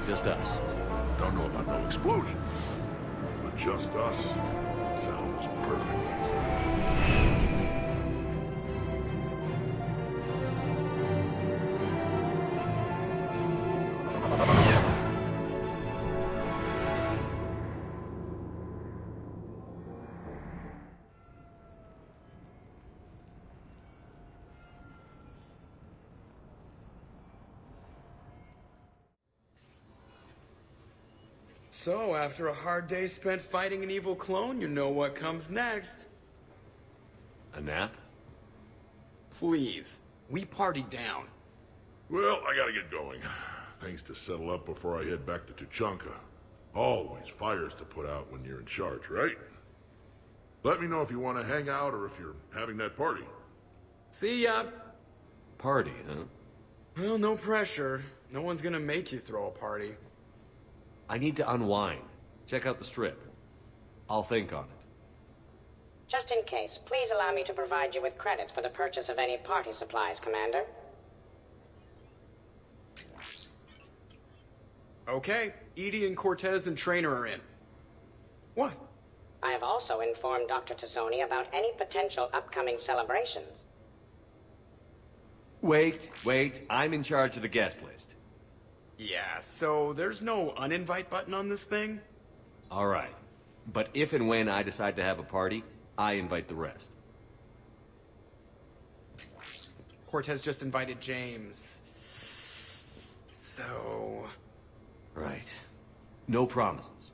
Just us. Don't know about no explosions, but just us sounds perfect. So, after a hard day spent fighting an evil clone, you know what comes next. A nap? Please. We partied down. Well, I gotta get going. Things to settle up before I head back to Tuchanka. Always fires to put out when you're in charge, right? Let me know if you want to hang out or if you're having that party. See ya! Party, huh? Well, no pressure. No one's gonna make you throw a party. I need to unwind. Check out the strip. I'll think on it. Just in case, please allow me to provide you with credits for the purchase of any party supplies, Commander. Okay, Edie and Cortez and Trainer are in. What? I have also informed Dr. Tazzoni about any potential upcoming celebrations. Wait, I'm in charge of the guest list. Yeah, so there's no uninvite button on this thing? Alright. But if and when I decide to have a party, I invite the rest. Cortez just invited James. So... Right. No promises.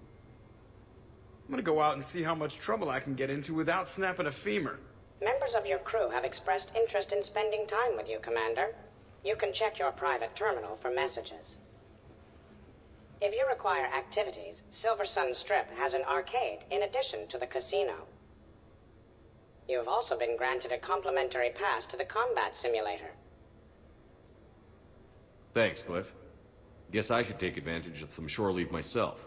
I'm gonna go out and see how much trouble I can get into without snapping a femur. Members of your crew have expressed interest in spending time with you, Commander. You can check your private terminal for messages. If you require activities, Silver Sun Strip has an arcade in addition to the casino. You have also been granted a complimentary pass to the combat simulator. Thanks, Cliff. Guess I should take advantage of some shore leave myself.